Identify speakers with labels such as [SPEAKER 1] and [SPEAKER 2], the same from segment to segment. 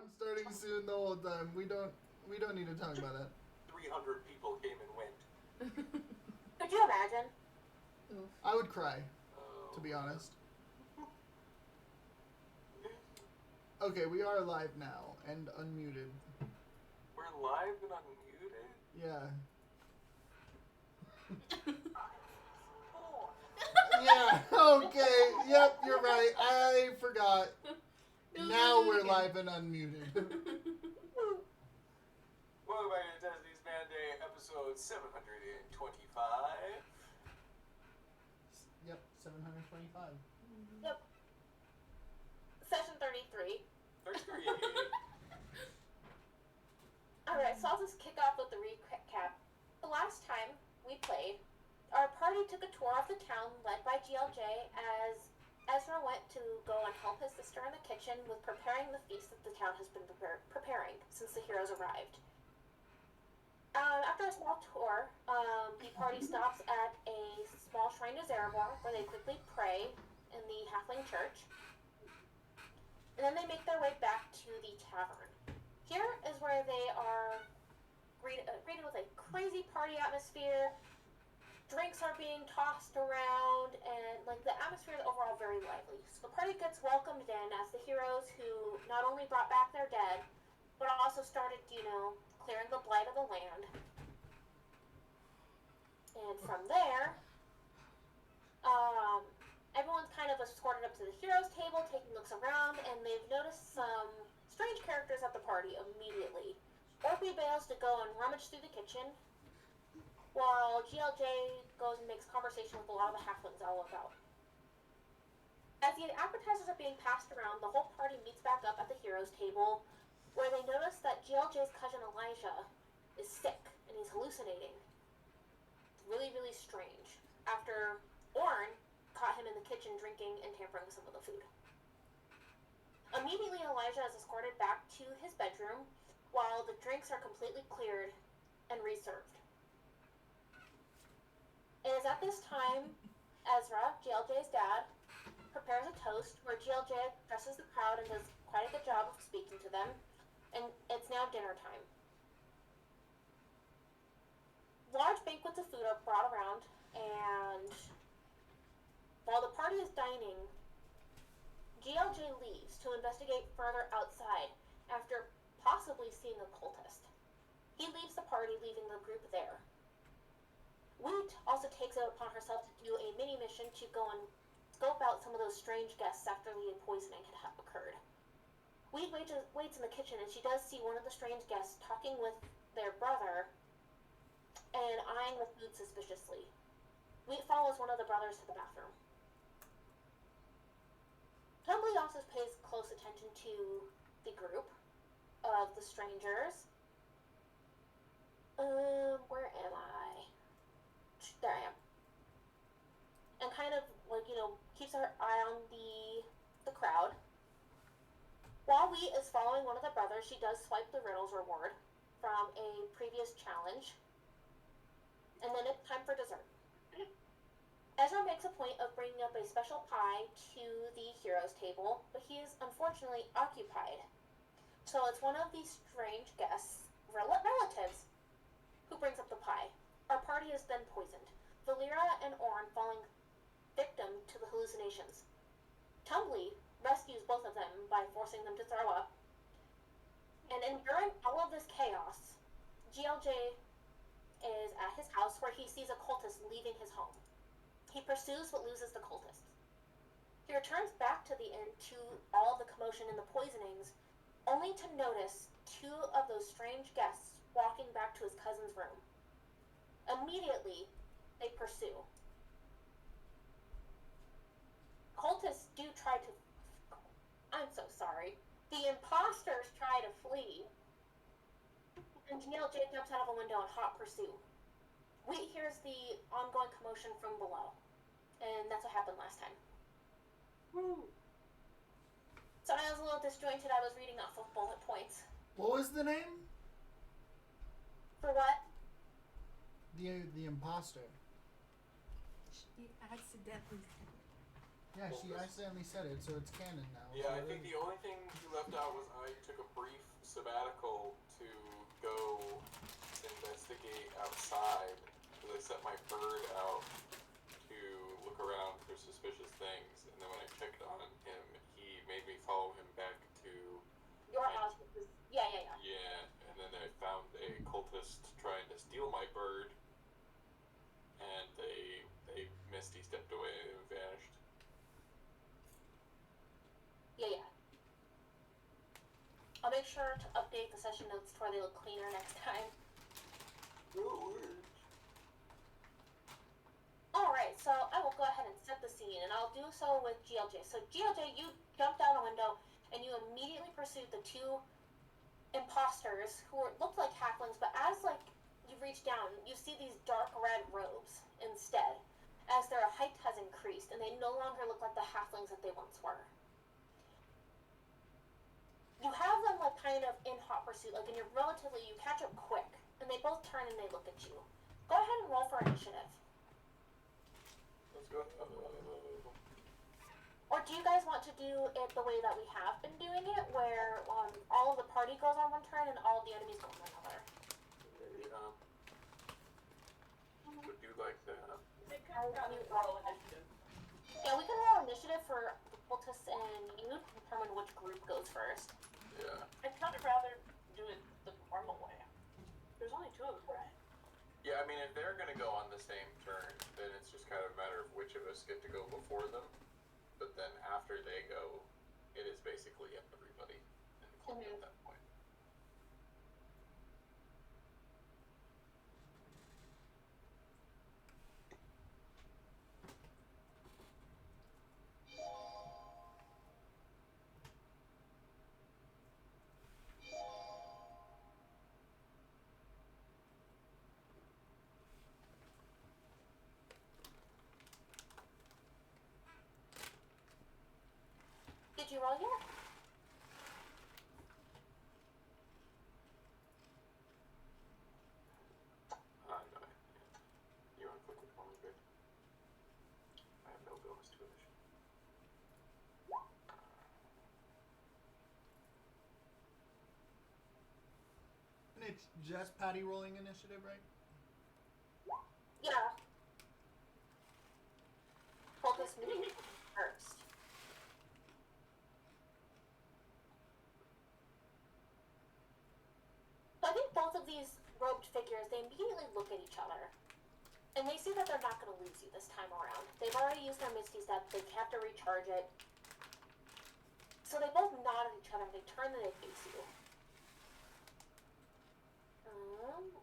[SPEAKER 1] I'm starting soon the whole time. We don't need to talk about that.
[SPEAKER 2] 300 people came and went.
[SPEAKER 3] Could you imagine?
[SPEAKER 4] Oof.
[SPEAKER 1] I would cry,
[SPEAKER 2] Oh.
[SPEAKER 1] to be honest. Okay, we are live now and unmuted.
[SPEAKER 2] We're live and unmuted?
[SPEAKER 1] Yeah.
[SPEAKER 3] Oh.
[SPEAKER 1] Yeah, okay. Yep, you're right. I forgot. Now we're live and unmuted.
[SPEAKER 2] Welcome back to Destiny's Mandate, episode 725.
[SPEAKER 1] Yep, 725.
[SPEAKER 3] Yep. Session 33.
[SPEAKER 2] 33.
[SPEAKER 3] Alright, so I'll just kick off with the recap. The last time we played, our party took a tour of the town led by GLJ as Ezra went to go and help his sister in the kitchen with preparing the feast that the town has been preparing since the heroes arrived. After a small tour, the party stops at a small shrine to Zerebor where they quickly pray in the Halfling Church. And then they make their way back to the tavern. Here is where they are greeted with a crazy party atmosphere. Drinks are being tossed around, and the atmosphere is overall very lively. So the party gets welcomed in as the heroes who not only brought back their dead, but also started, clearing the blight of the land. And from there, everyone's kind of escorted up to the heroes' table, taking looks around, and they've noticed some strange characters at the party immediately. Orphe bails to go and rummage through the kitchen, while GLJ goes and makes conversation with a lot of the halflings all about. As the appetizers are being passed around, the whole party meets back up at the heroes' table, where they notice that GLJ's cousin Elijah is sick and he's hallucinating. It's really, really strange. After Orn caught him in the kitchen drinking and tampering with some of the food. Immediately, Elijah is escorted back to his bedroom while the drinks are completely cleared and reserved. It is at this time Ezra, GLJ's dad, prepares a toast where GLJ addresses the crowd and does quite a good job of speaking to them, and it's now dinner time. Large banquets of food are brought around, and while the party is dining, GLJ leaves to investigate further outside after possibly seeing a cultist. He leaves the party, leaving the group there. Wheat also takes it upon herself to do a mini mission to go and scope out some of those strange guests after the poisoning had occurred. Wheat waits in the kitchen, and she does see one of the strange guests talking with their brother and eyeing the food suspiciously. Wheat follows one of the brothers to the bathroom. Tumbly also pays close attention to the group of the strangers. Where am I? There I am. And kind of, keeps her eye on the crowd. While Wheat is following one of the brothers, she does swipe the riddles reward from a previous challenge. And then it's time for dessert. Ezra makes a point of bringing up a special pie to the hero's table, but he is unfortunately occupied. So it's one of these strange guests, relatives, who brings up the pie. Our party is then poisoned, Valera and Orn falling victim to the hallucinations. Tumbly rescues both of them by forcing them to throw up. And during all of this chaos, GLJ is at his house where he sees a cultist leaving his home. He pursues but loses the cultist. He returns back to the inn to all the commotion and the poisonings, only to notice two of those strange guests walking back to his cousin's room. Immediately, they pursue. Cultists do try to... I'm so sorry. The imposters try to flee, and GLJ jumps out of a window in hot pursuit. Wheat hears the ongoing commotion from below, and that's what happened last time.
[SPEAKER 2] Woo.
[SPEAKER 3] So I was a little disjointed. I was reading off of bullet points.
[SPEAKER 1] What was the name?
[SPEAKER 3] For what?
[SPEAKER 1] The imposter.
[SPEAKER 4] She accidentally said it.
[SPEAKER 1] Yeah, she accidentally said it, so it's canon now.
[SPEAKER 2] Yeah,
[SPEAKER 1] so
[SPEAKER 2] I think the only thing you left out was I took a brief sabbatical to go investigate outside because I set my bird out to look around for suspicious things, and then when I checked on him, he made me follow him back to
[SPEAKER 3] Your house was yeah.
[SPEAKER 2] and then I found a cultist trying to steal my bird, and they Misty stepped away and vanished.
[SPEAKER 3] Yeah. I'll make sure to update the session notes to where they look cleaner next time. Alright, so I will go ahead and set the scene, and I'll do so with GLJ. So GLJ, you jumped out a window, and you immediately pursued the two imposters who looked like halflings, but as you reach down, you see these dark red robes instead, as their height has increased, and they no longer look like the halflings that they once were. You have them kind of in hot pursuit, and you catch up quick, and they both turn and they look at you. Go ahead and roll for initiative.
[SPEAKER 2] Let's go.
[SPEAKER 3] Or do you guys want to do it the way that we have been doing it, where all of the party goes on one turn and all of the enemies go on another?
[SPEAKER 2] Would you like that?
[SPEAKER 3] Yeah, we can roll initiative for the cultists and you to determine which group goes first.
[SPEAKER 2] Yeah.
[SPEAKER 4] I'd kind of rather do it the normal way. There's only two of us, right?
[SPEAKER 2] Yeah, I mean, if they're gonna go on the same turn, then it's just kind of a matter of which of us get to go before them. But then after they go, it is basically everybody in the club at that point.
[SPEAKER 3] Did you roll yet?
[SPEAKER 2] No. You want to click it for me, babe? I have no bonus to initiative.
[SPEAKER 1] And it's just Patty rolling initiative, right?
[SPEAKER 3] Yeah. Cultist moving first. So I think both of these robed figures, they immediately look at each other. And they see that they're not going to lose you this time around. They've already used their Misty Step. They have to recharge it. So they both nod at each other. They turn and they face you.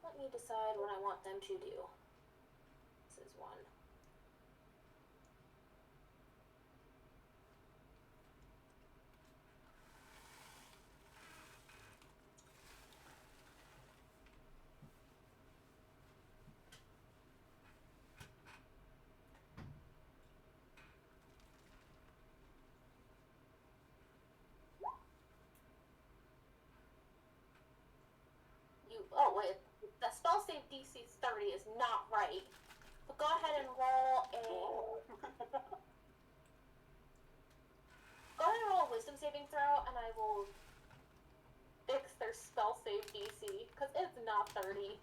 [SPEAKER 3] Let me decide what I want them to do. This is one. Oh wait, the spell save DC 30 is not right. But go ahead and roll a... Go ahead and roll a wisdom saving throw, and I will fix their spell save DC, because it's not 30.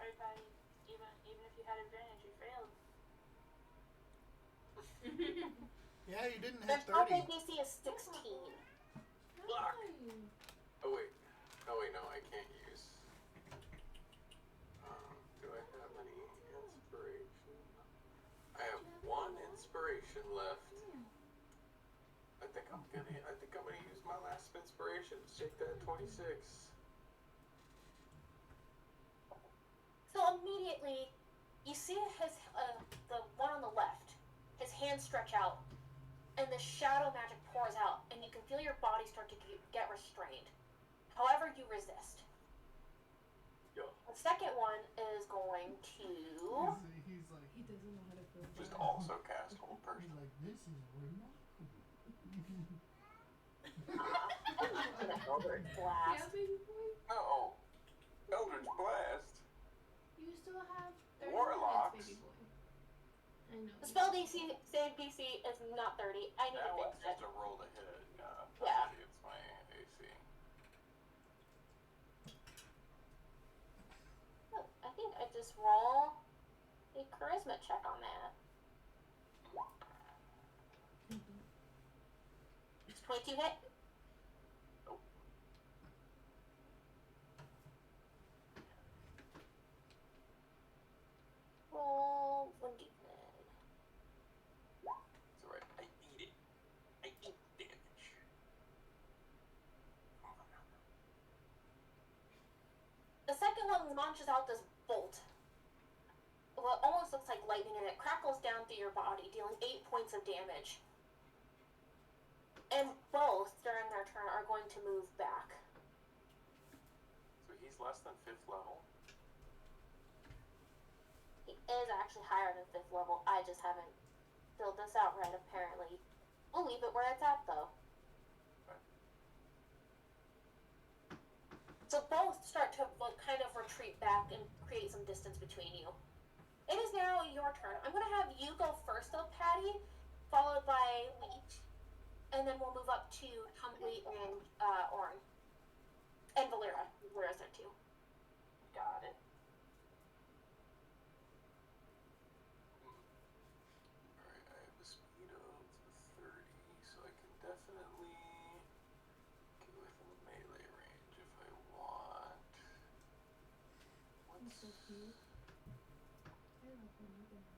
[SPEAKER 4] Right, Patty? Even if you had advantage, you failed.
[SPEAKER 1] Yeah, you didn't
[SPEAKER 3] Their
[SPEAKER 1] hit
[SPEAKER 3] spell
[SPEAKER 1] 30.
[SPEAKER 3] save DC is 16.
[SPEAKER 2] Oh wait, no, I can't use. Do I have any inspiration? I have one inspiration left. I think I'm gonna use my last inspiration to take that 26.
[SPEAKER 3] So immediately, you see the one on the left, his hands stretch out, and the shadow magic pours out, and you can feel your body start to get restrained. However, you resist.
[SPEAKER 2] Yeah.
[SPEAKER 3] The second one is going to...
[SPEAKER 1] He's like,
[SPEAKER 5] He doesn't know how to feel.
[SPEAKER 2] Just also cast Hold
[SPEAKER 1] he's
[SPEAKER 2] Person.
[SPEAKER 1] like, this is remarkable.
[SPEAKER 3] Eldritch Blast.
[SPEAKER 5] Yeah, baby boy.
[SPEAKER 2] No,
[SPEAKER 5] know.
[SPEAKER 3] The spell DC save DC is not 30. I need
[SPEAKER 2] That
[SPEAKER 3] to
[SPEAKER 2] one's
[SPEAKER 3] fix it.
[SPEAKER 2] just a roll to hit.
[SPEAKER 3] Yeah.
[SPEAKER 2] It's my AC.
[SPEAKER 3] Oh, I think I just roll a charisma check on that. It's 22 hit.
[SPEAKER 2] Nope.
[SPEAKER 3] Roll 1d10.
[SPEAKER 2] It's alright. I eat it. I eat damage.
[SPEAKER 3] The second one launches out this bolt. What almost looks like lightning, and it crackles down through your body, dealing 8 points of damage. And both, during their turn, are going to move back.
[SPEAKER 2] So he's less than 5th level.
[SPEAKER 3] He is actually higher than 5th level. I just haven't filled this out right, apparently. We'll leave it where it's at, though.
[SPEAKER 2] Right.
[SPEAKER 3] So both start to kind of retreat back and create some distance between you. It is now your turn. I'm going to have you go first, though, Patty, followed by Leech. And then we'll move up to Tumbleweed and Orin. And Valera. Valera's there, too.
[SPEAKER 4] Got it.
[SPEAKER 2] Alright, I have a speed of 30, so I can definitely get within melee range if I want.
[SPEAKER 5] That's so cute. I love when you do that.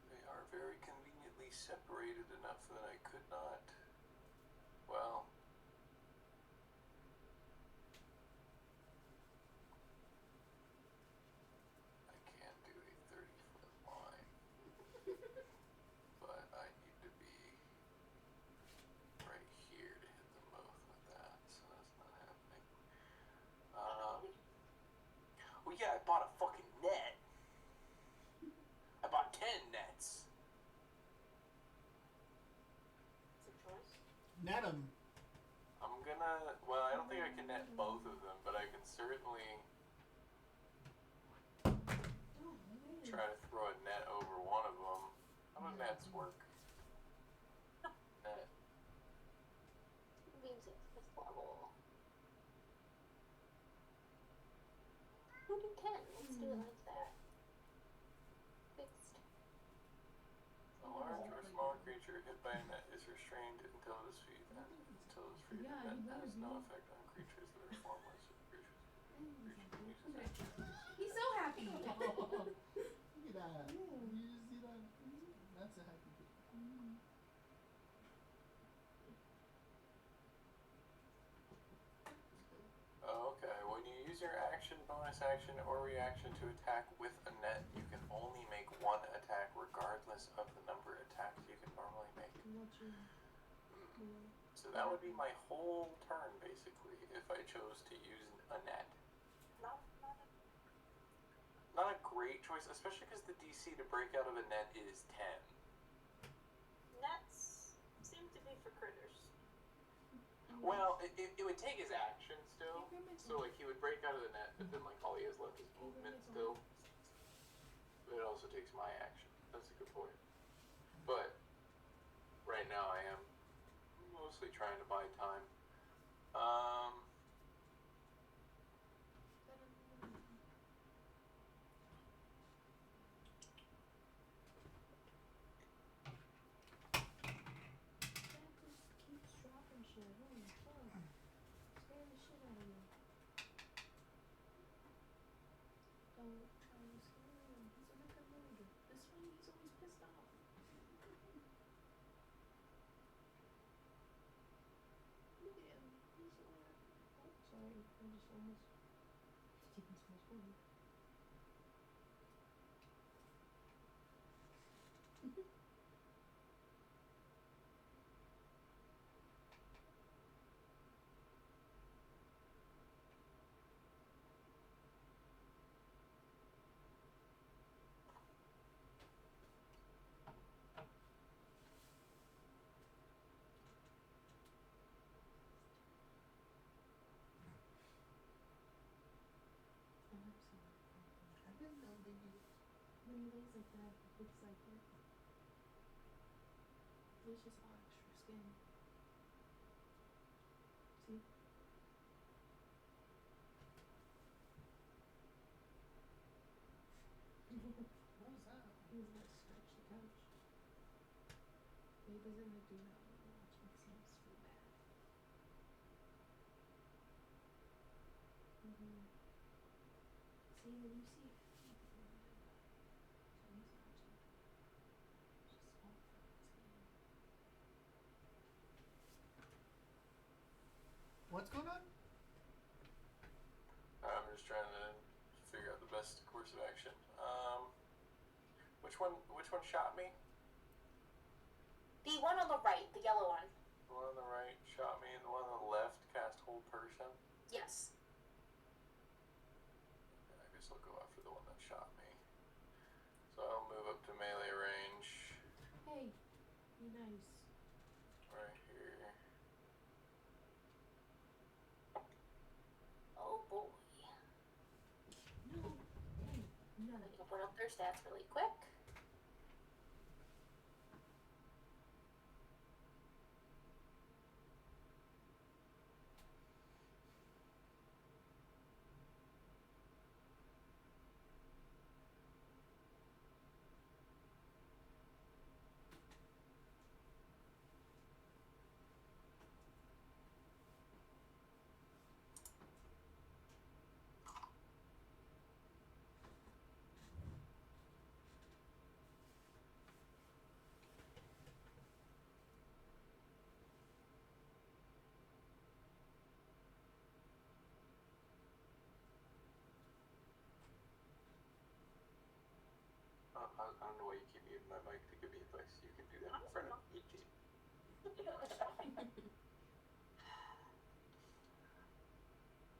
[SPEAKER 2] They are very conveniently separated enough that I could not. Well. I can do a 30-foot line. But I need to be right here to hit them both with that, so that's not happening. Well, yeah, I bought a fucking net. I bought 10 nets.
[SPEAKER 4] It's a choice.
[SPEAKER 1] Net 'em.
[SPEAKER 2] I'm gonna. Well, I don't think I can net both of them, but I can certainly try to throw a net over one of them. How do nets work? Net.
[SPEAKER 3] Means it's 5th level. Who do 10? Let's do it like that. Fixed.
[SPEAKER 2] A large or small creature hit by a net is restrained until it is freed. Until it is freed,
[SPEAKER 5] Yeah,
[SPEAKER 2] the net
[SPEAKER 5] he
[SPEAKER 2] has
[SPEAKER 5] would,
[SPEAKER 2] no
[SPEAKER 5] yeah.
[SPEAKER 2] effect on creatures that are formless or creatures.
[SPEAKER 5] He's so happy.
[SPEAKER 1] Look at that. You see that? That's a happy kid.
[SPEAKER 2] Okay, when you use your action, bonus action, or reaction to attack with a net, you can only make one attack regardless of the number of attacks you can normally make. So that would be my whole turn, basically, if I chose to use a net. Not a great choice, especially because the DC to break out of a net is 10.
[SPEAKER 4] Nets seem to be for critters.
[SPEAKER 2] Well, it would take his action still. So, like, he would break out of the net, but then, like, all he has left is movement still. But it also takes my action. That's a good point. But, right now I am mostly trying to buy time.
[SPEAKER 5] That just keeps dropping shit. Holy fuck. Scaring the shit out of me. Don't try to scare him. He's in a good mood. This one, he's always pissed off. Look at him. He's so happy. Oh, sorry. I just almost taking someone's phone. When he lays like that, it looks like it. There's just all extra skin. See?
[SPEAKER 1] What was that?
[SPEAKER 5] He's gonna scratch the couch. But he doesn't like doing that when I watch. Makes him feel bad. See, when you see it, you can do that. So he's watching. Just all fucking skin.
[SPEAKER 1] What's going on?
[SPEAKER 2] I'm just trying to figure out the best course of action. Which one shot me?
[SPEAKER 3] The one on the right, the yellow one.
[SPEAKER 2] The one on the right shot me, and the one on the left cast hold person.
[SPEAKER 3] Yes.
[SPEAKER 2] I guess I'll go after the one that shot me. So I'll move up to melee range
[SPEAKER 5] Hey, be nice.
[SPEAKER 2] right here.
[SPEAKER 3] Oh boy.
[SPEAKER 5] No. Hey, no.
[SPEAKER 3] I'm gonna put up their stats really quick.
[SPEAKER 2] I don't know why you keep muting my mic to give me advice. You can do that in front of EG.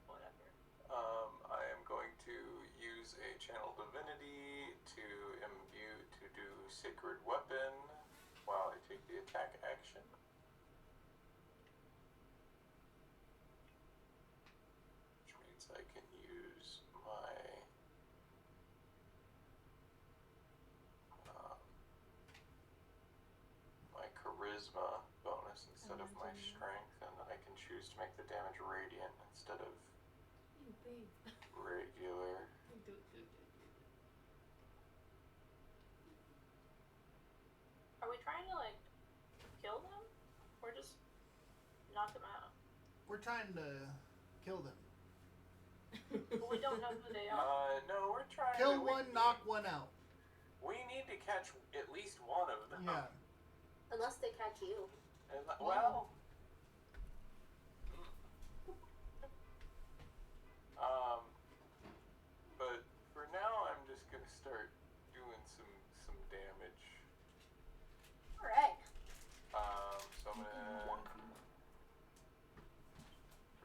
[SPEAKER 4] Whatever.
[SPEAKER 2] I am going to use a channel divinity to imbue to do sacred weapon while I take the attack action. Which means I can use my my charisma bonus instead of my
[SPEAKER 5] Imagine.
[SPEAKER 2] strength, and then I can choose to make the damage radiant instead of
[SPEAKER 5] You babe.
[SPEAKER 2] regular.
[SPEAKER 5] Do.
[SPEAKER 4] Are we trying to like kill them, or just knock them out?
[SPEAKER 1] We're trying to kill them.
[SPEAKER 4] But we don't know who they are.
[SPEAKER 2] No, we're trying
[SPEAKER 1] Kill
[SPEAKER 2] to,
[SPEAKER 1] one, knock one out.
[SPEAKER 2] We need to catch at least one of them.
[SPEAKER 1] Yeah.
[SPEAKER 3] Unless they catch you.
[SPEAKER 2] And, well, but for now, I'm just gonna start doing some damage.
[SPEAKER 3] Alright.
[SPEAKER 2] So I'm gonna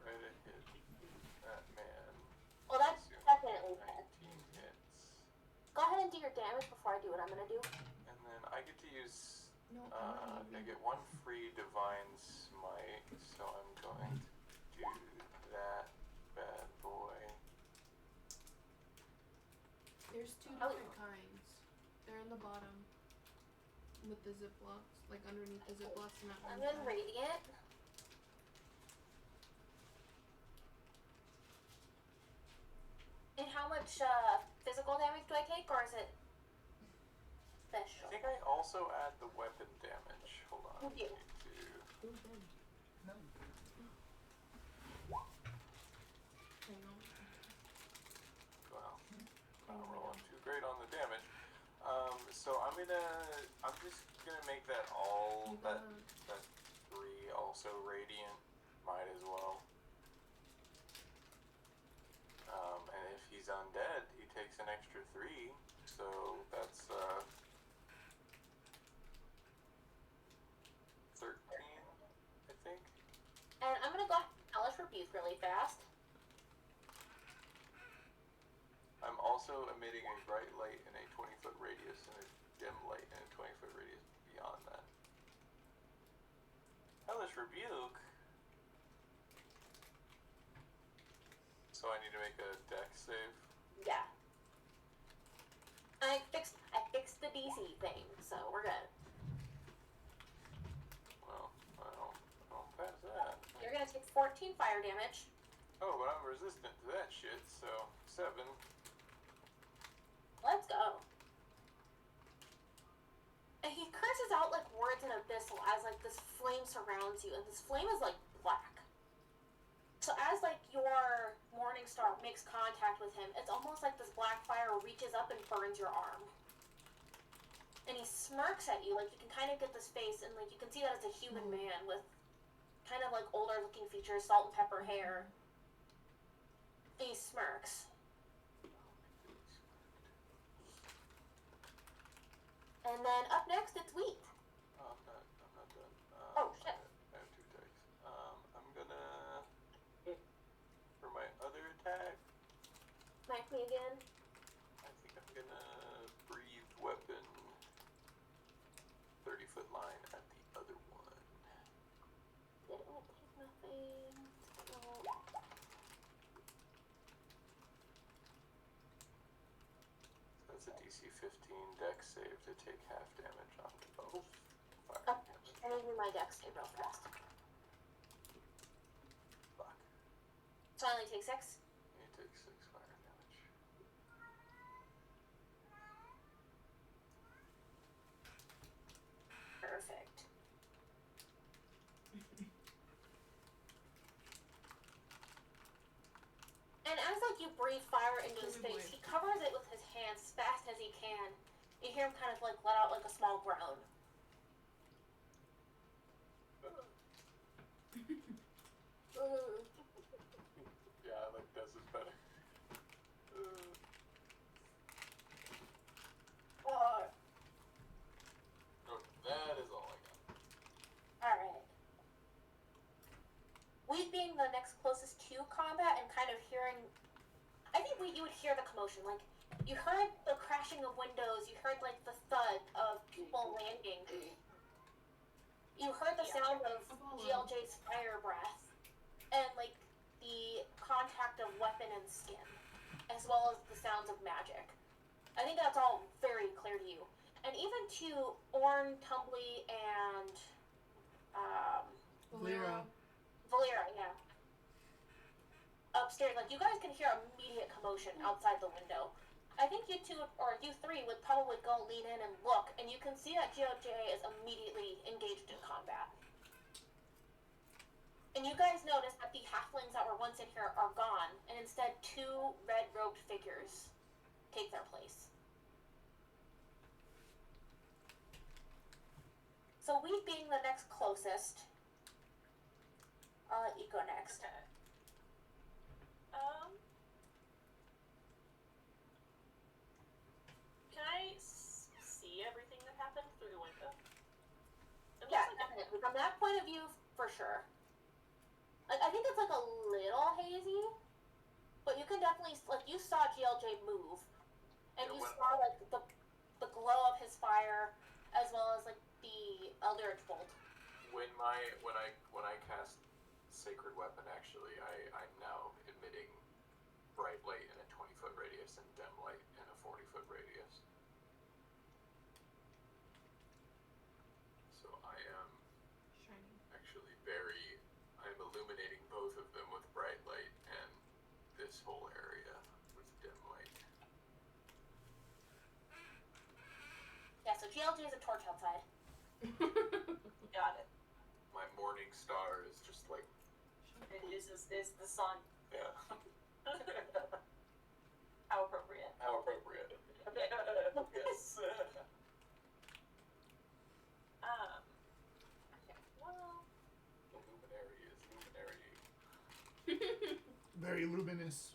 [SPEAKER 2] try to hit that man.
[SPEAKER 3] Well, that's
[SPEAKER 2] Assume
[SPEAKER 3] definitely
[SPEAKER 2] 19
[SPEAKER 3] bad.
[SPEAKER 2] hits,
[SPEAKER 3] Go ahead and do your damage before I do what I'm gonna do.
[SPEAKER 2] and then I get to use.
[SPEAKER 5] No,
[SPEAKER 2] I get one free divine smite, so I'm going to do that bad boy.
[SPEAKER 5] There's two different kinds. They're in the bottom with the ziplocs, like underneath the ziplocs and that
[SPEAKER 3] I'm
[SPEAKER 5] one.
[SPEAKER 3] in Radiant. And how much physical damage do I take, or is it
[SPEAKER 2] I
[SPEAKER 3] special?
[SPEAKER 2] think I also add the weapon damage. Hold on.
[SPEAKER 3] You do.
[SPEAKER 2] To
[SPEAKER 1] No.
[SPEAKER 5] Hang on.
[SPEAKER 2] well, not rolling too great on the damage. So I'm just gonna make that all
[SPEAKER 5] You
[SPEAKER 2] that
[SPEAKER 5] got
[SPEAKER 2] 3 also radiant. Might as well. And if he's undead, he takes an extra 3. So that's 13, I think.
[SPEAKER 3] And I'm gonna go Hellish Rebuke really fast.
[SPEAKER 2] I'm also emitting a bright light in a 20-foot radius and a dim light in a 20-foot radius beyond that. Hellish Rebuke. So I need to make a dex save.
[SPEAKER 3] Yeah. I fixed the DC thing, so we're good.
[SPEAKER 2] Well, I don't pass that.
[SPEAKER 3] You're gonna take 14 fire damage.
[SPEAKER 2] Oh, but I'm resistant to that shit, so 7.
[SPEAKER 3] Let's go. And he curses out like words in abyssal as like this flame surrounds you, and this flame is like black. So as like your morning star makes contact with him, it's almost like this black fire reaches up and burns your arm. And he smirks at you, like you can kind of get this face, and like you can see that it's a human man with kind of like older looking features, salt and pepper hair. And he smirks. And then up next, it's Wheat.
[SPEAKER 2] I'm not done.
[SPEAKER 3] Oh, shit.
[SPEAKER 2] I have 2 attacks. I'm gonna, for my other attack,
[SPEAKER 3] Smack me again.
[SPEAKER 2] I think I'm gonna breathe weapon 30-foot line at the other one.
[SPEAKER 3] It won't take nothing.
[SPEAKER 2] That's a DC 15 dex save to take half damage on both fire
[SPEAKER 3] Oh,
[SPEAKER 2] damage.
[SPEAKER 3] I need to do my dex save real fast.
[SPEAKER 2] Fuck.
[SPEAKER 3] So I only take 6.
[SPEAKER 2] You take 6 fire damage.
[SPEAKER 3] Perfect. And as like you breathe fire into his
[SPEAKER 5] Good
[SPEAKER 3] face,
[SPEAKER 5] boy.
[SPEAKER 3] he covers it with his hands as fast as he can. You hear him kind of like let out like a small groan.
[SPEAKER 2] Yeah, I like this is better. Oh, that is all I got.
[SPEAKER 3] Alright. We being the next closest to combat and kind of hearing, I think you would hear the commotion. Like, you heard the crashing of windows, you heard like the thud of people landing. You heard the sound of GLJ's fire breath, and like the contact of weapon and skin, as well as the sounds of magic. I think that's all very clear to you. And even to Orn, Tumbly, and
[SPEAKER 5] Valero.
[SPEAKER 3] Valera, yeah. Upstairs, like you guys can hear immediate commotion outside the window. I think you two, or you 3, would probably go lean in and look, and you can see that GOJ is immediately engaged in combat. And you guys notice that the halflings that were once in here are gone, and instead 2 red-robed figures take their place. So we being the next closest, I'll let you go next.
[SPEAKER 4] Okay. Can I see everything that happened through the window? It
[SPEAKER 3] Yeah,
[SPEAKER 4] looks like
[SPEAKER 3] definitely. From that point of view, for sure. Like, I think it's like a little hazy, but you can definitely, like, you saw GLJ move, and
[SPEAKER 2] Yeah,
[SPEAKER 3] you
[SPEAKER 2] when-
[SPEAKER 3] saw like the glow of his fire, as well as like the Eldritch Bolt.
[SPEAKER 2] When I cast Sacred Weapon, actually, I'm now emitting bright light in a 20-foot radius and dim light in a 40-foot radius. So I am
[SPEAKER 5] Shining.
[SPEAKER 2] actually I'm illuminating both of them with bright light and this whole area with dim light.
[SPEAKER 3] Yeah, so GLJ is a torch outside.
[SPEAKER 4] got it.
[SPEAKER 2] My morning star is just like,
[SPEAKER 4] It is the sun.
[SPEAKER 2] yeah,
[SPEAKER 4] How appropriate.
[SPEAKER 2] how appropriate. Yes.
[SPEAKER 4] Okay, well,
[SPEAKER 2] The luminary is luminary.
[SPEAKER 1] Very luminous.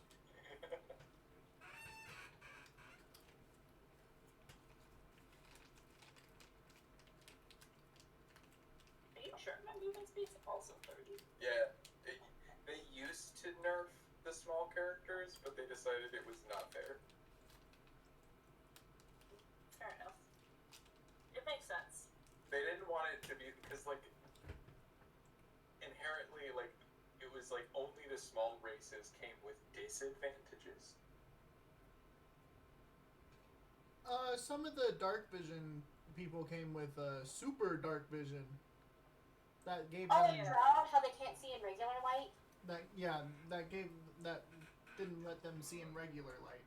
[SPEAKER 4] are you sure my movement speed's also 30?
[SPEAKER 2] Yeah, they used to nerf the small characters, but they decided it was not fair.
[SPEAKER 4] Fair enough. It makes sense.
[SPEAKER 2] They didn't want it to be, because like inherently, like it was like only the small races came with disadvantages.
[SPEAKER 1] some of the dark vision people came with super dark vision. That gave
[SPEAKER 3] Oh,
[SPEAKER 1] them
[SPEAKER 3] and Drow, how they can't see in regular light.
[SPEAKER 1] that didn't let them see in regular light.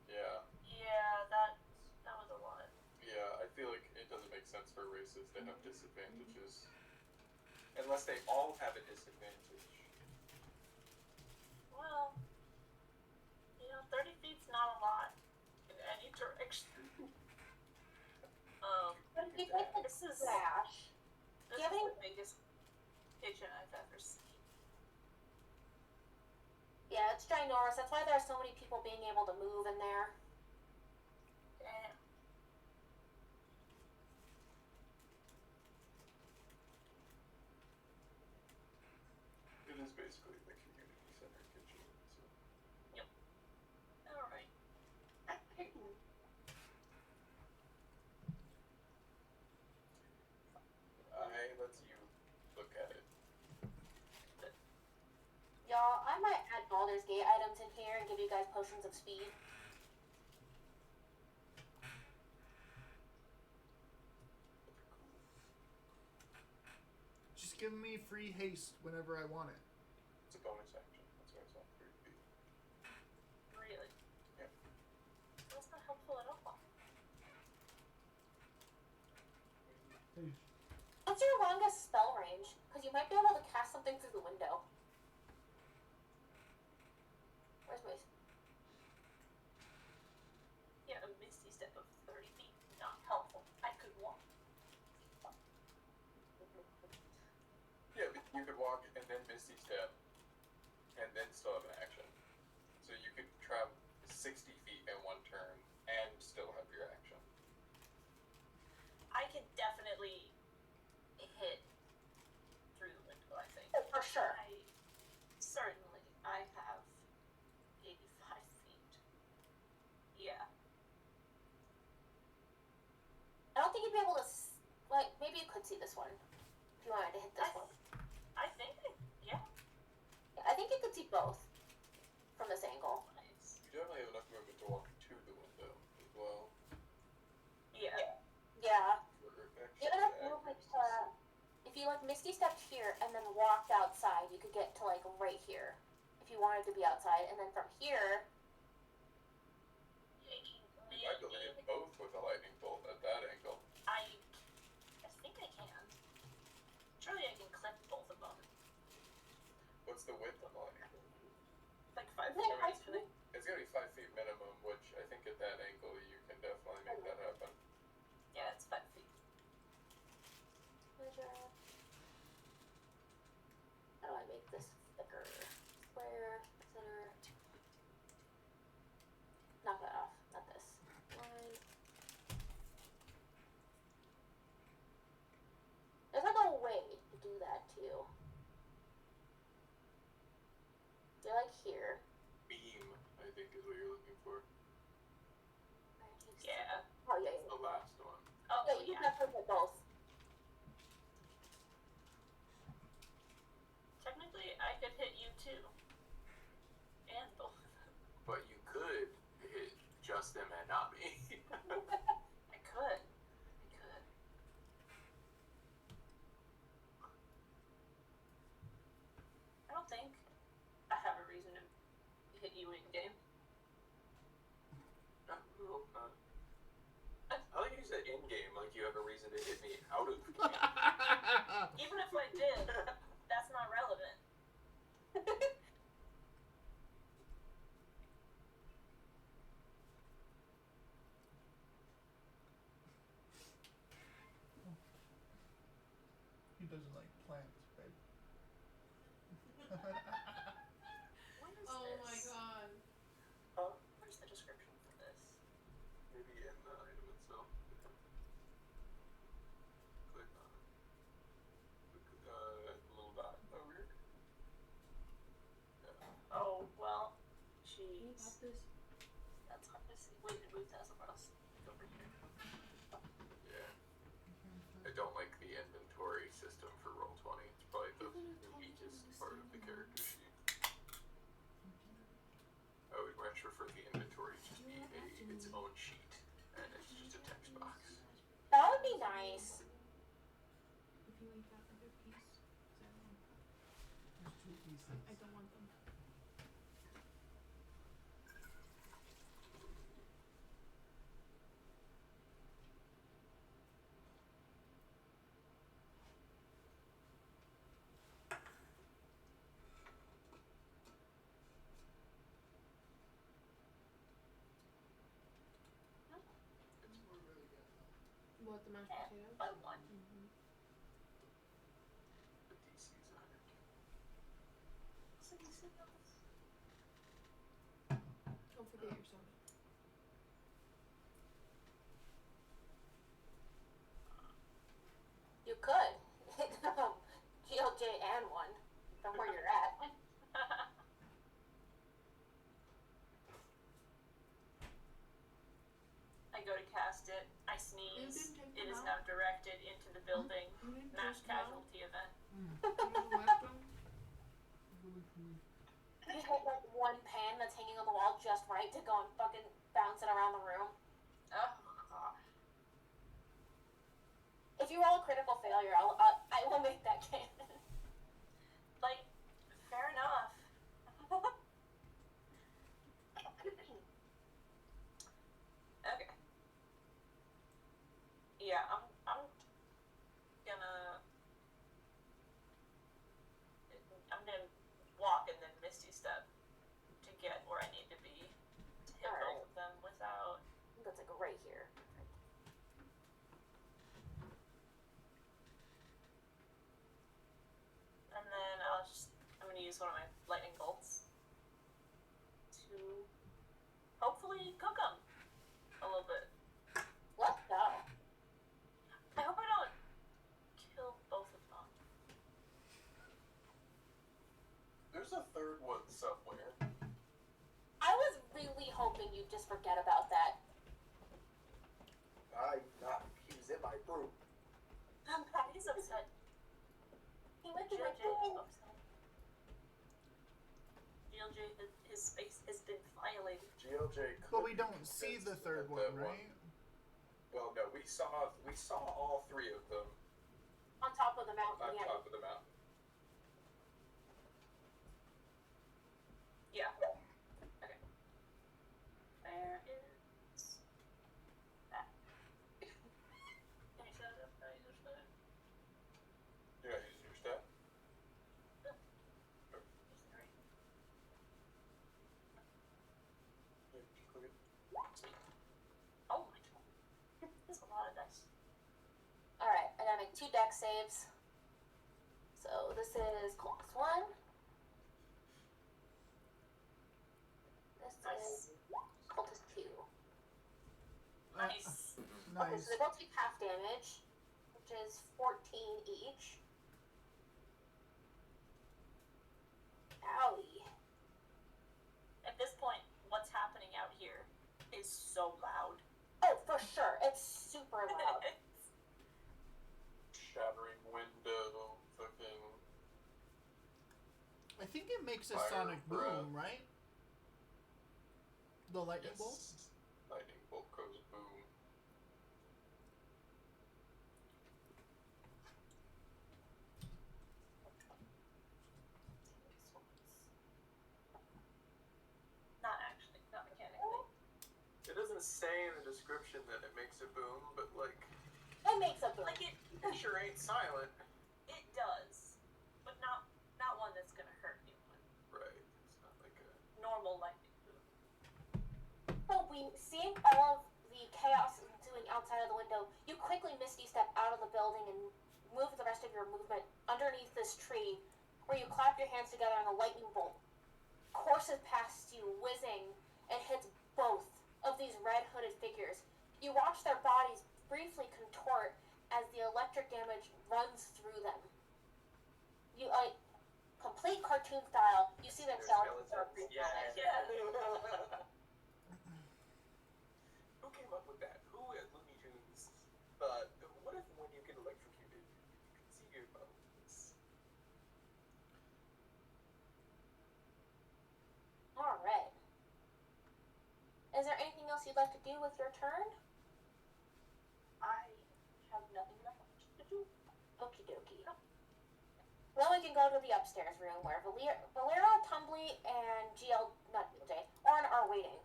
[SPEAKER 2] Yeah.
[SPEAKER 4] Yeah, that was a lot.
[SPEAKER 2] Yeah, I feel like it doesn't make sense for races to have disadvantages. Unless they all have a disadvantage.
[SPEAKER 4] Well, 30 feet's not a lot in any direction.
[SPEAKER 3] But if you take the
[SPEAKER 4] This is
[SPEAKER 3] dash,
[SPEAKER 4] this
[SPEAKER 3] Yeah,
[SPEAKER 4] is
[SPEAKER 3] but-
[SPEAKER 4] the biggest kitchen I've ever seen.
[SPEAKER 3] yeah, it's ginormous. That's why there are so many people being able to move in there.
[SPEAKER 4] Damn.
[SPEAKER 2] It is basically the community center kitchen. So.
[SPEAKER 4] Alright.
[SPEAKER 2] I lets you look at it.
[SPEAKER 3] Y'all, I might add Baldur's Gate items in here and give you guys potions of speed.
[SPEAKER 1] Just give me free haste whenever I want it.
[SPEAKER 2] It's a bonus action. That's why it's not 3 feet.
[SPEAKER 4] Really?
[SPEAKER 2] Yep.
[SPEAKER 4] That's not helpful at all.
[SPEAKER 3] What's your longest spell range? Because you might be able to cast something through the window. Where's my...
[SPEAKER 4] Yeah, a misty step of 30 feet. Not helpful. I could walk.
[SPEAKER 2] Yeah, but you could walk and then Misty Step, and then still have an action. So you could travel 60 feet in one turn and still have your action.
[SPEAKER 4] I can definitely hit through the window, I think.
[SPEAKER 3] For sure.
[SPEAKER 4] I have 85 feet. Yeah.
[SPEAKER 3] I don't think you'd be able to... maybe you could see this one. If you wanted to hit this one.
[SPEAKER 4] I think, yeah.
[SPEAKER 3] Yeah, I think you could see both from this angle.
[SPEAKER 4] Nice.
[SPEAKER 2] You definitely have enough movement to walk to the window as well.
[SPEAKER 4] Yeah.
[SPEAKER 3] Yeah.
[SPEAKER 2] For extra
[SPEAKER 3] You have enough
[SPEAKER 2] accuracy.
[SPEAKER 3] movement to... If you, Misty stepped here and then walked outside, you could get to, right here. If you wanted to be outside. And then from here...
[SPEAKER 2] You might be able to hit both with a lightning bolt at that angle.
[SPEAKER 4] I think I can. Surely I can clip both of them.
[SPEAKER 2] What's the width on the lightning bolt?
[SPEAKER 4] Like 5
[SPEAKER 3] Yeah,
[SPEAKER 4] feet,
[SPEAKER 3] I
[SPEAKER 4] actually.
[SPEAKER 2] It's gonna be 5 feet minimum, which I think at that angle you can definitely make that happen.
[SPEAKER 4] Yeah, it's 5 feet.
[SPEAKER 3] Measure... How do I make this thicker? Square, center... Knock that off, not this. Line. There's a way to do that too. You're here.
[SPEAKER 2] Beam, I think, is what you're looking for.
[SPEAKER 4] Yeah.
[SPEAKER 3] Oh yeah,
[SPEAKER 2] The last one.
[SPEAKER 4] Oh,
[SPEAKER 3] yeah. You can
[SPEAKER 4] yeah.
[SPEAKER 3] definitely hit both.
[SPEAKER 4] Technically, I could hit you too. And both of them.
[SPEAKER 2] But you could hit just them and not me.
[SPEAKER 4] I could. I don't think I have a reason to hit you in game.
[SPEAKER 2] I hope not. I like you said in game, like you have a reason to hit me out of the game.
[SPEAKER 4] Even if I did, that's not relevant.
[SPEAKER 1] He doesn't like plants, babe.
[SPEAKER 4] What is
[SPEAKER 5] Oh
[SPEAKER 4] this?
[SPEAKER 5] my god.
[SPEAKER 4] Where's the description for this?
[SPEAKER 2] Maybe in the item itself. Click on it. Little dot over here. Yeah.
[SPEAKER 4] Oh, well,
[SPEAKER 5] Can you
[SPEAKER 4] jeez.
[SPEAKER 5] pop this?
[SPEAKER 4] That's hard to see. Wait, move that somewhere else. Over here.
[SPEAKER 2] Yeah. I don't like the inventory system for Roll20. It's probably the weakest part of the character sheet. I would much prefer the inventory just be its own sheet
[SPEAKER 3] Nice.
[SPEAKER 5] If you eat that other piece, 'cause I don't want that.
[SPEAKER 1] There's 2 pieces.
[SPEAKER 5] I don't want them.
[SPEAKER 1] It's more really good though.
[SPEAKER 5] What, the mashed potatoes?
[SPEAKER 4] By one.
[SPEAKER 5] Mm-hmm.
[SPEAKER 2] The DC's 100.
[SPEAKER 4] So you said that was-
[SPEAKER 5] Don't forget your soda.
[SPEAKER 3] You could. GLJ and one from where you're at.
[SPEAKER 4] I go to cast it. I
[SPEAKER 5] You
[SPEAKER 4] sneeze.
[SPEAKER 5] didn't take
[SPEAKER 4] It
[SPEAKER 5] them
[SPEAKER 4] is
[SPEAKER 5] out?
[SPEAKER 4] now directed into the building.
[SPEAKER 5] You didn't
[SPEAKER 4] Mass
[SPEAKER 5] take them out?
[SPEAKER 4] casualty event.
[SPEAKER 5] You just left them?
[SPEAKER 3] You hit like one pan that's hanging on the wall just right to go and fucking bounce it around the room.
[SPEAKER 4] Oh.
[SPEAKER 3] If you roll a critical failure, I will make that canon.
[SPEAKER 4] Like, fair enough. Okay. Yeah, I'm gonna walk and then Misty Step to get where I need to be to hit
[SPEAKER 3] Alright.
[SPEAKER 4] both of them without.
[SPEAKER 3] That's like right here.
[SPEAKER 4] And then I'm gonna use one of my lightning bolts to hopefully cook them a little bit.
[SPEAKER 3] Let's go.
[SPEAKER 4] I hope I don't kill both of them.
[SPEAKER 2] There's a third one somewhere.
[SPEAKER 3] I was really hoping you'd just forget about that.
[SPEAKER 6] He was in my room.
[SPEAKER 4] He's upset.
[SPEAKER 3] He went to my
[SPEAKER 4] GLJ is
[SPEAKER 3] room.
[SPEAKER 4] upset. GLJ, his space has been violated.
[SPEAKER 6] GLJ could.
[SPEAKER 1] But we don't see the third one,
[SPEAKER 2] that one.
[SPEAKER 1] right?
[SPEAKER 2] Well, no, we saw all 3 of them
[SPEAKER 3] On top of the mountain,
[SPEAKER 2] on
[SPEAKER 3] yeah.
[SPEAKER 2] top of the mountain.
[SPEAKER 4] Yeah. Okay. Where is that? Can you set it up? Can I use it?
[SPEAKER 2] You guys use your step? Yeah, just click it.
[SPEAKER 4] Oh my god. That's a lot of dice.
[SPEAKER 3] Alright, I gotta make 2 deck saves. So this is class 1. This
[SPEAKER 4] Nice.
[SPEAKER 3] is cultist 2.
[SPEAKER 4] Nice.
[SPEAKER 3] Okay,
[SPEAKER 1] Nice.
[SPEAKER 3] so they both take half damage, which is 14 each. Owie.
[SPEAKER 4] At this point, what's happening out here is so loud.
[SPEAKER 3] Oh, for sure. It's super loud.
[SPEAKER 2] Shattering window, fucking.
[SPEAKER 1] I think it makes a
[SPEAKER 2] Fire
[SPEAKER 1] sonic
[SPEAKER 2] breath.
[SPEAKER 1] boom, right? The lightning
[SPEAKER 2] Yes.
[SPEAKER 1] bolt?
[SPEAKER 2] Lightning bolt goes boom.
[SPEAKER 4] Not actually, not mechanically.
[SPEAKER 2] It doesn't say in the description that it makes a boom, but like,
[SPEAKER 3] It makes a boom.
[SPEAKER 4] Like it
[SPEAKER 2] sure ain't silent.
[SPEAKER 4] does, but not one that's gonna hurt anyone.
[SPEAKER 2] Right. It's not like a.
[SPEAKER 4] Normal lightning boom.
[SPEAKER 3] So we seeing all of the chaos ensuing outside of the window, you quickly Misty Step out of the building and move the rest of your movement underneath this tree, where you clap your hands together and a lightning bolt courses past you, whizzing, and hits both of these red hooded figures. You watch their bodies briefly contort as the electric damage runs through them. You complete cartoon style. You see their skeletons are
[SPEAKER 2] Yeah.
[SPEAKER 4] Yeah.
[SPEAKER 2] Who came up with that? Who at Looney Tunes thought, what if when you get electrocuted, you can see your bones?
[SPEAKER 3] All right. Is there anything else you'd like to do with your turn?
[SPEAKER 4] I have nothing
[SPEAKER 3] can go to the upstairs room where Valera, Tumbly, and not GLJ, Orin are waiting.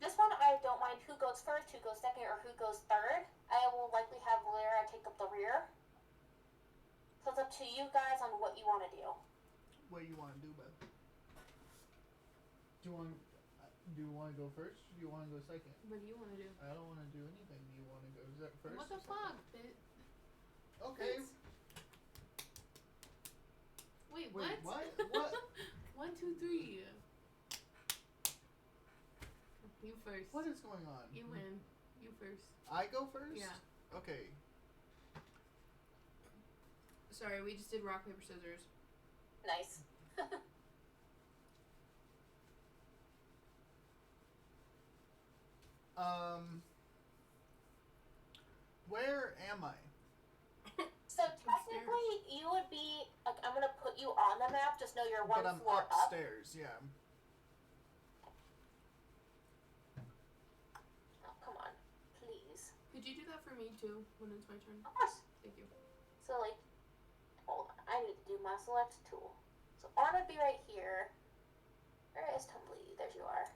[SPEAKER 3] This one I don't mind who goes first, who goes second, or who goes third. I will likely have Valera take up the rear. So it's up to you guys on what you want to do.
[SPEAKER 1] What do you want to do, bud? Do you want to go first? Or do you want to go second?
[SPEAKER 5] What do you want to do?
[SPEAKER 1] I don't want to do anything. Do you want to go first?
[SPEAKER 5] What the
[SPEAKER 1] or second?
[SPEAKER 5] fuck?
[SPEAKER 1] Okay.
[SPEAKER 5] Wait,
[SPEAKER 1] Wait,
[SPEAKER 5] what?
[SPEAKER 1] what?
[SPEAKER 5] 1, 2, 3. You first.
[SPEAKER 1] What is going on?
[SPEAKER 5] You win. You first.
[SPEAKER 1] I go first?
[SPEAKER 5] Yeah.
[SPEAKER 1] Okay.
[SPEAKER 5] Sorry, we just did rock, paper, scissors.
[SPEAKER 3] Nice.
[SPEAKER 1] Where am I?
[SPEAKER 3] So technically, you would be like, I'm gonna put you on the map. Just know you're one
[SPEAKER 1] But I'm
[SPEAKER 3] floor up.
[SPEAKER 1] upstairs, yeah.
[SPEAKER 3] Oh, come on, please.
[SPEAKER 5] Could you do that for me too when it's my turn?
[SPEAKER 3] Of course.
[SPEAKER 5] Thank you.
[SPEAKER 3] So like, hold on. I need to do my select tool. So Arn would be right here. Where is Tumbly? There you are.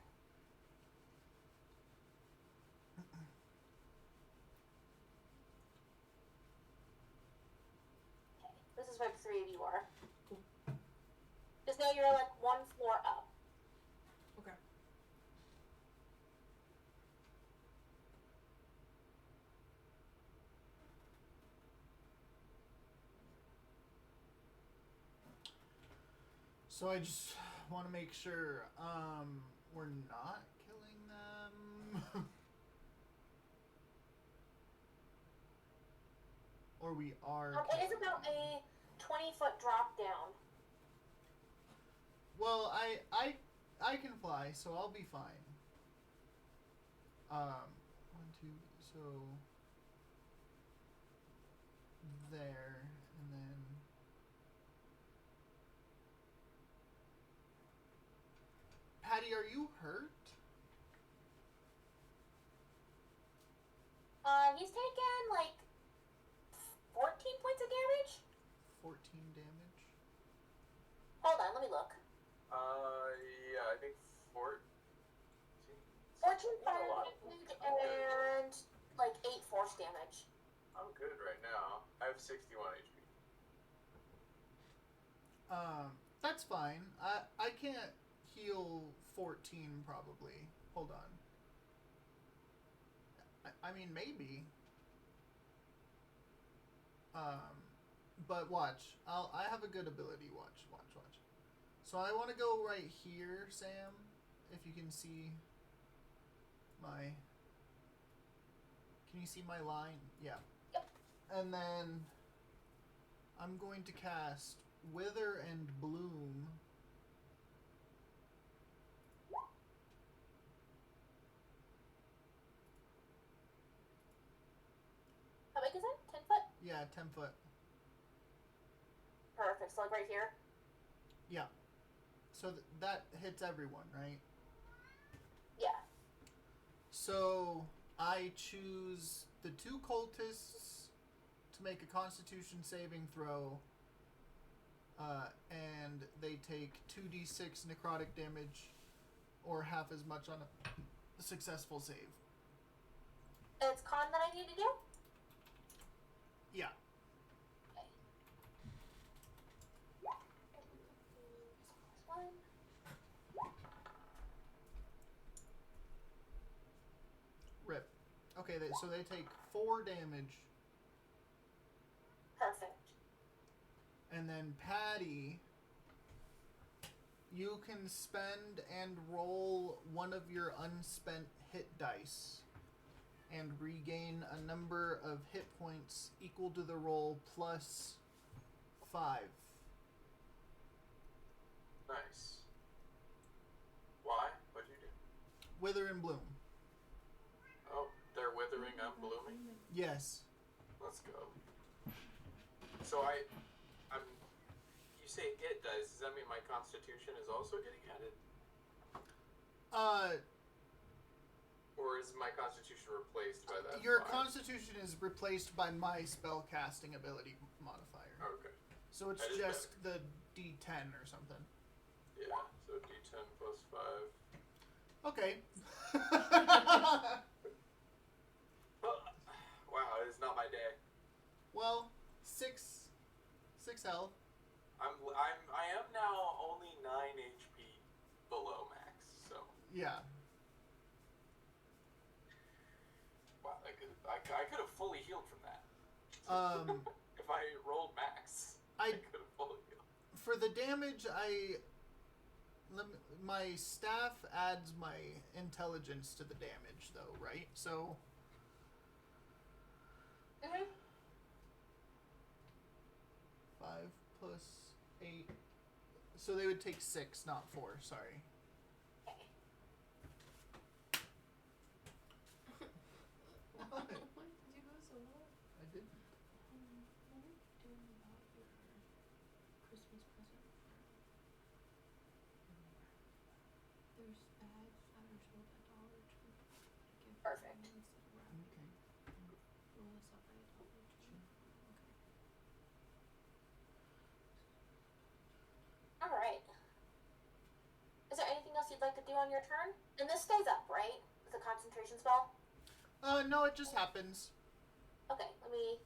[SPEAKER 3] Okay, this is where the three of you are.
[SPEAKER 5] Cool.
[SPEAKER 3] Just know you're like one floor up.
[SPEAKER 5] Okay.
[SPEAKER 1] So I just want to make sure we're not killing them. Or we are.
[SPEAKER 3] It is about a 20-foot drop down.
[SPEAKER 1] Well, I can fly, so I'll be fine. 1, 2, so there, and then Patty, are you hurt?
[SPEAKER 3] He's taken like 14 points of damage.
[SPEAKER 1] 14 damage.
[SPEAKER 3] Hold on, let me look.
[SPEAKER 2] Yeah, I think 14.
[SPEAKER 3] 14
[SPEAKER 6] That's a lot.
[SPEAKER 3] fire damage and like 8 force damage.
[SPEAKER 2] I'm good right now. I have 61 HP.
[SPEAKER 1] That's fine. I can't heal 14 probably. Hold on. I mean maybe. But watch. I have a good ability. Watch. So I want to go right here, Sam. If you can see my. Can you see my line? Yeah.
[SPEAKER 3] Yep.
[SPEAKER 1] And then I'm going to cast Wither and Bloom.
[SPEAKER 3] How big is it? 10 foot?
[SPEAKER 1] Yeah, 10 foot.
[SPEAKER 3] Perfect. So like right here.
[SPEAKER 1] Yeah. So that hits everyone, right?
[SPEAKER 3] Yeah.
[SPEAKER 1] So I choose the 2 cultists to make a Constitution saving throw, and they take 2d6 necrotic damage, or half as much on a successful save.
[SPEAKER 3] And it's con that I need to do?
[SPEAKER 1] Yeah.
[SPEAKER 3] Okay. One.
[SPEAKER 1] Rip. Okay, so they take 4 damage,
[SPEAKER 3] Perfect.
[SPEAKER 1] and then Patty, you can spend and roll one of your unspent hit dice and regain a number of hit points equal to the roll plus 5.
[SPEAKER 2] Nice. Why? What'd you do?
[SPEAKER 1] Wither and Bloom.
[SPEAKER 2] Oh, they're withering and blooming?
[SPEAKER 1] Yes.
[SPEAKER 2] Let's go. So I'm. You say hit dice, does that mean my constitution is also getting added? Or is my constitution replaced by that?
[SPEAKER 1] Your
[SPEAKER 2] 5?
[SPEAKER 1] constitution is replaced by my spell casting ability modifier.
[SPEAKER 2] Okay.
[SPEAKER 1] So it's
[SPEAKER 2] That is
[SPEAKER 1] just the D10 or something.
[SPEAKER 2] Yeah, so D10 plus 5.
[SPEAKER 1] Okay.
[SPEAKER 2] Wow, it is not my day.
[SPEAKER 1] Well, six health.
[SPEAKER 2] I am now only 9 HP below max, so
[SPEAKER 1] Yeah.
[SPEAKER 2] wow, I could have fully healed from that. If I rolled max, I could have fully healed.
[SPEAKER 1] For the damage, my staff adds my intelligence to the damage, though, right? So.
[SPEAKER 3] Mhm.
[SPEAKER 1] 5 plus 8. So they would take 6, not 4. Sorry.
[SPEAKER 3] Okay.
[SPEAKER 1] What?
[SPEAKER 5] Why did you go so low?
[SPEAKER 1] I didn't.
[SPEAKER 5] What are you doing about your Christmas present? There's bags that are sold at Dollar Tree. Gift
[SPEAKER 3] Perfect.
[SPEAKER 5] instead of wrapping.
[SPEAKER 1] Okay.
[SPEAKER 5] Roll this up at Dollar Tree. Okay.
[SPEAKER 3] All right. Is there anything else you'd like to do on your turn? And this stays up, right? It's a concentration spell.
[SPEAKER 1] No, it just happens.
[SPEAKER 3] Okay, let me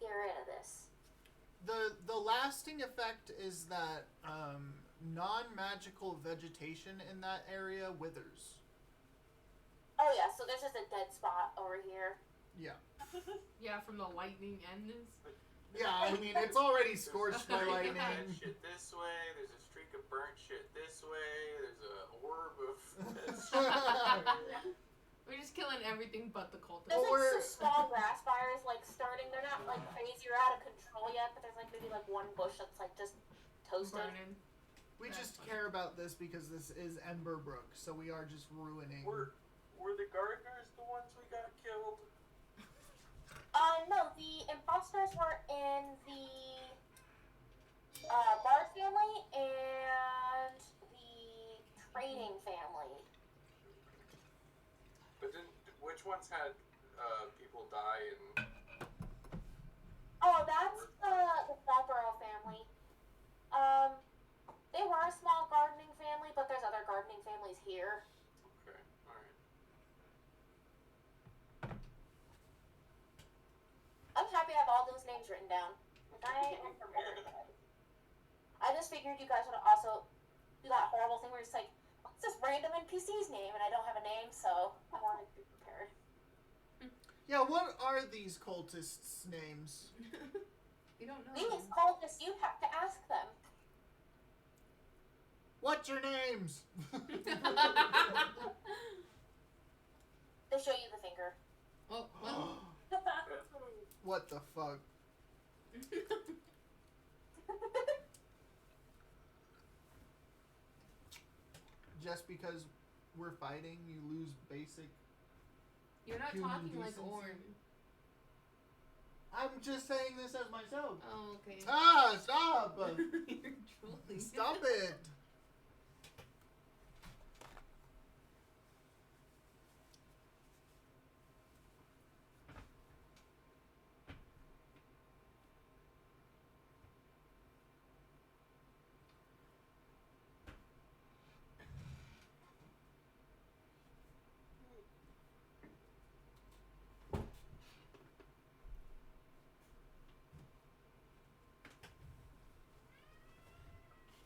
[SPEAKER 3] get rid of this.
[SPEAKER 1] The lasting effect is that non-magical vegetation in that area withers.
[SPEAKER 3] Oh yeah, so there's just a dead spot over here.
[SPEAKER 1] Yeah.
[SPEAKER 5] Yeah, from the lightning and this.
[SPEAKER 1] Yeah, I mean, it's already scorched by
[SPEAKER 2] There's
[SPEAKER 1] lightning.
[SPEAKER 2] dead shit this way, there's a streak of burnt shit this way, there's a orb of dead shit.
[SPEAKER 5] We're just killing everything but the cultists.
[SPEAKER 3] There's
[SPEAKER 1] Or-
[SPEAKER 3] like some small grass fires like starting. They're not like crazy or out of control yet, but there's like maybe like one bush that's like just toasted.
[SPEAKER 5] Burning.
[SPEAKER 1] We
[SPEAKER 5] That's
[SPEAKER 1] just
[SPEAKER 5] funny.
[SPEAKER 1] care about this because this is Emberbrook, so we are just ruining.
[SPEAKER 2] Were the gardeners the ones we got killed?
[SPEAKER 3] No, the imposters were in the Bard family and the training family.
[SPEAKER 2] But which ones had people die and...
[SPEAKER 3] Oh, that's the Fallborough family. They were a small gardening family, but there's other gardening families here.
[SPEAKER 2] Okay, alright.
[SPEAKER 3] I'm happy I have all those names written down. Like, I am prepared. I just figured you guys would also do that horrible thing where it's like, what's this random NPC's name? And I don't have a name, so I wanted to be prepared.
[SPEAKER 1] Yeah, what are these cultists' names?
[SPEAKER 5] We don't know.
[SPEAKER 3] These cultists, you have to ask them.
[SPEAKER 1] What's your names?
[SPEAKER 3] They show you the finger.
[SPEAKER 5] Oh, well.
[SPEAKER 1] What the fuck? Just because we're fighting, you lose basic.
[SPEAKER 5] You're not
[SPEAKER 1] Human
[SPEAKER 5] talking like
[SPEAKER 1] decency.
[SPEAKER 5] Orn.
[SPEAKER 1] I'm just saying this as myself.
[SPEAKER 5] Oh, okay.
[SPEAKER 1] Ah, stop!
[SPEAKER 5] You're drooling.
[SPEAKER 1] Stop it!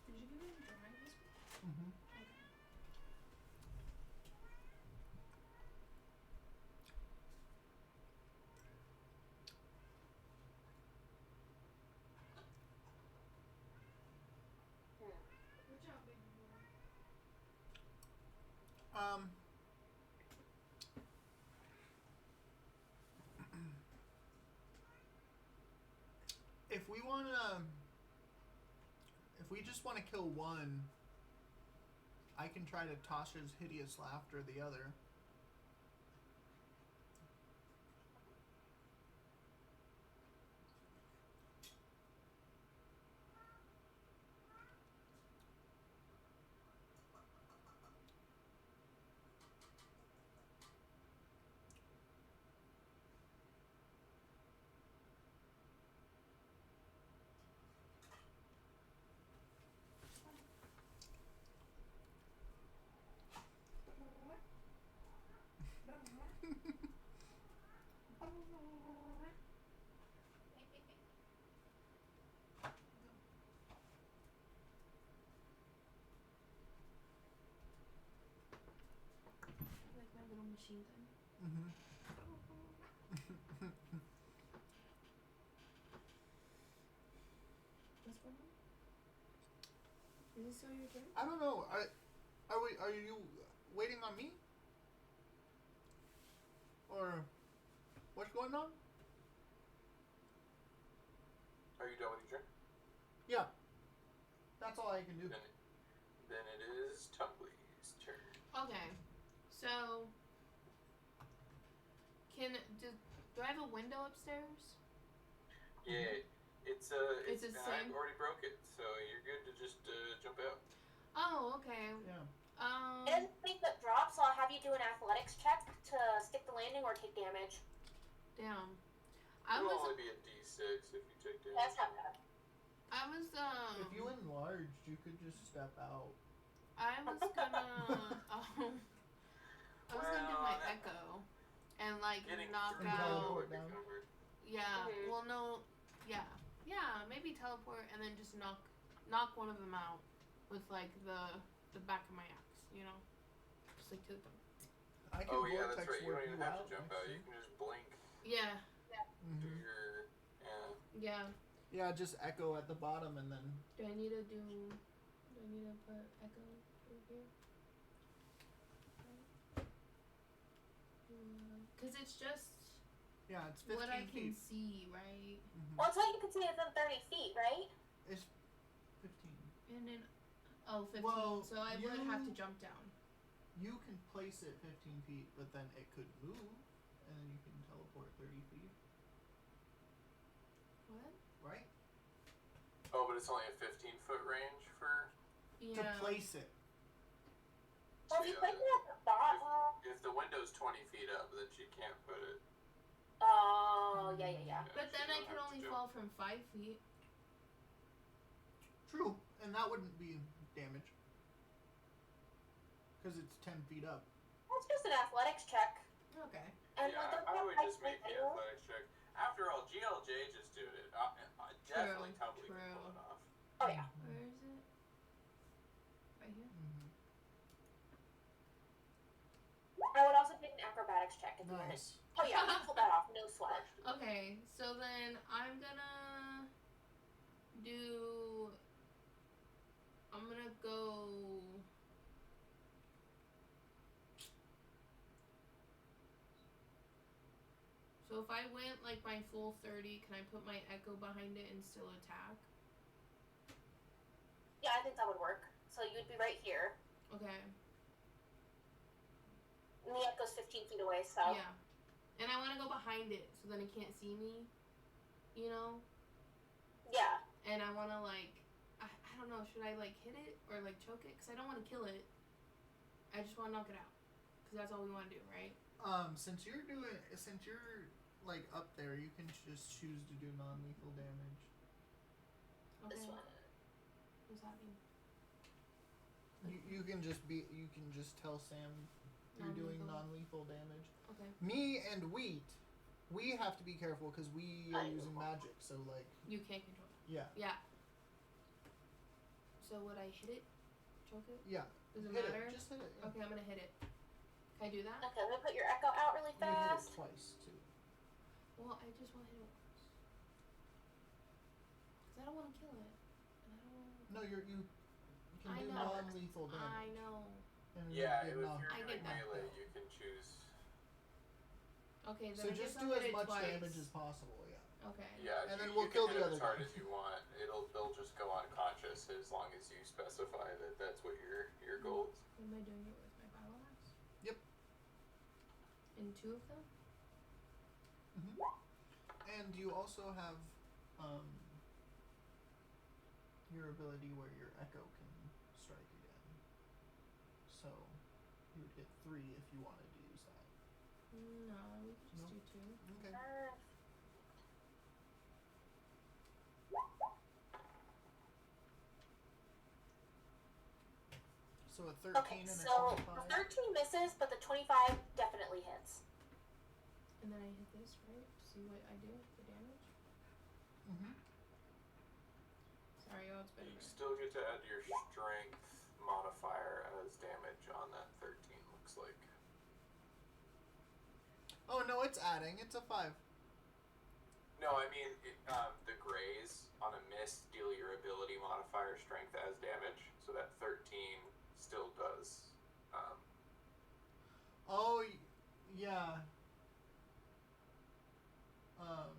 [SPEAKER 5] Did you give him dry this week?
[SPEAKER 1] Mm-hmm.
[SPEAKER 5] Good job, baby boy.
[SPEAKER 1] If we just want to kill one, I can try to Tasha's hideous laughter the other.
[SPEAKER 5] machine gun.
[SPEAKER 1] Mm-hmm.
[SPEAKER 5] What's going on? Is this still your turn?
[SPEAKER 1] I don't know. Are you waiting on me? Or what's going on?
[SPEAKER 2] Are you done with your turn?
[SPEAKER 1] Yeah. That's all I can do.
[SPEAKER 2] Then it is Tumbly's turn.
[SPEAKER 5] Okay. So, do I have a window upstairs?
[SPEAKER 2] Yeah, it's
[SPEAKER 5] It's the
[SPEAKER 2] I
[SPEAKER 5] same?
[SPEAKER 2] already broke it, so you're good to just jump out.
[SPEAKER 5] Oh, okay.
[SPEAKER 1] Yeah.
[SPEAKER 3] And think that drops, so I'll have you do an athletics check to stick the landing or take damage.
[SPEAKER 5] Damn. I
[SPEAKER 2] It'll
[SPEAKER 5] was
[SPEAKER 2] only be a D6 if you take damage.
[SPEAKER 3] That's not bad.
[SPEAKER 1] If you enlarged, you could just step out.
[SPEAKER 5] I was gonna I was gonna do my echo and like
[SPEAKER 2] Getting
[SPEAKER 5] knock
[SPEAKER 2] through
[SPEAKER 5] out.
[SPEAKER 2] would be
[SPEAKER 1] down.
[SPEAKER 2] covered.
[SPEAKER 5] Yeah.
[SPEAKER 3] Mhm.
[SPEAKER 5] Well, no. Yeah. Maybe teleport and then just knock one of them out with like the back of my axe. You know, just like to them.
[SPEAKER 1] I can
[SPEAKER 2] Oh yeah, that's
[SPEAKER 1] vortex
[SPEAKER 2] right. You
[SPEAKER 1] warp
[SPEAKER 2] don't even have
[SPEAKER 1] out
[SPEAKER 2] to jump out. You can just blink
[SPEAKER 5] Yeah.
[SPEAKER 2] through
[SPEAKER 1] Mm-hmm.
[SPEAKER 2] your.
[SPEAKER 5] Yeah.
[SPEAKER 1] Yeah, just echo at the bottom and then.
[SPEAKER 5] Do I need to put echo over here? Cause it's just
[SPEAKER 1] Yeah, it's 15
[SPEAKER 5] what I can
[SPEAKER 1] feet.
[SPEAKER 5] see, right?
[SPEAKER 1] Mm-hmm.
[SPEAKER 3] Well, until you can see it's in 30 feet, right?
[SPEAKER 1] It's 15.
[SPEAKER 5] And then 15.
[SPEAKER 1] Well,
[SPEAKER 5] so I would have to jump down.
[SPEAKER 1] You can place it 15 feet, but then it could move, and then you can teleport 30 feet,
[SPEAKER 5] What?
[SPEAKER 1] right?
[SPEAKER 2] Oh, but it's only a 15-foot range for.
[SPEAKER 5] Yeah.
[SPEAKER 1] To place it.
[SPEAKER 3] Well, if you place it at the bottom.
[SPEAKER 2] If the window's 20 feet up, then she can't put it.
[SPEAKER 3] Oh, yeah.
[SPEAKER 5] But
[SPEAKER 2] she
[SPEAKER 5] then I
[SPEAKER 2] don't
[SPEAKER 5] can
[SPEAKER 2] have to
[SPEAKER 5] only
[SPEAKER 2] jump.
[SPEAKER 5] fall from 5 feet.
[SPEAKER 1] True, and that wouldn't be damage. Because it's 10 feet up.
[SPEAKER 3] That's just an athletics check.
[SPEAKER 5] Okay.
[SPEAKER 3] And
[SPEAKER 2] Yeah,
[SPEAKER 3] there's
[SPEAKER 2] I
[SPEAKER 3] no
[SPEAKER 2] would
[SPEAKER 3] height
[SPEAKER 2] just make the
[SPEAKER 3] anywhere.
[SPEAKER 2] athletics check. After all, GLJ just did it. Definitely Tumbly can pull it off.
[SPEAKER 3] Oh, yeah.
[SPEAKER 5] Where is it? Right here?
[SPEAKER 1] Mm-hmm.
[SPEAKER 3] I would also take an acrobatics check if you wanted.
[SPEAKER 1] Nice.
[SPEAKER 3] Oh, yeah, you pulled that off. No sweat.
[SPEAKER 5] Okay, so then I'm gonna go. So if I went like my full 30, can I put my echo behind it and still attack?
[SPEAKER 3] Yeah, I think that would work. So you'd be right here.
[SPEAKER 5] Okay.
[SPEAKER 3] And the echo's 15 feet away, so.
[SPEAKER 5] Yeah. And I want to go behind it so then it can't see me. You know?
[SPEAKER 3] Yeah.
[SPEAKER 5] And I want to like, I don't know, should I like hit it or like choke it? Because I don't want to kill it. I just want to knock it out. Because that's all we want to do, right?
[SPEAKER 1] Since you're like up there, you can just choose to do non-lethal damage.
[SPEAKER 5] Okay.
[SPEAKER 3] This one.
[SPEAKER 5] What's that mean?
[SPEAKER 1] You can just tell Sam you're doing
[SPEAKER 5] Non-lethal.
[SPEAKER 1] non-lethal damage.
[SPEAKER 5] Okay.
[SPEAKER 1] Me and Wheat, we have to be careful because we are using magic. So like,
[SPEAKER 5] You can't control it.
[SPEAKER 1] yeah,
[SPEAKER 5] Yeah. So would I hit it? Choke it?
[SPEAKER 1] yeah.
[SPEAKER 5] Does it
[SPEAKER 1] Hit
[SPEAKER 5] matter?
[SPEAKER 1] it. Just hit it. Yeah.
[SPEAKER 5] Okay, I'm gonna hit it. Can I do that?
[SPEAKER 3] Okay, let me put your echo out really
[SPEAKER 1] You hit it
[SPEAKER 3] fast.
[SPEAKER 1] twice too.
[SPEAKER 5] Well, I just want to hit it once. Because I don't want to kill it. And I don't want
[SPEAKER 1] No, you can
[SPEAKER 5] I
[SPEAKER 1] do
[SPEAKER 5] know.
[SPEAKER 1] non-lethal
[SPEAKER 5] to.
[SPEAKER 1] damage.
[SPEAKER 5] I know.
[SPEAKER 1] And
[SPEAKER 2] Yeah,
[SPEAKER 1] you
[SPEAKER 2] if
[SPEAKER 1] get
[SPEAKER 2] you're
[SPEAKER 5] I
[SPEAKER 2] doing
[SPEAKER 5] get that.
[SPEAKER 2] melee, you can choose.
[SPEAKER 5] Okay, then
[SPEAKER 1] So
[SPEAKER 5] I
[SPEAKER 1] just
[SPEAKER 5] guess I'll
[SPEAKER 1] do
[SPEAKER 5] hit
[SPEAKER 1] as
[SPEAKER 5] it
[SPEAKER 1] much
[SPEAKER 5] twice.
[SPEAKER 1] damage as possible. Yeah.
[SPEAKER 5] Okay.
[SPEAKER 2] Yeah,
[SPEAKER 1] And then
[SPEAKER 2] you
[SPEAKER 1] we'll
[SPEAKER 2] can
[SPEAKER 1] kill
[SPEAKER 2] hit
[SPEAKER 1] the
[SPEAKER 2] it
[SPEAKER 1] other
[SPEAKER 2] as hard
[SPEAKER 1] guy.
[SPEAKER 2] as you want. They'll just go unconscious as long as you specify that that's what your goal is.
[SPEAKER 5] What am I doing it with my battle axe?
[SPEAKER 1] Yep.
[SPEAKER 5] And 2 of them?
[SPEAKER 1] And you also have your ability where your echo can strike again. So you would get 3 if you wanted to use that.
[SPEAKER 5] No, we can just
[SPEAKER 1] No.
[SPEAKER 5] do 2.
[SPEAKER 1] Okay. So a 13
[SPEAKER 3] Okay,
[SPEAKER 1] and a
[SPEAKER 3] so
[SPEAKER 1] 25.
[SPEAKER 3] the 13 misses, but the 25 definitely hits.
[SPEAKER 5] And then I hit this, right? To see what I do for damage.
[SPEAKER 1] Mm-hmm.
[SPEAKER 5] Sorry, y'all, it's been a
[SPEAKER 2] You
[SPEAKER 5] minute.
[SPEAKER 2] still get to add your strength modifier as damage on that 13. Looks like.
[SPEAKER 1] Oh no, it's adding. It's a 5.
[SPEAKER 2] No, I mean the grays on a miss deal your ability modifier strength as damage, so that 13 still does.
[SPEAKER 1] Oh, yeah.
[SPEAKER 5] What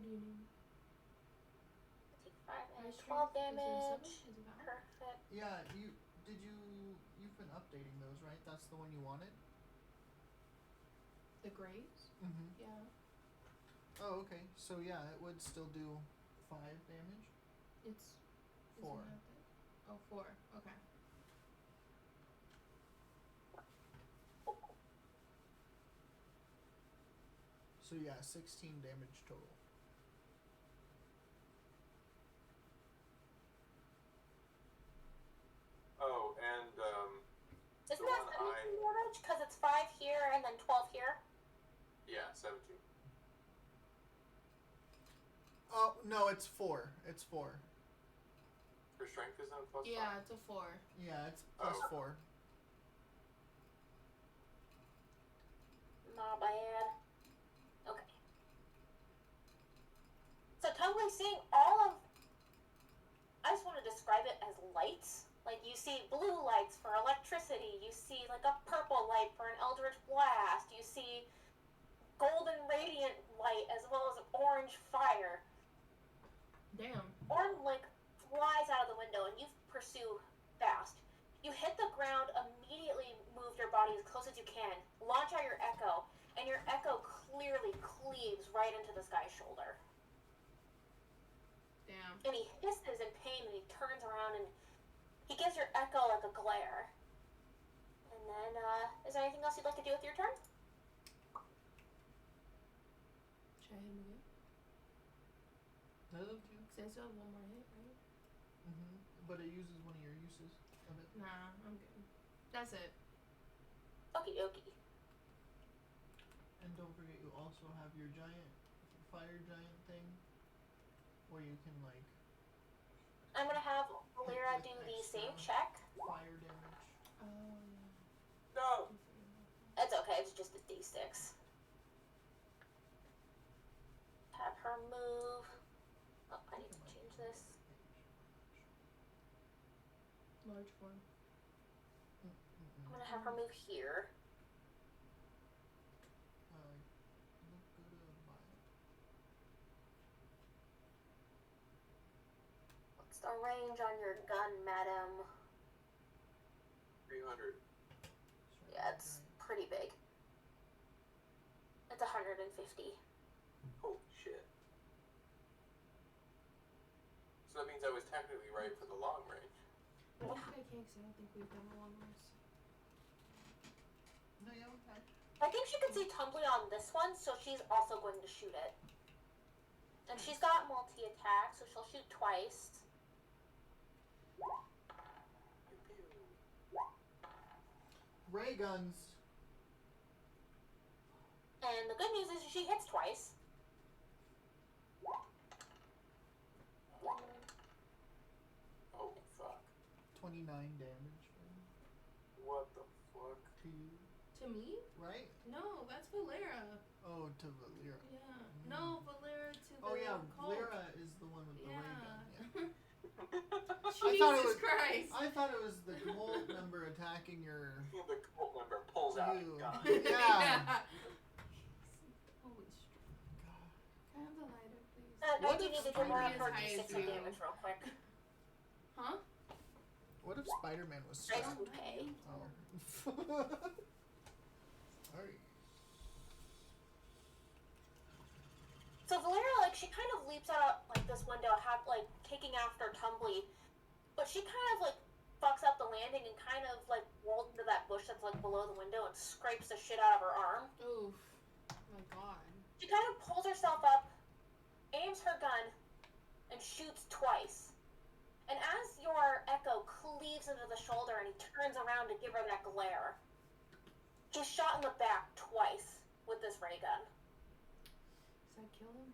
[SPEAKER 5] do you mean?
[SPEAKER 3] Take 5
[SPEAKER 5] My
[SPEAKER 3] and
[SPEAKER 5] strength
[SPEAKER 3] 12
[SPEAKER 5] is a 7?
[SPEAKER 3] damage.
[SPEAKER 5] Is it valid?
[SPEAKER 3] Perfect.
[SPEAKER 1] Yeah, you've been updating those, right? That's the one you wanted?
[SPEAKER 5] The grays?
[SPEAKER 1] Mm-hmm.
[SPEAKER 5] Yeah.
[SPEAKER 1] Oh, okay. So yeah, it would still do 5 damage.
[SPEAKER 5] It's
[SPEAKER 1] 4.
[SPEAKER 5] Isn't that the, oh, 4. Okay.
[SPEAKER 1] So yeah, 16 damage total.
[SPEAKER 2] Oh, and
[SPEAKER 3] Isn't
[SPEAKER 2] the
[SPEAKER 3] that
[SPEAKER 2] one
[SPEAKER 3] 17 damage? Because it's 5 here and then 12 here.
[SPEAKER 2] yeah, 17.
[SPEAKER 1] Oh no, it's 4. It's 4.
[SPEAKER 2] Her strength is on +5.
[SPEAKER 5] Yeah, it's a 4.
[SPEAKER 1] Yeah, it's plus
[SPEAKER 2] Oh.
[SPEAKER 1] 4.
[SPEAKER 3] Not bad. Okay. So Tumbly seeing all of, I just want to describe it as lights. Like you see blue lights for electricity, you see like a purple light for an eldritch blast, you see golden radiant light as well as orange fire.
[SPEAKER 5] Damn.
[SPEAKER 3] Orn like flies out of the window and you pursue fast. You hit the ground, immediately move your body as close as you can, launch out your echo, and your echo clearly cleaves right into this guy's shoulder.
[SPEAKER 5] Damn.
[SPEAKER 3] And he hisses in pain and he turns around and he gives your echo like a glare. And then, is there anything else you'd like to do with your turn?
[SPEAKER 5] Should I hit him again?
[SPEAKER 1] That's up to you.
[SPEAKER 5] Because I still have one more hit, right?
[SPEAKER 1] Mm-hmm. But it uses one of your uses of it.
[SPEAKER 5] Nah, I'm good. That's it.
[SPEAKER 3] Okie dokie.
[SPEAKER 1] And don't forget, you also have your fire giant thing, where you can like
[SPEAKER 3] I'm gonna have Lyra do the same check.
[SPEAKER 1] fire damage.
[SPEAKER 5] Oh, yeah.
[SPEAKER 2] No!
[SPEAKER 3] It's okay, it's just a d6. Have her move. Oh, I need to change this.
[SPEAKER 5] Large form.
[SPEAKER 3] I'm gonna have her move here.
[SPEAKER 1] Go to Violet.
[SPEAKER 3] What's the range on your gun, madam?
[SPEAKER 2] 300.
[SPEAKER 3] Yeah, it's pretty big. It's 150.
[SPEAKER 2] Holy shit. So that means I was technically right for the long range.
[SPEAKER 5] I think I can't because I don't think we've done a long rest.
[SPEAKER 1] No, yeah, okay.
[SPEAKER 3] I think she can see Tumbly on this one, so she's also going to shoot it. And she's got multi-attack, so she'll shoot twice.
[SPEAKER 1] Ray guns.
[SPEAKER 3] And the good news is she hits twice.
[SPEAKER 2] Oh, fuck.
[SPEAKER 1] 29 damage
[SPEAKER 2] What the fuck?
[SPEAKER 1] to you,
[SPEAKER 5] To me?
[SPEAKER 1] right?
[SPEAKER 5] No, that's Valera.
[SPEAKER 1] Oh, to Valera.
[SPEAKER 5] Yeah. No, Valera to the
[SPEAKER 1] Oh yeah,
[SPEAKER 5] cult.
[SPEAKER 1] Valera is the one with the ray gun. Yeah.
[SPEAKER 5] Jesus Christ.
[SPEAKER 1] I thought it was the gold member attacking your.
[SPEAKER 2] The cult member pulls out a
[SPEAKER 1] You.
[SPEAKER 2] gun.
[SPEAKER 1] Yeah.
[SPEAKER 5] Holy shit. Can I have the lighter, please?
[SPEAKER 3] No,
[SPEAKER 1] What
[SPEAKER 3] you
[SPEAKER 1] if
[SPEAKER 3] need to do more of her
[SPEAKER 5] Spidey is
[SPEAKER 3] d6
[SPEAKER 5] high as
[SPEAKER 3] damage real quick.
[SPEAKER 5] Huh?
[SPEAKER 1] What if Spider-Man was
[SPEAKER 3] I
[SPEAKER 1] strapped?
[SPEAKER 3] don't pay.
[SPEAKER 1] Oh. Sorry.
[SPEAKER 3] So Valera, like, she kind of leaps out, like, this window, like, taking after Tumbly. But she kind of, like, fucks up the landing and kind of, like, rolls into that bush that's, like, below the window and scrapes the shit out of her arm.
[SPEAKER 5] Oof. Oh my god.
[SPEAKER 3] She kind of pulls herself up, aims her gun, and shoots twice. And as your echo cleaves into the shoulder and he turns around to give her that glare, she's shot in the back twice with this ray gun.
[SPEAKER 5] Does that kill him?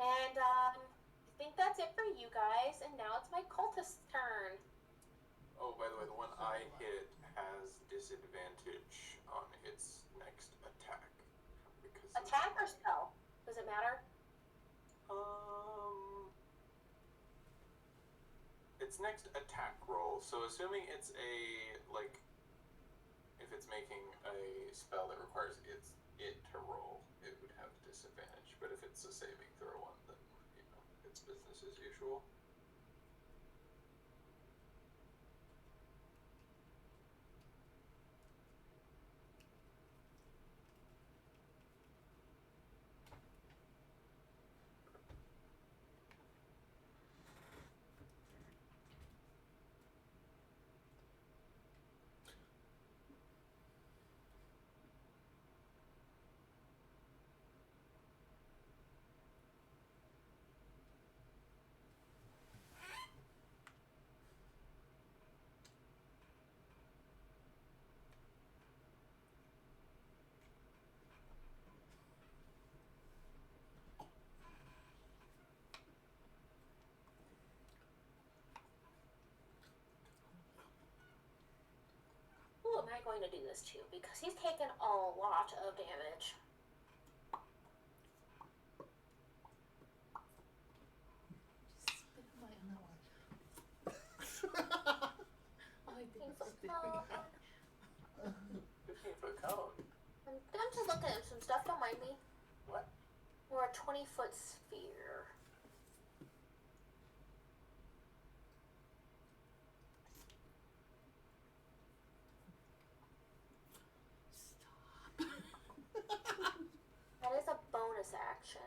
[SPEAKER 3] And, I think that's it for you guys, and now it's my cultist's turn.
[SPEAKER 2] Oh, by the way, the one I hit has disadvantage on its next attack. Because
[SPEAKER 3] Attack or spell? Does it matter?
[SPEAKER 2] Its next attack roll. So assuming it's if it's making a spell that requires it to roll, it would have disadvantage. But if it's a saving throw one, then it's business as usual.
[SPEAKER 3] Who am I going to do this to? Because he's taken a lot of damage.
[SPEAKER 1] My
[SPEAKER 6] 15-foot cone.
[SPEAKER 3] I'm just looking at some stuff. Don't mind me.
[SPEAKER 6] What?
[SPEAKER 3] We're a 20-foot sphere. That is a bonus action.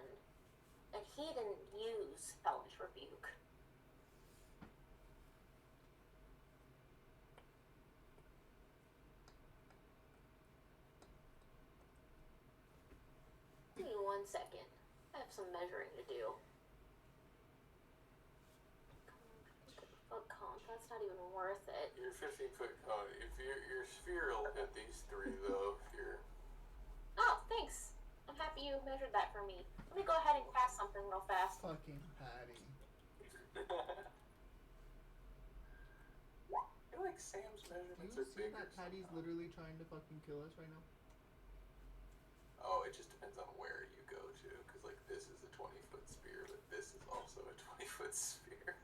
[SPEAKER 3] And he didn't use Hellish Rebuke. Give me 1 second. I have some measuring to do. Foot count. That's not even worth it.
[SPEAKER 2] Your 15-foot cone. If your sphere will hit these three though. If you're
[SPEAKER 3] Oh, thanks. I'm happy you measured that for me. Let me go ahead and cast something real fast.
[SPEAKER 1] fucking Patty.
[SPEAKER 2] I feel like Sam's
[SPEAKER 1] Do
[SPEAKER 2] measurements
[SPEAKER 1] you
[SPEAKER 2] are
[SPEAKER 1] see
[SPEAKER 2] bigger.
[SPEAKER 1] that Patty's
[SPEAKER 2] somehow.
[SPEAKER 1] literally trying to fucking kill us right now?
[SPEAKER 2] Oh, it just depends on where you go to, because like this is a 20-foot sphere, but this is also a 20-foot sphere.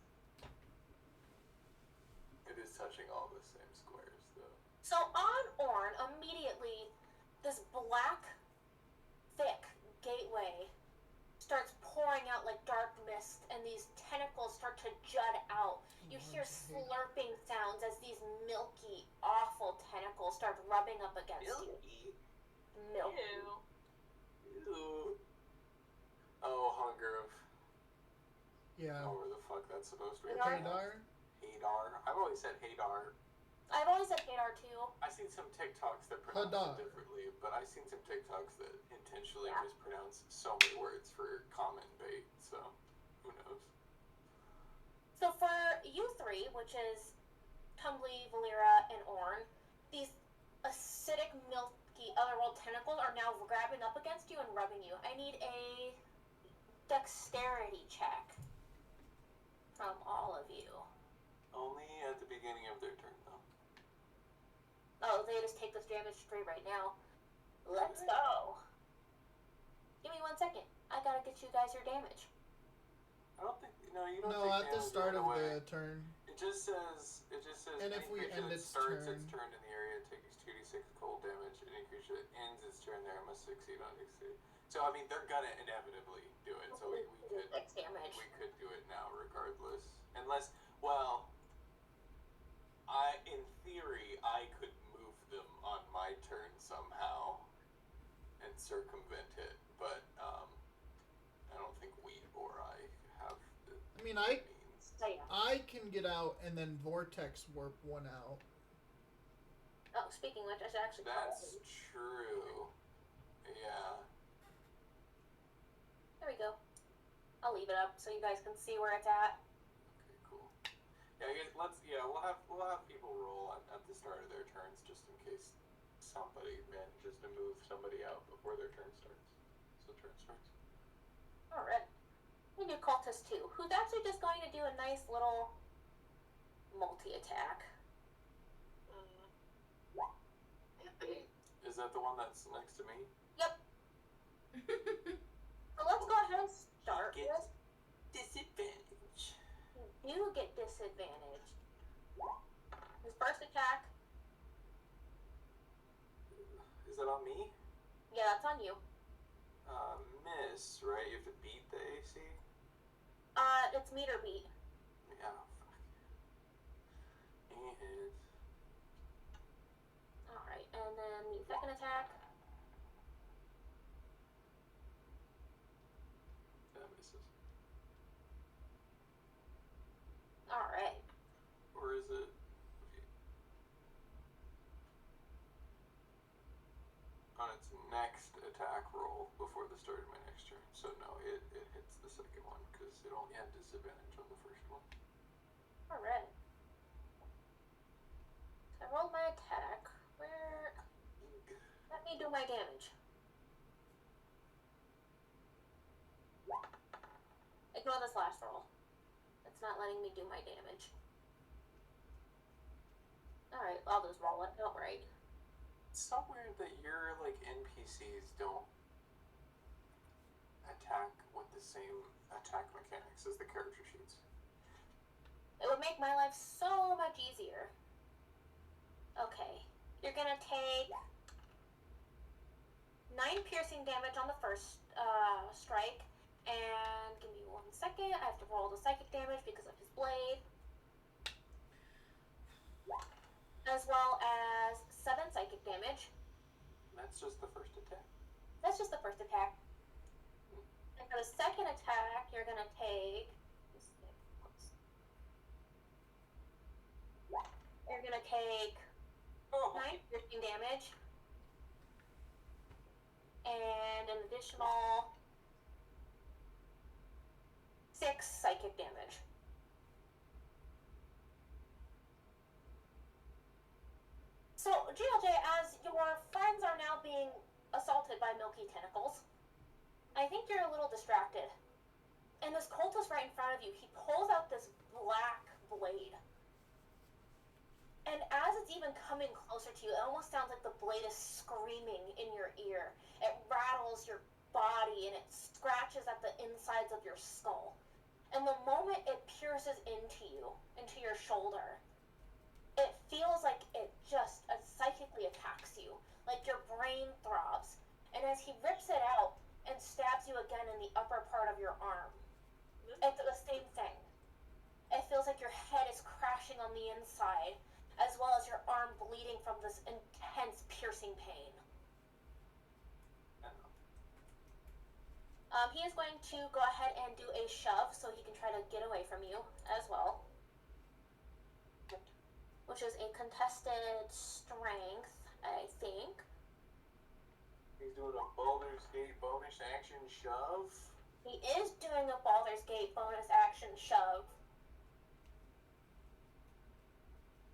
[SPEAKER 2] It is touching all the same squares, though.
[SPEAKER 3] So on Orn, immediately, this black, thick gateway starts pouring out like dark mist, and these tentacles start to jut out. You hear slurping sounds as these milky, awful tentacles start rubbing up against you. Milky.
[SPEAKER 4] Ew.
[SPEAKER 2] Ew. Oh, hunger of
[SPEAKER 1] Yeah.
[SPEAKER 2] however the fuck that's supposed to be.
[SPEAKER 3] Hadar?
[SPEAKER 1] Hadar?
[SPEAKER 2] Hadar. I've always said Hadar.
[SPEAKER 3] I've always said Hadar too.
[SPEAKER 2] I've seen some TikToks that pronounce
[SPEAKER 1] Hadar.
[SPEAKER 2] it differently, but I've seen some TikToks that intentionally
[SPEAKER 3] Yeah.
[SPEAKER 2] mispronounce so many words for common bait, so who knows?
[SPEAKER 3] So for you three, which is Tumbly, Valera, and Orn, these acidic, milky, otherworld tentacles are now grabbing up against you and rubbing you. I need a dexterity check from all of you.
[SPEAKER 2] Only at the beginning of their turn, though.
[SPEAKER 3] Oh, they just take this damage straight right now. Let's go. Give me 1 second. I gotta get you guys your damage.
[SPEAKER 2] I don't think you don't.
[SPEAKER 1] No,
[SPEAKER 2] take
[SPEAKER 1] at the
[SPEAKER 2] damage
[SPEAKER 1] start
[SPEAKER 2] right
[SPEAKER 1] of
[SPEAKER 2] away.
[SPEAKER 1] the turn.
[SPEAKER 2] It just says.
[SPEAKER 1] And if
[SPEAKER 2] any
[SPEAKER 1] we
[SPEAKER 2] creature
[SPEAKER 1] end
[SPEAKER 2] that
[SPEAKER 1] its
[SPEAKER 2] starts
[SPEAKER 1] turn-
[SPEAKER 2] its turn in the area takes 2d6 cold damage. Any creature that ends its turn there must succeed on dexterity. So I mean, they're gonna inevitably do it. So we could
[SPEAKER 3] 6 damage.
[SPEAKER 2] do it now regardless, unless in theory I could move them on my turn somehow and circumvent it, but I don't think we or I have the
[SPEAKER 1] I mean, I
[SPEAKER 2] means.
[SPEAKER 3] So yeah.
[SPEAKER 1] I can get out and then vortex warp one out.
[SPEAKER 3] Oh, speaking of which, I should actually call
[SPEAKER 2] That's
[SPEAKER 3] it.
[SPEAKER 2] true. Yeah.
[SPEAKER 3] There we go. I'll leave it up so you guys can see where it's at.
[SPEAKER 2] Okay, cool. Yeah, I guess we'll have people roll at the start of their turns just in case somebody manages to move somebody out before their turn starts. So turn starts.
[SPEAKER 3] Alright. We do cultist too, who's actually just going to do a nice little multi-attack.
[SPEAKER 2] Is Is that the one that's next to me?
[SPEAKER 3] Yep. So let's go ahead and start
[SPEAKER 2] Get
[SPEAKER 3] with.
[SPEAKER 2] disadvantage.
[SPEAKER 3] You get disadvantage. His first attack.
[SPEAKER 2] Is that on me?
[SPEAKER 3] Yeah, that's on you.
[SPEAKER 2] Miss, right? You have to beat the AC?
[SPEAKER 3] It's meter beat.
[SPEAKER 2] Yeah, fuck. And
[SPEAKER 3] Alright, and then the second attack.
[SPEAKER 2] that misses.
[SPEAKER 3] Alright.
[SPEAKER 2] Or is it? Okay. On its next attack roll before the start of my next turn. So no, it hits the second one because it only had disadvantage on the first one.
[SPEAKER 3] Alright. So I rolled my attack. Where. Let me do my damage. Ignore this last roll. It's not letting me do my damage. Alright, I'll just roll it outright.
[SPEAKER 2] It's so weird that your like NPCs don't attack with the same attack mechanics as the character sheets.
[SPEAKER 3] It would make my life so much easier. Okay. You're gonna take 9 piercing damage on the first strike. And give me 1 second. I have to roll the psychic damage because of his blade. As well as 7 psychic damage.
[SPEAKER 2] And that's just the first attack.
[SPEAKER 3] That's just the first attack. And for the second attack, you're gonna take. You're gonna take
[SPEAKER 2] Oh,
[SPEAKER 3] 9 piercing damage. And an additional 6 psychic damage. So, GLJ, as your friends are now being assaulted by milky tentacles, I think you're a little distracted. And this cultist right in front of you, he pulls out this black blade. And as it's even coming closer to you, it almost sounds like the blade is screaming in your ear. It rattles your body and it scratches at the insides of your skull. And the moment it pierces into you, into your shoulder, it feels like it just psychically attacks you. Like your brain throbs. And as he rips it out and stabs you again in the upper part of your arm, it's the same thing. It feels like your head is crashing on the inside, as well as your arm bleeding from this intense piercing pain. He is going to go ahead and do a shove so he can try to get away from you as well. Which is a contested strength, I think.
[SPEAKER 2] he's doing a Baldur's Gate bonus action shove.
[SPEAKER 3] He is doing a Baldur's Gate bonus action shove.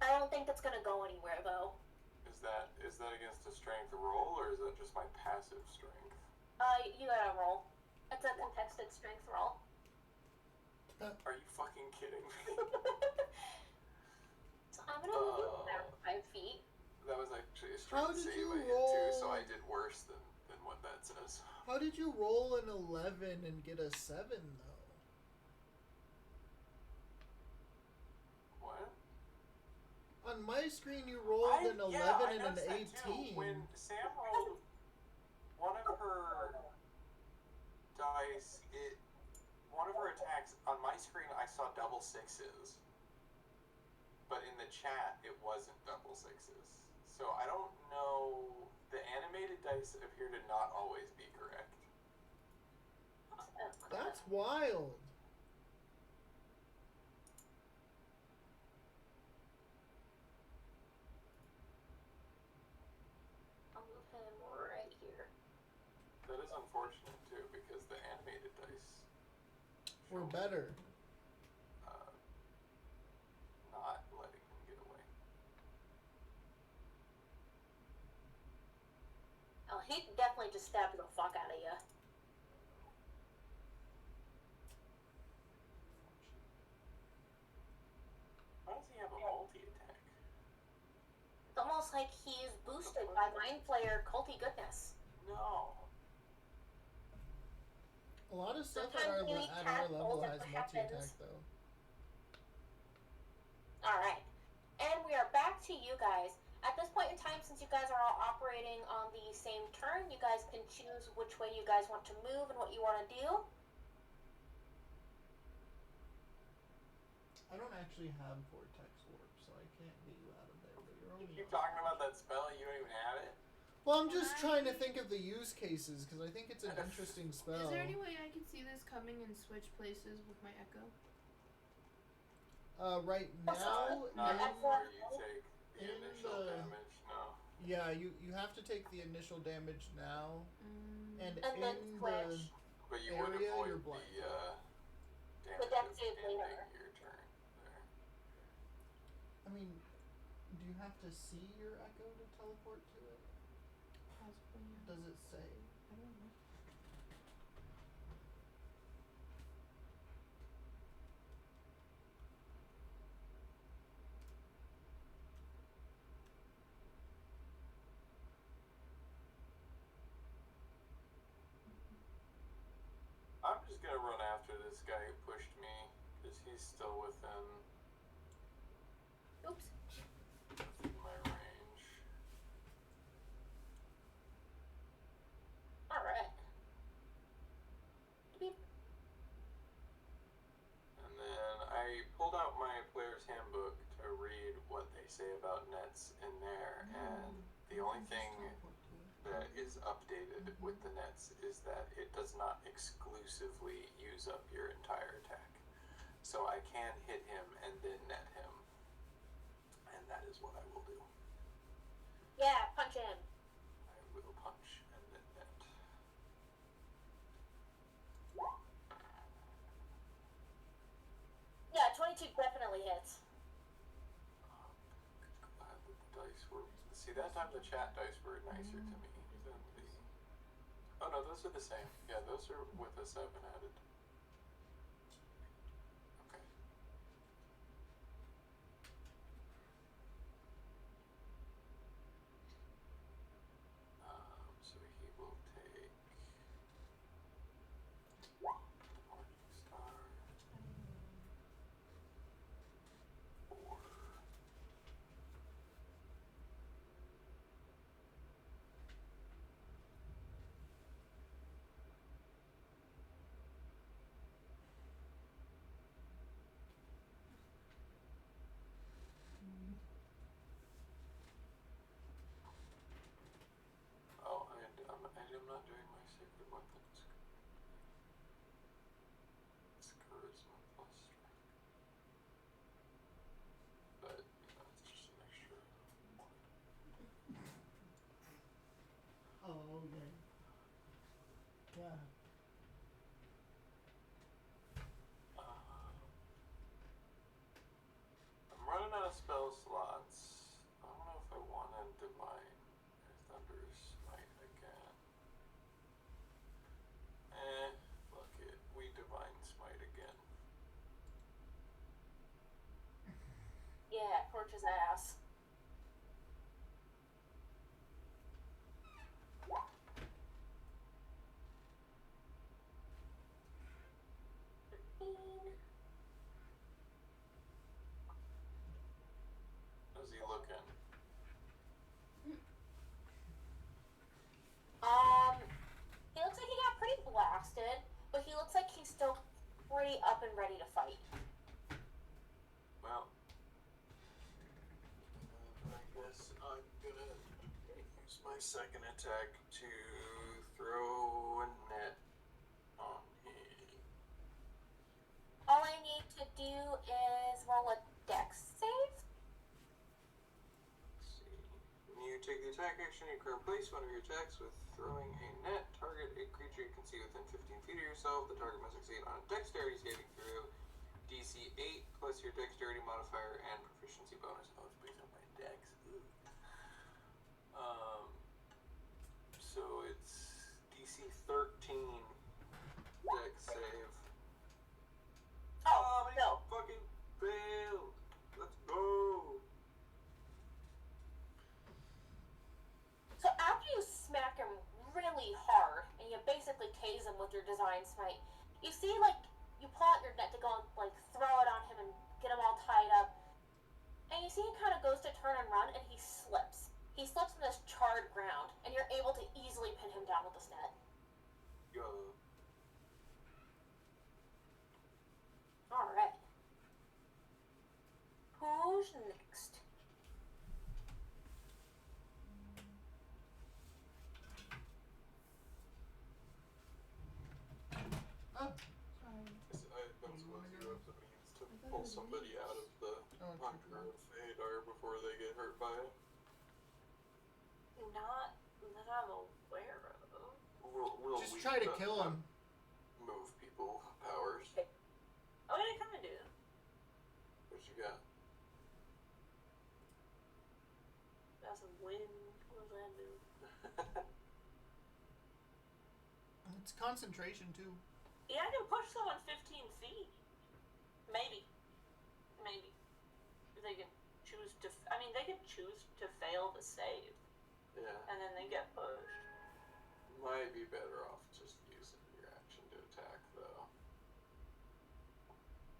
[SPEAKER 3] I don't think it's gonna go anywhere though.
[SPEAKER 2] Is that against a strength roll or is that just my passive strength?
[SPEAKER 3] You gotta roll. It's a contested strength roll.
[SPEAKER 2] Are you fucking kidding me?
[SPEAKER 3] So I'm gonna move you down 5 feet.
[SPEAKER 2] That was actually a
[SPEAKER 1] How
[SPEAKER 2] strength
[SPEAKER 1] did
[SPEAKER 2] save
[SPEAKER 1] you
[SPEAKER 2] I hit too,
[SPEAKER 1] roll?
[SPEAKER 2] so I did worse than what that says.
[SPEAKER 1] How did you roll an 11 and get a 7 though?
[SPEAKER 2] What?
[SPEAKER 1] On my screen, you rolled an 11
[SPEAKER 2] I
[SPEAKER 1] and an
[SPEAKER 2] noticed that too.
[SPEAKER 1] 18.
[SPEAKER 2] When Sam rolled one of her dice, one of her attacks on my screen, I saw double sixes, but in the chat, it wasn't double sixes. So I don't know. The animated dice appear to not always be correct.
[SPEAKER 1] That's wild.
[SPEAKER 3] I'll move him right here.
[SPEAKER 2] That is unfortunate too, because the animated dice
[SPEAKER 1] We're
[SPEAKER 2] show,
[SPEAKER 1] better.
[SPEAKER 2] not letting him get away.
[SPEAKER 3] Oh, he definitely just stabbed the fuck out of you.
[SPEAKER 2] Why does he have a multi-attack?
[SPEAKER 3] It's almost almost like he's boosted by Mind Flayer culty goodness.
[SPEAKER 2] No.
[SPEAKER 1] A lot of stuff
[SPEAKER 3] Sometimes you need
[SPEAKER 1] at our level
[SPEAKER 3] tadpoles,
[SPEAKER 1] has
[SPEAKER 3] that's what
[SPEAKER 1] multi-attack
[SPEAKER 3] happens.
[SPEAKER 1] though.
[SPEAKER 3] Alright. And we are back to you guys. At this point in time, since you guys are all operating on the same turn, you guys can choose which way you guys want to move and what you want to do.
[SPEAKER 1] I don't actually have Vortex Warp, so I can't get you out of there, but you're
[SPEAKER 2] You
[SPEAKER 1] only
[SPEAKER 2] keep talking about that spell and you don't even have it?
[SPEAKER 1] Well, I'm just trying to think of the use cases, because I think it's an interesting spell.
[SPEAKER 5] Is there any way I can see this coming and switch places with my Echo?
[SPEAKER 1] Right
[SPEAKER 3] What's
[SPEAKER 1] now,
[SPEAKER 2] Not
[SPEAKER 3] Yeah,
[SPEAKER 2] before you take the
[SPEAKER 1] in
[SPEAKER 2] initial
[SPEAKER 1] the-
[SPEAKER 2] damage, no.
[SPEAKER 1] yeah, you have to take the initial damage now, and
[SPEAKER 3] And then
[SPEAKER 1] in
[SPEAKER 3] switch.
[SPEAKER 2] But you would
[SPEAKER 1] Area,
[SPEAKER 2] avoid
[SPEAKER 1] you're
[SPEAKER 2] the
[SPEAKER 1] blind.
[SPEAKER 2] damage
[SPEAKER 3] death
[SPEAKER 2] of
[SPEAKER 3] save
[SPEAKER 2] ending
[SPEAKER 3] later.
[SPEAKER 2] your turn there.
[SPEAKER 1] I mean, do you have to see your Echo to teleport to it?
[SPEAKER 5] Possibly, yeah.
[SPEAKER 1] Does it say?
[SPEAKER 5] I don't know.
[SPEAKER 2] I'm just gonna run after this guy who pushed me, because he's still within
[SPEAKER 3] Oops.
[SPEAKER 2] my range.
[SPEAKER 3] Alright. Beep.
[SPEAKER 2] And then I pulled out my player's handbook to read what they say about nets in there, and the only thing that is updated with the nets is that it does not exclusively use up your entire attack. So I can hit him and then net him. And that is what I will do.
[SPEAKER 3] Yeah, punch him.
[SPEAKER 2] I will punch and then net.
[SPEAKER 3] Yeah, 22 definitely hits.
[SPEAKER 2] Glad that the dice were. See, that time the chat dice were nicer to me than the. Oh no, those are the same. Yeah, those are with a 7 added. Okay. So he will take. Morning Star. 4. Oh, I'm not doing my sacred weapons. It's charisma plus strength. But, it's just an extra one.
[SPEAKER 1] Oh, okay. Yeah.
[SPEAKER 2] I'm running out of spell slots. I don't know if I want to divine or thunder smite again. Fuck it. We divine smite again.
[SPEAKER 3] Yeah, torch his ass.
[SPEAKER 2] How's he looking?
[SPEAKER 3] He looks like he got pretty blasted, but he looks like he's still pretty up and ready to fight.
[SPEAKER 2] Well, I guess I'm gonna use my second attack to throw a net on him.
[SPEAKER 3] All I need to do is roll a dex save.
[SPEAKER 2] Let's see. When you take the attack action, you can replace one of your attacks with throwing a net. Target a creature you can see within 15 feet of yourself. The target must succeed on a dexterity saving throw. DC 8 plus your dexterity modifier and proficiency bonus. Oh, it's based on my dex. Ooh. So it's DC 13 dex save.
[SPEAKER 3] Oh,
[SPEAKER 2] but he
[SPEAKER 3] no.
[SPEAKER 2] fucking failed. Let's go.
[SPEAKER 3] You see, like, you pull out your net to go and, like, throw it on him and get him all tied up. And you see he kind of goes to turn and run, and he slips. He slips in this charred ground, and you're able to easily pin him down with this net.
[SPEAKER 2] Go.
[SPEAKER 3] Alright. Who's next?
[SPEAKER 1] Oh,
[SPEAKER 5] Sorry.
[SPEAKER 2] That was one zero. Somebody needs to
[SPEAKER 5] I thought it
[SPEAKER 2] pull
[SPEAKER 5] was
[SPEAKER 2] somebody out of the
[SPEAKER 1] oh,
[SPEAKER 2] Hunter of Hadar before they get hurt by it.
[SPEAKER 4] Not that I'm aware of.
[SPEAKER 2] We'll
[SPEAKER 1] just
[SPEAKER 2] weak
[SPEAKER 1] try to
[SPEAKER 2] the-
[SPEAKER 1] kill him.
[SPEAKER 2] Move people powers.
[SPEAKER 4] Oh, yeah, I kind of do.
[SPEAKER 2] What you got?
[SPEAKER 4] That's a win. What does that do?
[SPEAKER 1] It's concentration too.
[SPEAKER 4] Yeah, I can push someone 15 feet. Maybe. Maybe. They can choose to. I mean, they can choose to fail the save,
[SPEAKER 2] Yeah.
[SPEAKER 4] and then they get pushed.
[SPEAKER 2] Might be better off just using your action to attack, though.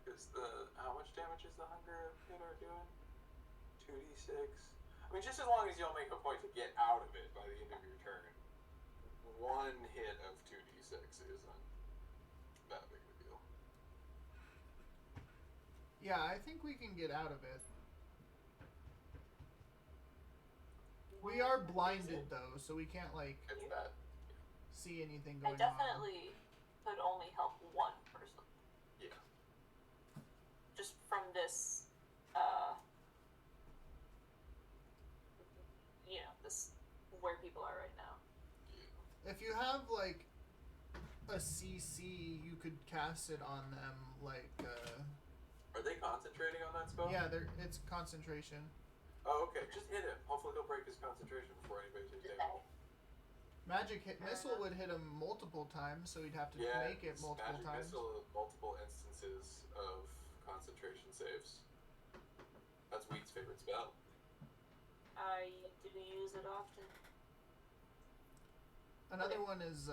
[SPEAKER 2] Because how much damage is the Hunger of Hadar doing? 2d6? I mean, just as long as you don't make a point to get out of it by the end of your turn. One hit of 2d6 isn't that big of a deal.
[SPEAKER 1] Yeah, I think we can get out of it. We are blinded though, so we can't like
[SPEAKER 2] It's bad.
[SPEAKER 1] see anything
[SPEAKER 4] I
[SPEAKER 1] going
[SPEAKER 4] definitely could only help one person.
[SPEAKER 2] Yeah.
[SPEAKER 4] Just from this, this where people are right now.
[SPEAKER 2] Yeah.
[SPEAKER 1] on. If you have like a CC, you could cast it on them like
[SPEAKER 2] Are they concentrating on that spell?
[SPEAKER 1] yeah, it's concentration.
[SPEAKER 2] Oh, okay. Just hit him. Hopefully he'll break his concentration before anybody takes damage.
[SPEAKER 1] Magic hit missile would hit him multiple times, so he'd have to
[SPEAKER 2] Yeah,
[SPEAKER 1] make it
[SPEAKER 2] it's
[SPEAKER 1] multiple
[SPEAKER 2] magic
[SPEAKER 1] times.
[SPEAKER 2] missile, multiple instances of concentration saves. That's Wheat's favorite spell.
[SPEAKER 4] I do use it often.
[SPEAKER 1] Another one is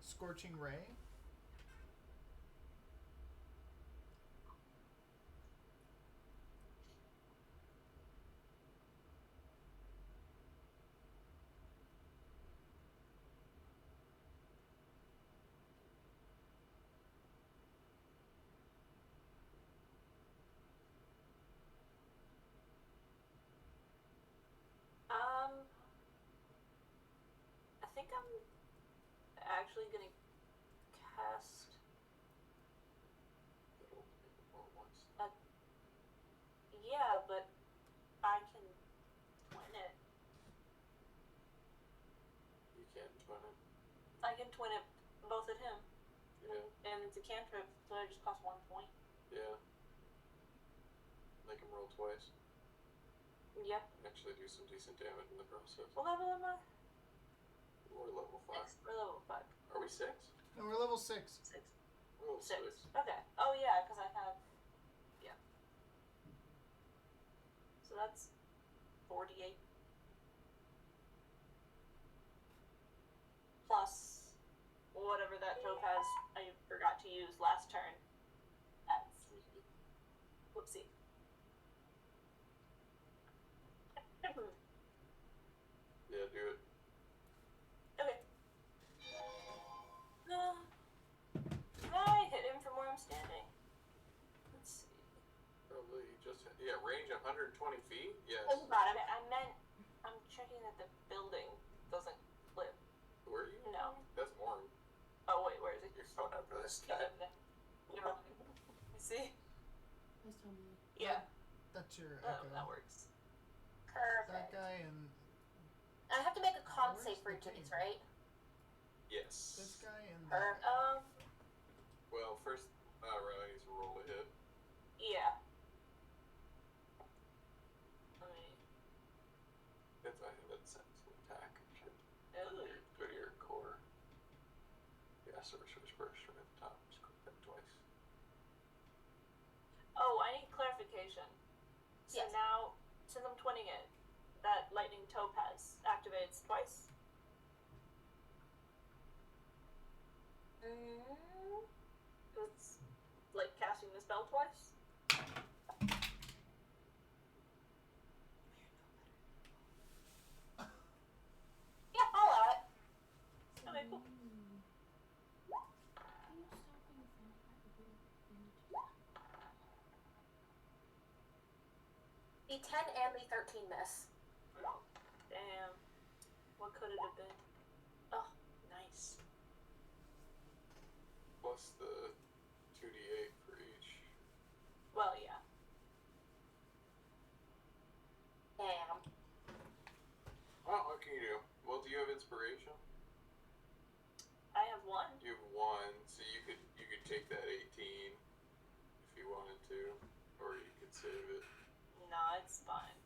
[SPEAKER 1] Scorching Ray.
[SPEAKER 4] I think I'm actually gonna cast.
[SPEAKER 2] That'll make it more once.
[SPEAKER 4] Yeah, but I can twin it.
[SPEAKER 2] You can twin it.
[SPEAKER 4] I can twin it both at him,
[SPEAKER 2] Yeah.
[SPEAKER 4] and it's a cantrip, so it just costs 1 point.
[SPEAKER 2] Yeah. Make him roll twice.
[SPEAKER 4] Yep.
[SPEAKER 2] Actually do some decent damage in the process.
[SPEAKER 4] What level am I?
[SPEAKER 2] We're level 5.
[SPEAKER 4] 6. We're level 5.
[SPEAKER 2] Are we 6?
[SPEAKER 1] No, we're level 6.
[SPEAKER 4] 6.
[SPEAKER 2] We're level
[SPEAKER 4] 6.
[SPEAKER 2] 6.
[SPEAKER 4] Okay. Oh yeah, because I have. Yeah. So that's 48. Plus whatever that topaz I forgot to use last turn. That's whoopsie.
[SPEAKER 2] Yeah, do it.
[SPEAKER 4] Okay. No. I hit him from where I'm standing. Let's see.
[SPEAKER 2] Probably just range 120 feet? Yes.
[SPEAKER 3] Oh god,
[SPEAKER 4] I meant I'm checking that the building doesn't flip.
[SPEAKER 2] Were you?
[SPEAKER 4] No.
[SPEAKER 2] That's Orm.
[SPEAKER 4] Oh wait, where is he?
[SPEAKER 2] You're going after this
[SPEAKER 4] He's
[SPEAKER 2] guy.
[SPEAKER 4] over there. Never mind. You see?
[SPEAKER 5] Please tell me.
[SPEAKER 4] Yeah.
[SPEAKER 1] That's your
[SPEAKER 4] Oh,
[SPEAKER 1] echo.
[SPEAKER 4] that works.
[SPEAKER 1] That
[SPEAKER 3] perfect.
[SPEAKER 1] guy and
[SPEAKER 3] I have to make a con
[SPEAKER 1] Where's
[SPEAKER 3] save for
[SPEAKER 1] the
[SPEAKER 3] each of these,
[SPEAKER 1] team?
[SPEAKER 3] right?
[SPEAKER 2] Yes.
[SPEAKER 1] this guy and that
[SPEAKER 3] Perfect.
[SPEAKER 1] guy.
[SPEAKER 2] Well, first, Riley needs to roll a hit.
[SPEAKER 4] Yeah. Let me.
[SPEAKER 2] That's I have that sense of attack. Should
[SPEAKER 4] Ooh.
[SPEAKER 2] go to your core. Yeah, Sorcerer's Burst right at the top. Just click that twice.
[SPEAKER 4] Oh, I need clarification. So
[SPEAKER 3] Yes.
[SPEAKER 4] now, since I'm twinning it, that lightning topaz activates twice. spell twice? Yeah, I'll allow it. Okay, cool.
[SPEAKER 3] The 10 and the 13 miss.
[SPEAKER 4] Damn. What could it have been? Oh, nice.
[SPEAKER 2] Plus the 2d8 for each.
[SPEAKER 4] Well, yeah.
[SPEAKER 3] Damn.
[SPEAKER 2] Oh, what can you do? Well, do you have inspiration?
[SPEAKER 4] I have one.
[SPEAKER 2] You have 1, so you could take that 18 if you wanted to, or you could save it.
[SPEAKER 4] Nah, it's fine.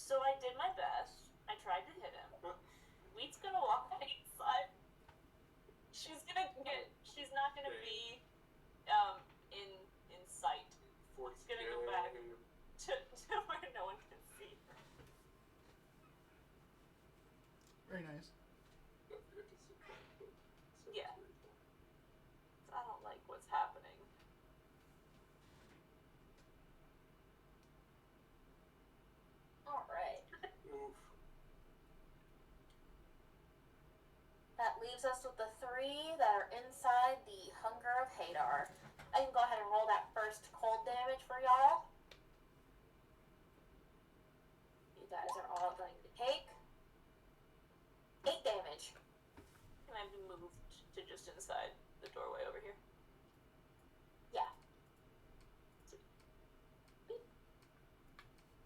[SPEAKER 4] So I did my best. I tried to hit him. Wheat's gonna walk on the side. She's not gonna be, in sight. It's gonna go back to where no one can see her.
[SPEAKER 1] Very nice.
[SPEAKER 4] Yeah. I don't like what's happening.
[SPEAKER 3] Alright.
[SPEAKER 2] Oof.
[SPEAKER 3] That leaves us with the 3 that are inside the Hunger of Hadar. I can go ahead and roll that first cold damage for y'all. You guys are all going to take 8 damage.
[SPEAKER 4] Can I be moved to just inside the doorway over here?
[SPEAKER 3] Yeah.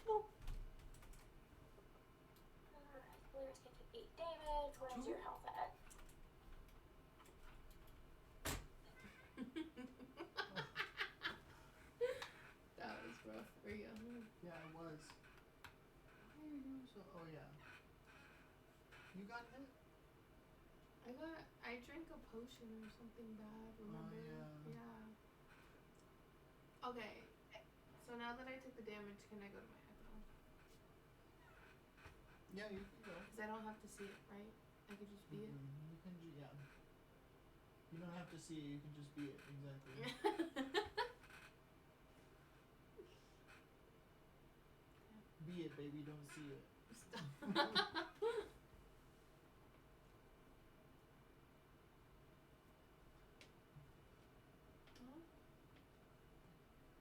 [SPEAKER 4] Boop.
[SPEAKER 3] Alright, Blair's going to take 8 damage. Where's your health at?
[SPEAKER 5] That was rough for you.
[SPEAKER 1] Yeah, it was. Oh yeah. You got hit?
[SPEAKER 5] I drank a potion or something bad, remember?
[SPEAKER 1] yeah.
[SPEAKER 5] Okay. So now that I took the damage, can I go to my echo?
[SPEAKER 1] Yeah, you can go.
[SPEAKER 5] Because I don't have to see it, right? I could just be it.
[SPEAKER 1] You can yeah. You don't have to see it, you can just be it, exactly. Be it, baby, don't see it.
[SPEAKER 5] Stop. Huh?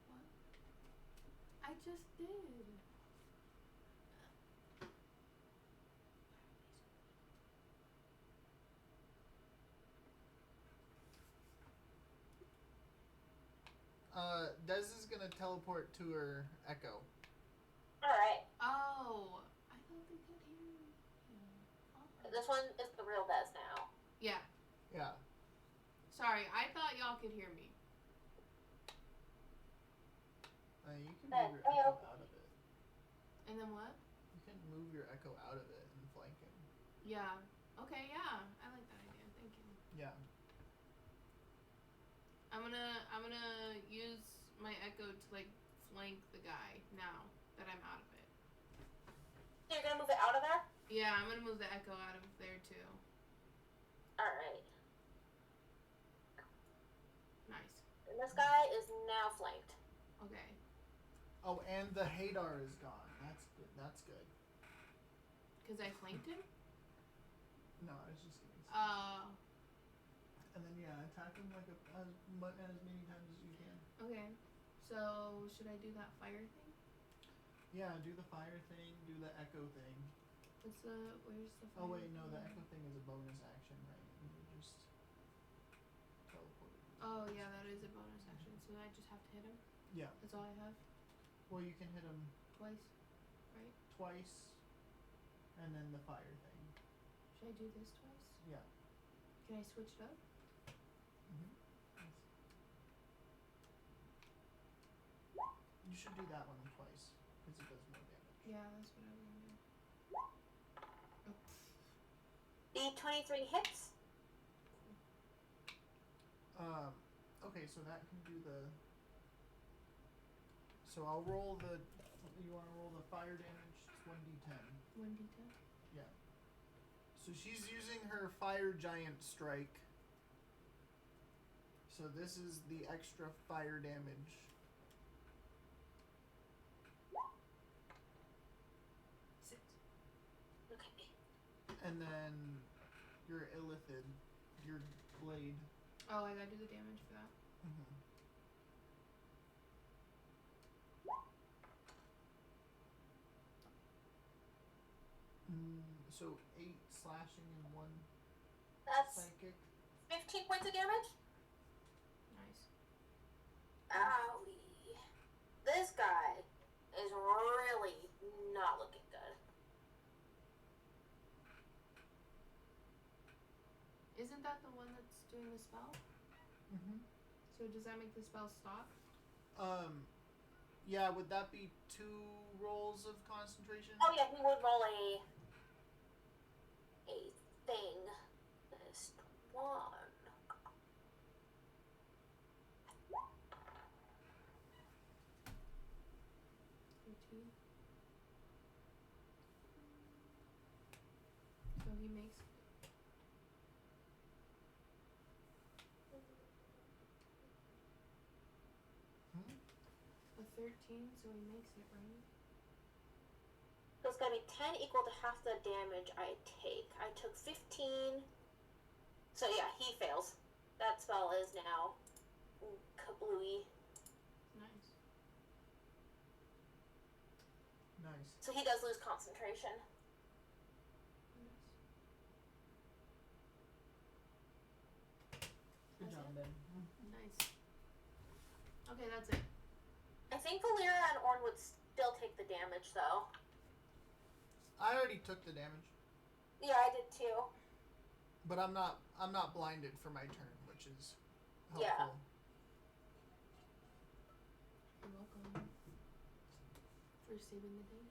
[SPEAKER 5] What? I just did.
[SPEAKER 1] Des is gonna teleport to her echo.
[SPEAKER 3] Alright.
[SPEAKER 5] Oh, I thought they could hear me. Yeah. Oh.
[SPEAKER 3] This one is the real Des now.
[SPEAKER 5] Yeah.
[SPEAKER 1] Yeah.
[SPEAKER 5] Sorry, I thought y'all could hear me.
[SPEAKER 1] You can move your echo out of it.
[SPEAKER 5] And then what?
[SPEAKER 1] You can move your echo out of it and flank him.
[SPEAKER 5] Yeah. Okay, yeah. I like that idea. Thank you.
[SPEAKER 1] Yeah.
[SPEAKER 5] I'm gonna use my echo to like flank the guy now that I'm out of it.
[SPEAKER 3] So you're gonna move it out of there?
[SPEAKER 5] Yeah, I'm gonna move the echo out of there too.
[SPEAKER 3] Alright.
[SPEAKER 5] Nice.
[SPEAKER 3] And this guy is now flanked.
[SPEAKER 5] Okay.
[SPEAKER 1] Oh, and the Hadar is gone. That's good. That's good.
[SPEAKER 5] Cause I flanked him.
[SPEAKER 1] No, I was just kidding. And then yeah, attack him like as many times as you can.
[SPEAKER 5] Okay. So should I do that fire thing?
[SPEAKER 1] Yeah, do the fire thing, do the echo thing.
[SPEAKER 5] Where's the fire?
[SPEAKER 1] Oh wait, no, the
[SPEAKER 5] thing?
[SPEAKER 1] echo thing is a bonus action, right? And you just teleport.
[SPEAKER 5] Oh yeah, that is a bonus action. So I just have to hit him.
[SPEAKER 1] Yeah.
[SPEAKER 5] That's all I have.
[SPEAKER 1] Well, you can hit him
[SPEAKER 5] Twice, right?
[SPEAKER 1] twice, and then the fire thing.
[SPEAKER 5] Should I do this twice?
[SPEAKER 1] Yeah.
[SPEAKER 5] Can I switch it up?
[SPEAKER 1] You should do that one twice because it does more damage.
[SPEAKER 5] Yeah, that's what I was gonna do.
[SPEAKER 3] The 23 hits.
[SPEAKER 1] Okay, so that can do the. So I'll roll the. You want to roll the fire damage? It's 1d10.
[SPEAKER 5] 1d10.
[SPEAKER 1] So she's using her fire giant strike. So this is the extra fire damage.
[SPEAKER 3] Okay.
[SPEAKER 1] And then your Illithid, your blade.
[SPEAKER 5] Oh, I gotta do the damage for that.
[SPEAKER 1] Mm-hmm. So 8 slashing and 1
[SPEAKER 3] That's
[SPEAKER 1] psychic.
[SPEAKER 3] 15 points of damage.
[SPEAKER 5] Nice.
[SPEAKER 3] Owie. This guy is really not looking good.
[SPEAKER 5] Isn't that the one that's doing the spell?
[SPEAKER 1] Mm-hmm.
[SPEAKER 5] So does that make the spell stop?
[SPEAKER 1] Yeah, would that be 2 rolls of concentration?
[SPEAKER 3] Oh yeah, he would roll a thing. This one.
[SPEAKER 5] 13. So he makes a 13, so he makes it, right?
[SPEAKER 3] So it's gonna be 10 equal to half the damage I take. I took 15. So yeah, he fails. That spell is now kablooey.
[SPEAKER 5] Nice.
[SPEAKER 1] Nice.
[SPEAKER 3] So he does lose concentration.
[SPEAKER 5] Nice.
[SPEAKER 1] Good
[SPEAKER 5] That's
[SPEAKER 1] job,
[SPEAKER 5] it?
[SPEAKER 1] Ben.
[SPEAKER 5] Nice. Okay, that's it.
[SPEAKER 3] I think Valera and Orn would still take the damage though.
[SPEAKER 1] I already took the damage,
[SPEAKER 3] Yeah, I did too.
[SPEAKER 1] but I'm not blinded for my turn, which is helpful.
[SPEAKER 3] Yeah.
[SPEAKER 5] You're welcome for saving the day.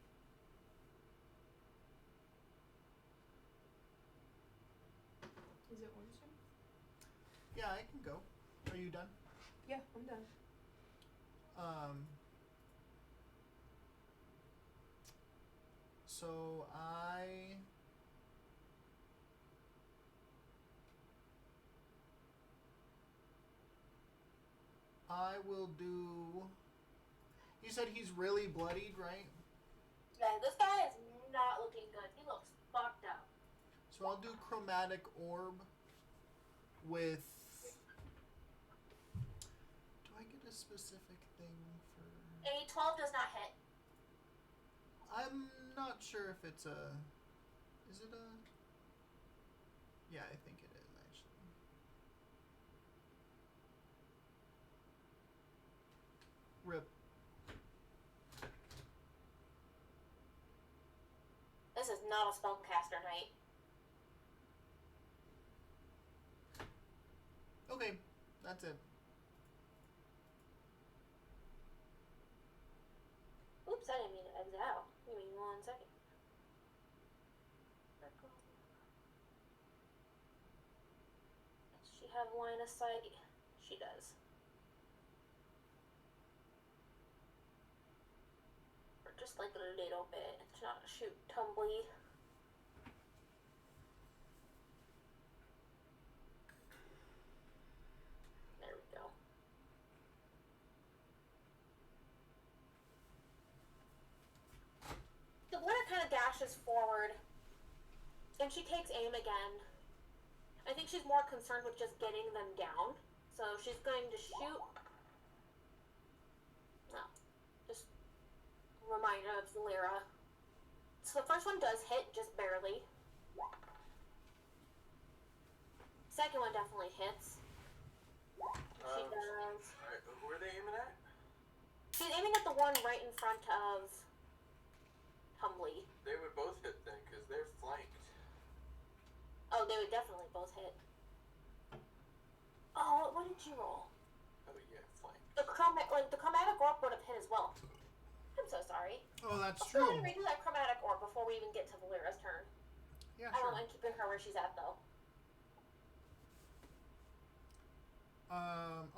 [SPEAKER 5] Is it Orn's turn?
[SPEAKER 1] Yeah, I can go. Are you done?
[SPEAKER 5] Yeah, I'm done.
[SPEAKER 1] So I will do. You said he's really bloodied, right?
[SPEAKER 3] Yeah, this guy is not looking good. He looks fucked up.
[SPEAKER 1] So I'll do chromatic orb with. Do I get a specific thing for?
[SPEAKER 3] A 12 does not hit.
[SPEAKER 1] I'm not sure if it's a. Is it a? Yeah, I think it is actually. Rip.
[SPEAKER 3] This is not a spellcaster night.
[SPEAKER 1] Okay, that's it.
[SPEAKER 3] Oops, I didn't mean to exit out. Give me 1 second. Does she have line of sight? She does. Or just like a little bit. It's not shoot tumbly. There we go. The winner kind of dashes forward, and she takes aim again. I think she's more concerned with just getting them down, so she's going to shoot. No, just a reminder of Lyra. So the first one does hit, just barely. Second one definitely hits. She does.
[SPEAKER 2] Alright, who are they aiming at?
[SPEAKER 3] She's aiming at the one right in front of Tumbly.
[SPEAKER 2] They would both hit then, because they're flanked.
[SPEAKER 3] Oh, they would definitely both hit. Oh, what did you roll?
[SPEAKER 2] Oh yeah, flanked.
[SPEAKER 3] The chromatic orb would have hit as well. I'm so sorry.
[SPEAKER 1] Oh, that's
[SPEAKER 3] Let's go ahead
[SPEAKER 1] true.
[SPEAKER 3] and redo that chromatic orb before we even get to Valera's turn.
[SPEAKER 1] Yeah,
[SPEAKER 3] I don't
[SPEAKER 1] sure.
[SPEAKER 3] mind keeping her where she's at though.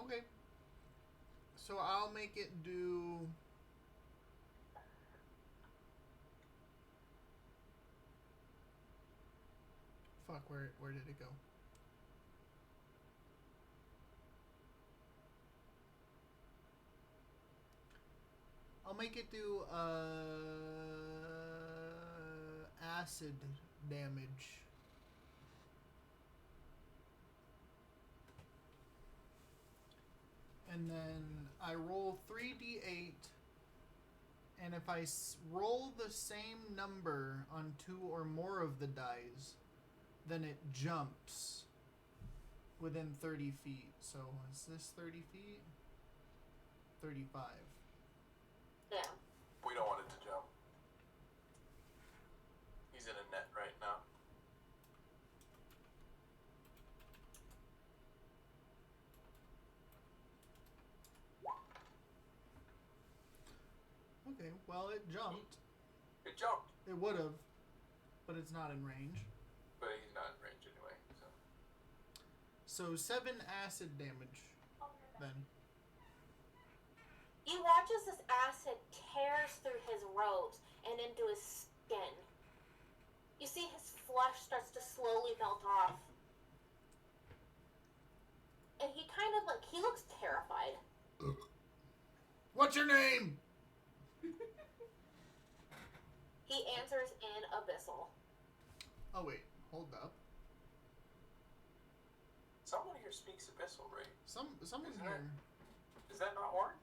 [SPEAKER 1] Okay. So I'll make it do. Fuck, where did it go? I'll make it do acid damage. And then I roll 3d8, and if I roll the same number on 2 or more of the dice, then it jumps within 30 feet. So is this 30 feet? 35.
[SPEAKER 3] Yeah.
[SPEAKER 2] We don't want it to jump. He's in a net right now.
[SPEAKER 1] Okay, well, it jumped.
[SPEAKER 2] It jumped,
[SPEAKER 1] It would have, but it's not in range.
[SPEAKER 2] but he's not in range anyway.
[SPEAKER 1] So
[SPEAKER 2] So
[SPEAKER 1] 7 acid damage then.
[SPEAKER 3] He watches this acid tears through his robes and into his skin. You see his flesh starts to slowly melt off. And he kind of he looks terrified.
[SPEAKER 1] What's your name?
[SPEAKER 3] He answers in Abyssal.
[SPEAKER 1] Oh wait, hold up.
[SPEAKER 2] someone here speaks Abyssal, right?
[SPEAKER 1] Someone
[SPEAKER 2] Isn't
[SPEAKER 1] here.
[SPEAKER 2] Is that not Orin?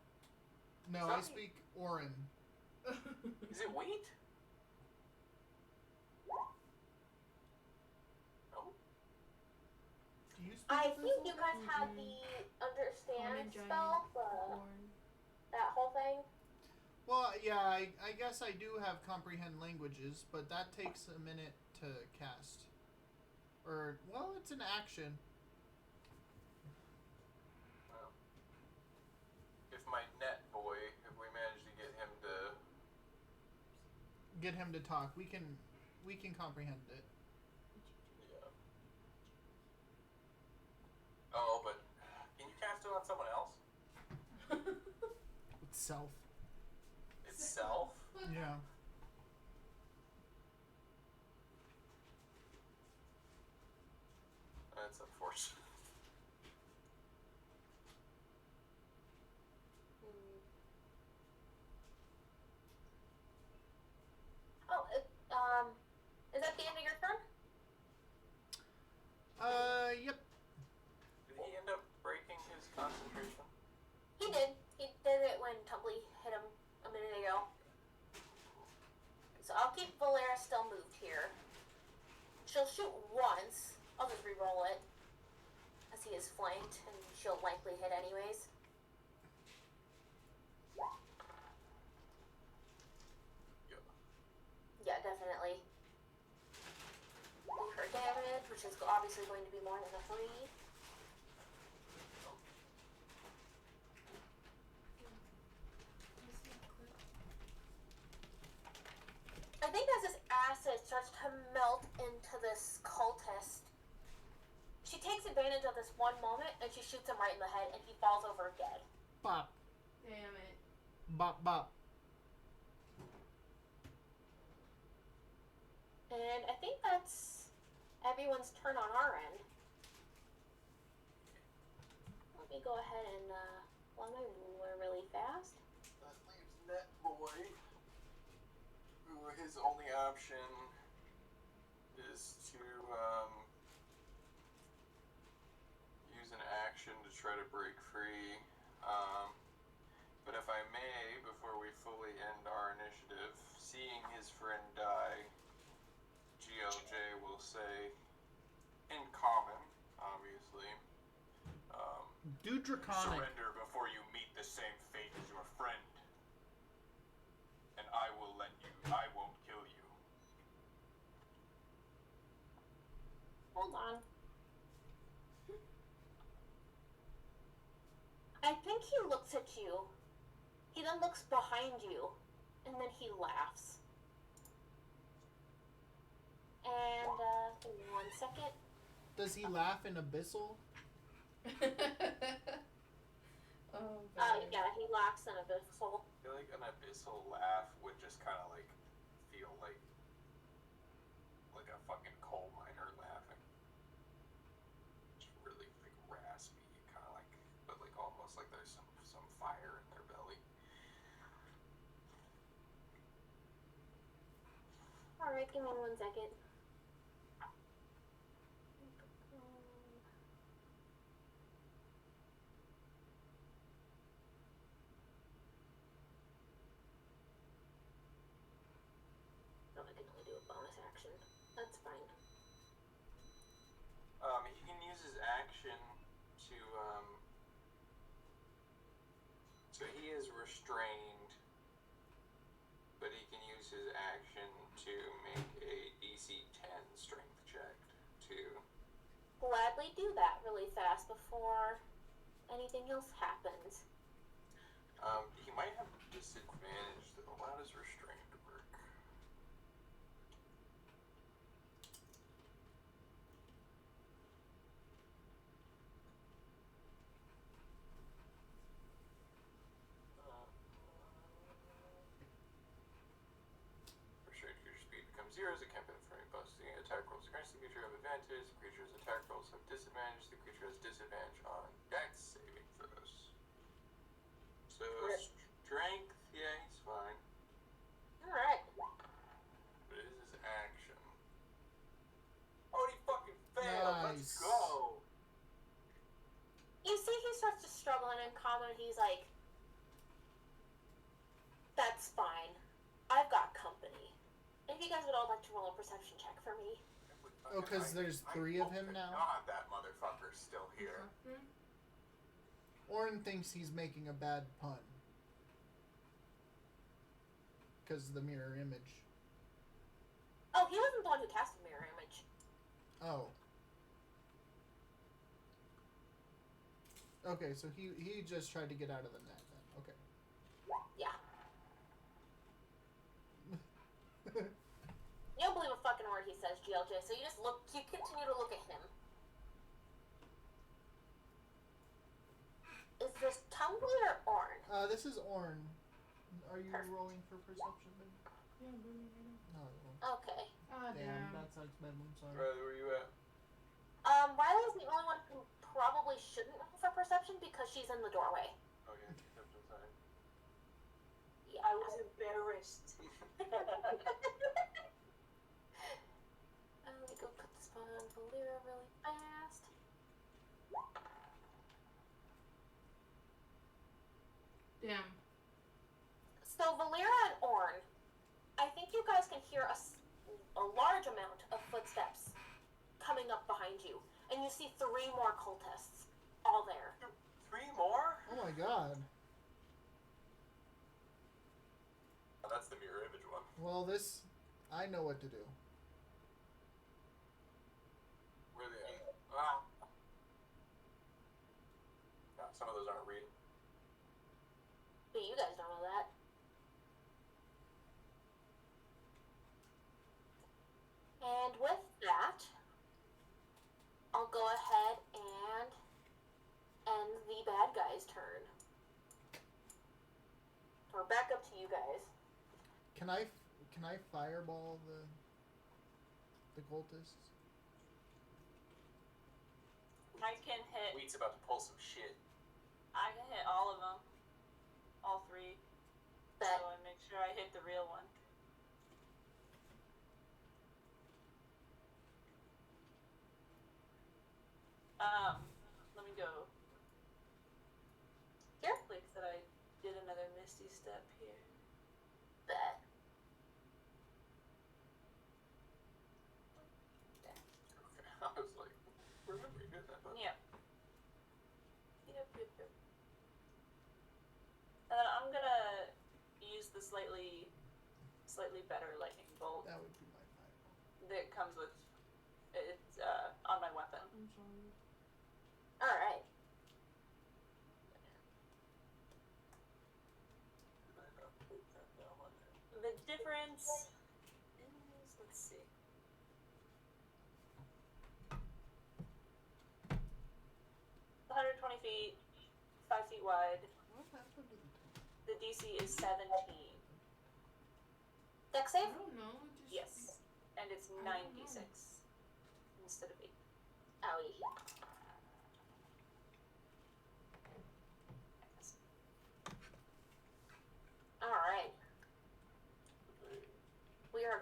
[SPEAKER 1] No,
[SPEAKER 2] Is
[SPEAKER 1] I
[SPEAKER 2] that-
[SPEAKER 1] speak Orin.
[SPEAKER 2] Is it wheat? No.
[SPEAKER 1] Do you speak
[SPEAKER 3] I
[SPEAKER 1] Abyssal?
[SPEAKER 3] think you guys had the understand
[SPEAKER 5] Common giant
[SPEAKER 3] spell,
[SPEAKER 5] corn.
[SPEAKER 3] that whole thing.
[SPEAKER 1] Well, yeah, I guess I do have comprehend languages, but that takes a minute to cast. Or, well, it's an action.
[SPEAKER 2] Well, if my net boy, if we manage to
[SPEAKER 1] Get
[SPEAKER 2] get him to,
[SPEAKER 1] him to talk. We can comprehend it.
[SPEAKER 2] yeah. Oh, but can you cast it on someone else?
[SPEAKER 1] Itself.
[SPEAKER 2] Itself?
[SPEAKER 1] Yeah.
[SPEAKER 2] That's unfortunate.
[SPEAKER 3] Oh, is that the end of your turn?
[SPEAKER 1] Yep.
[SPEAKER 2] Did he end up breaking his concentration?
[SPEAKER 3] He did. He did it when Tumbly hit him a minute ago. So I'll keep Valera still moved here. She'll shoot once. I'll just re-roll it. As he is flanked, and she'll likely hit anyways.
[SPEAKER 2] Yeah.
[SPEAKER 3] Yeah, definitely. Do her damage, which is obviously going to be more than a 3. I think as this acid starts to melt into this cultist, she takes advantage of this one moment and she shoots him right in the head and he falls over dead.
[SPEAKER 1] Bop.
[SPEAKER 5] Damn it.
[SPEAKER 1] Bop, bop.
[SPEAKER 3] And I think that's everyone's turn on our end. Let me go ahead and run my ruler really fast.
[SPEAKER 2] That leaves Net Boy, who his only option is to use an action to try to break free. But if I may, before we fully end our initiative, seeing his friend die, GLJ will say, in common, obviously,
[SPEAKER 1] Do draconic.
[SPEAKER 2] surrender before you meet the same fate as your friend. And I won't kill you.
[SPEAKER 3] Hold on. I think he looks at you. He then looks behind you. And then he laughs. And, 1 second.
[SPEAKER 1] Does he laugh in abyssal?
[SPEAKER 5] Oh, God.
[SPEAKER 3] Yeah, he laughs in Abyssal.
[SPEAKER 2] I feel like an abyssal laugh would just kind of like feel like a fucking coal miner laughing. like there's some fire in their belly.
[SPEAKER 3] Alright, give me 1 second. Oh, I can only do a bonus action. That's fine.
[SPEAKER 2] He can use his action to so he is restrained, but he can use his action to make a DC 10 strength check to.
[SPEAKER 3] Gladly do that really fast before anything else happens.
[SPEAKER 2] He might have disadvantage though. How does restrained work? Restrained creature speed becomes 0 as it can't benefit from any busting. Attack rolls against the creature have advantage. The creature's attack rolls have disadvantage. The creature has disadvantage on dex saving throws. So strength, yeah, he's fine.
[SPEAKER 3] Alright.
[SPEAKER 2] But it is his action. Oh, he fucking failed. Let's
[SPEAKER 1] Nice.
[SPEAKER 2] go.
[SPEAKER 3] You see he starts to struggle and in common he's like, that's fine. I've got company. If you guys would all like to roll a perception check for me.
[SPEAKER 1] Oh, 'cause there's 3 of him now?
[SPEAKER 2] God, that motherfucker's still here.
[SPEAKER 1] Orin thinks he's making a bad pun. Because of the mirror image.
[SPEAKER 3] Oh, he wasn't the one who cast the mirror image.
[SPEAKER 1] Oh. Okay, so he just tried to get out of the net then. Okay.
[SPEAKER 3] Yeah. You don't believe a fucking word he says, GLJ, so you continue to look at him. Is this Tumbly or Orn?
[SPEAKER 1] This is Orin. Are you
[SPEAKER 3] Perfect.
[SPEAKER 1] rolling for perception, babe?
[SPEAKER 5] Yeah, I'm doing it right now.
[SPEAKER 1] No.
[SPEAKER 3] Okay.
[SPEAKER 5] Ah,
[SPEAKER 1] Damn,
[SPEAKER 5] damn.
[SPEAKER 1] that sucks, babe. I'm sorry.
[SPEAKER 2] Riley, where you at?
[SPEAKER 3] Riley's the only one who probably shouldn't roll for perception because she's in the doorway.
[SPEAKER 2] Oh yeah, she stepped inside.
[SPEAKER 3] Yeah.
[SPEAKER 4] I was embarrassed.
[SPEAKER 3] Let me go put this on Valera really fast.
[SPEAKER 5] Damn.
[SPEAKER 3] So Valera and Orn, I think you guys can hear a large amount of footsteps coming up behind you, and you see 3 more cultists, all there.
[SPEAKER 2] 3 more?
[SPEAKER 1] Oh my god.
[SPEAKER 2] Oh, that's the mirror image one.
[SPEAKER 1] Well, this... I know what to do.
[SPEAKER 2] Where are they at? Ah. No, some of those aren't real.
[SPEAKER 3] But you guys don't know that. And with that, I'll go ahead and end the bad guy's turn. We're back up to you guys.
[SPEAKER 1] Can I fireball the cultists?
[SPEAKER 4] I can hit.
[SPEAKER 2] Wheat's about to pull some shit.
[SPEAKER 4] I can hit all of them. All 3.
[SPEAKER 3] Bet.
[SPEAKER 4] So I make sure I hit the real one. Let me go.
[SPEAKER 3] Here?
[SPEAKER 4] Click that I did another misty step here.
[SPEAKER 3] Bet.
[SPEAKER 2] Okay, I was like, remember you did that, but
[SPEAKER 4] Yep. Yep. And then I'm gonna use the slightly better lightning bolt
[SPEAKER 1] That would be my fireball.
[SPEAKER 4] that comes with it's on my weapon.
[SPEAKER 5] I'm sorry.
[SPEAKER 3] Alright.
[SPEAKER 2] did I not put that down on there?
[SPEAKER 4] The difference is, let's see. feet, 5 feet wide.
[SPEAKER 1] What happened to the top?
[SPEAKER 4] The DC is 17.
[SPEAKER 3] Dex
[SPEAKER 5] I
[SPEAKER 3] save?
[SPEAKER 5] don't know. It just
[SPEAKER 4] Yes. And it's
[SPEAKER 5] I don't
[SPEAKER 4] 9d6 instead of 8.
[SPEAKER 3] Owie.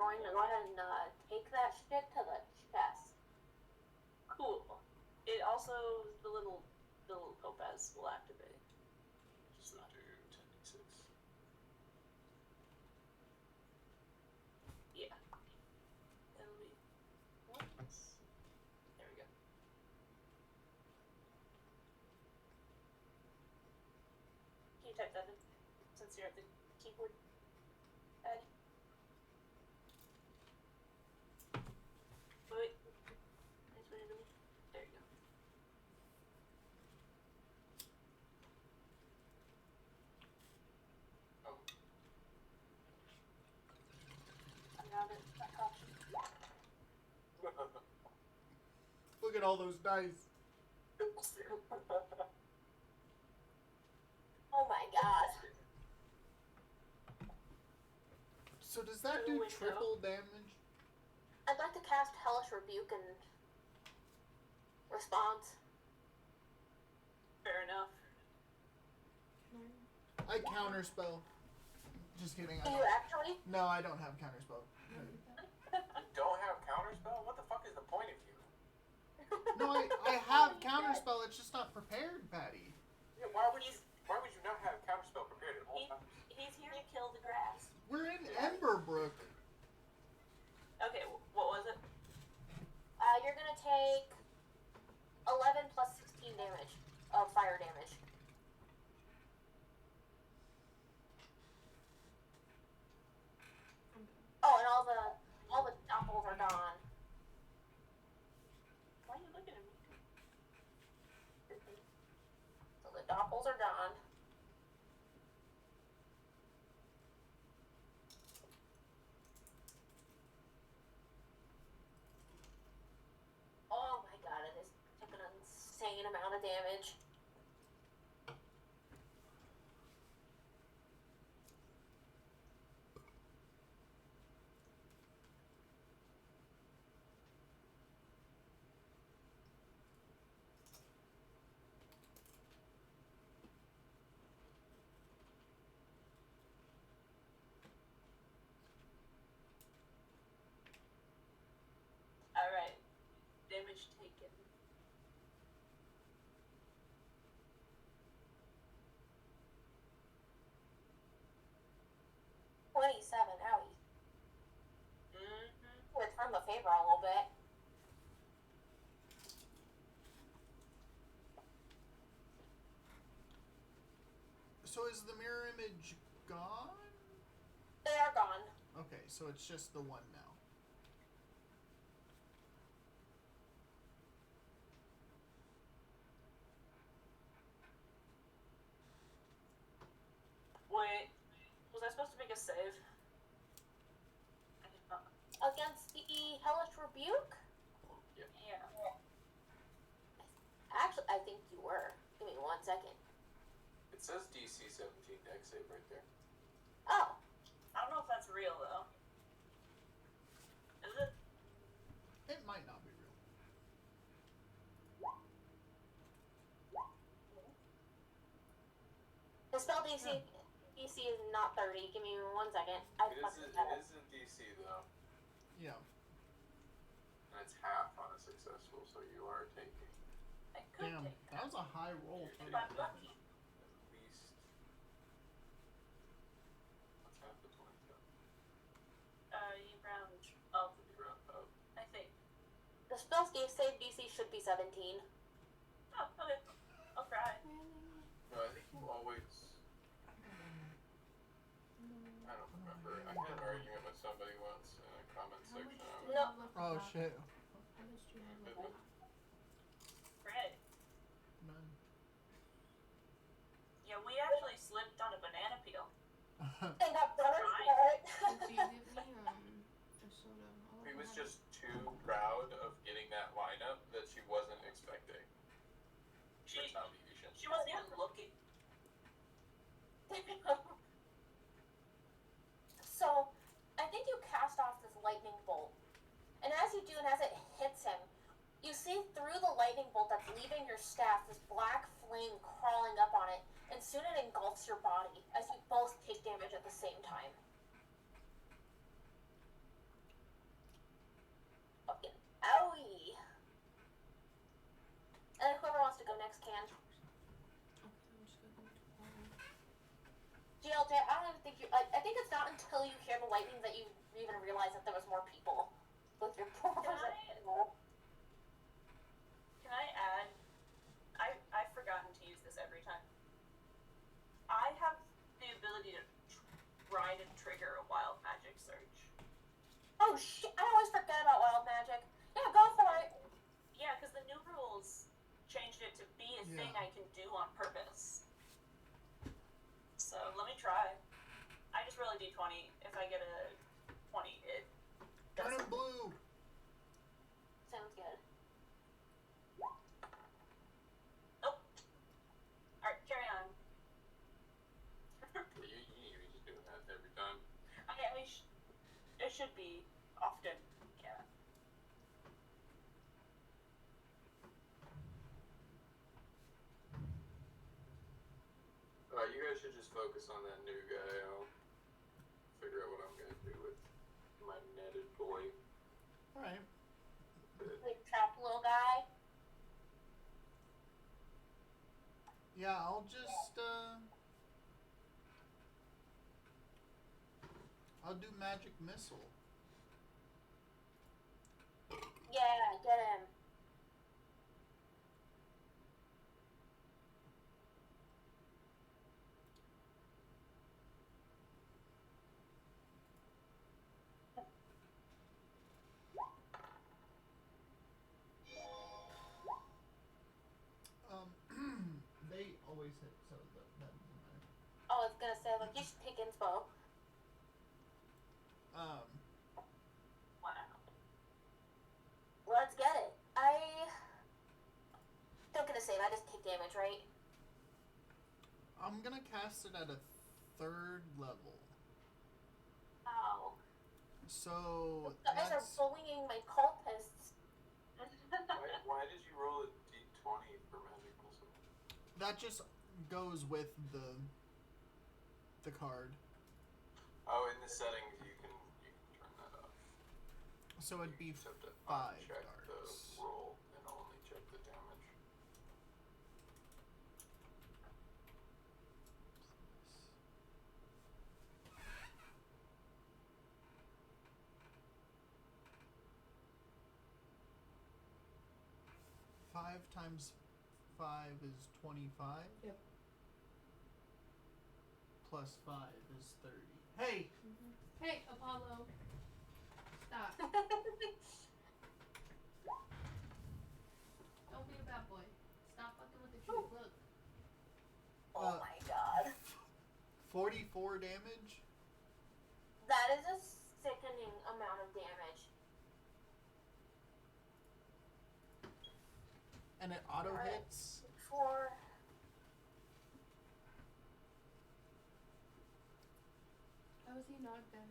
[SPEAKER 3] going to go ahead and take that shit to the chest.
[SPEAKER 4] Cool. It also the little topaz will activate.
[SPEAKER 2] Just do 10d6.
[SPEAKER 4] Yeah. It'll be once. There we go. Can you type that in? Since you're at the keyboard. Ed. Wait. Nice way to do it. There you go.
[SPEAKER 2] Oh,
[SPEAKER 3] I got it. I got you.
[SPEAKER 1] Look at all those dice.
[SPEAKER 3] Oh my god.
[SPEAKER 1] So does that do
[SPEAKER 4] Window.
[SPEAKER 1] triple damage?
[SPEAKER 3] I'd like to cast Hellish Rebuke and response.
[SPEAKER 4] Fair enough.
[SPEAKER 1] I counterspell. Just kidding. I
[SPEAKER 3] Do you
[SPEAKER 1] don't.
[SPEAKER 3] actually?
[SPEAKER 1] No, I don't have counterspell.
[SPEAKER 2] You don't have counterspell? What the fuck is the point of you?
[SPEAKER 1] No, I have counterspell. It's just not prepared, Patty.
[SPEAKER 2] Yeah, why would you not have counterspell prepared at all
[SPEAKER 4] He-
[SPEAKER 2] times?
[SPEAKER 4] He's here to kill the grass.
[SPEAKER 1] We're in Emberbrook.
[SPEAKER 4] Okay, what was it?
[SPEAKER 3] You're gonna take 11 plus 16 damage of fire damage. Oh, and all the apples are gone.
[SPEAKER 4] Why are you looking at me?
[SPEAKER 3] So the doppels are gone. Oh my god, it is took an insane amount of damage.
[SPEAKER 4] Alright. Damage taken.
[SPEAKER 3] Owie.
[SPEAKER 4] Mm-hmm.
[SPEAKER 3] It's from the favor a little bit.
[SPEAKER 1] So is the mirror image gone?
[SPEAKER 3] They are gone.
[SPEAKER 1] Okay, so it's just the one now.
[SPEAKER 4] Wait. Was I supposed to make a save? I did not.
[SPEAKER 3] Against the Hellish Rebuke?
[SPEAKER 4] Yeah.
[SPEAKER 3] Actually, I think you were. Give me 1 second.
[SPEAKER 2] It says DC 17 deck save right there.
[SPEAKER 3] Oh,
[SPEAKER 4] I don't know if that's real though. Is it?
[SPEAKER 1] It might not be real.
[SPEAKER 3] the spell DC is not 30. Give me 1 second. I
[SPEAKER 2] It
[SPEAKER 3] fucking
[SPEAKER 2] is,
[SPEAKER 3] got
[SPEAKER 2] it
[SPEAKER 3] it.
[SPEAKER 2] is in DC though.
[SPEAKER 1] Yeah.
[SPEAKER 2] And it's half on a successful, so you are taking
[SPEAKER 4] I could
[SPEAKER 1] Damn,
[SPEAKER 4] take
[SPEAKER 1] that was a high roll for
[SPEAKER 4] If
[SPEAKER 1] that
[SPEAKER 4] I'm lucky.
[SPEAKER 1] damage.
[SPEAKER 2] at least. What's half the 22?
[SPEAKER 4] You round up,
[SPEAKER 2] You round up.
[SPEAKER 4] I think.
[SPEAKER 3] The spell save DC should be 17.
[SPEAKER 4] Oh, okay. I'll try.
[SPEAKER 2] No, I think you always. I don't remember. I had an argument with somebody once in a comment section.
[SPEAKER 3] No.
[SPEAKER 1] Oh shit.
[SPEAKER 5] How much do you have left?
[SPEAKER 4] Right.
[SPEAKER 1] None.
[SPEAKER 4] Yeah, we actually slipped on a banana peel.
[SPEAKER 3] And got butter for it.
[SPEAKER 5] Do you give me a soda?
[SPEAKER 2] He was just too proud of getting that lineup that she wasn't expecting.
[SPEAKER 4] She
[SPEAKER 2] Retaliation.
[SPEAKER 4] she wasn't even looking.
[SPEAKER 3] So, I think you cast off this lightning bolt. And as you do, and as it hits him, you see through the lightning bolt that's leaving your staff this black flame crawling up on it, and soon it engulfs your body as you both take damage at the same time. can.
[SPEAKER 5] Okay, I'm just going to
[SPEAKER 3] GLJ, I don't even think you. I think it's not until you hear the lightning that you even realize that there was more people with your purpose.
[SPEAKER 4] Can I add? I've forgotten to use this every time. I have the ability to try to trigger a wild magic surge.
[SPEAKER 3] Oh shit! I always forget about wild magic. Yeah, go for it.
[SPEAKER 4] Yeah, because the new rules changed it to be a thing
[SPEAKER 1] Yeah.
[SPEAKER 4] I can do on purpose. So let me try. I just roll a d20. If I get a 20, it
[SPEAKER 1] Turn
[SPEAKER 4] does.
[SPEAKER 1] him blue.
[SPEAKER 3] Sounds good.
[SPEAKER 4] Nope. Alright, carry on.
[SPEAKER 2] You just doing that every time.
[SPEAKER 4] It should be often. Yeah.
[SPEAKER 2] You guys should just focus on that new guy. I'll figure out what I'm gonna do with my netted boy.
[SPEAKER 1] All right.
[SPEAKER 3] The trapped little guy.
[SPEAKER 1] Yeah, I'll just I'll do magic missile.
[SPEAKER 3] Yeah, get him.
[SPEAKER 1] They always hit, so that doesn't matter.
[SPEAKER 3] Oh, I was gonna say, like, you should take inspo.
[SPEAKER 4] Wow.
[SPEAKER 3] Let's get it. I don't get a save. I just take damage, right?
[SPEAKER 1] I'm gonna cast it at a 3rd level.
[SPEAKER 3] Ow.
[SPEAKER 1] So
[SPEAKER 3] You guys are
[SPEAKER 1] that's
[SPEAKER 3] bullying my cultists.
[SPEAKER 2] Why did you roll a d20 for magic missile?
[SPEAKER 1] that just goes with the card.
[SPEAKER 2] Oh, in the settings you can turn that off.
[SPEAKER 1] So it'd be
[SPEAKER 2] You just have to
[SPEAKER 1] 5
[SPEAKER 2] uncheck
[SPEAKER 1] darts.
[SPEAKER 2] the roll and only check the damage.
[SPEAKER 1] Five times 5 is 25.
[SPEAKER 5] Yep.
[SPEAKER 1] Plus 5 is 30. Hey!
[SPEAKER 5] Hey, Apollo. Stop. Don't be a bad boy. Stop fucking with the tree. Look.
[SPEAKER 3] Oh my god.
[SPEAKER 1] 44 damage.
[SPEAKER 3] That is a sickening amount of damage.
[SPEAKER 1] And it auto
[SPEAKER 3] Alright.
[SPEAKER 1] hits.
[SPEAKER 3] For
[SPEAKER 5] How is he not dead?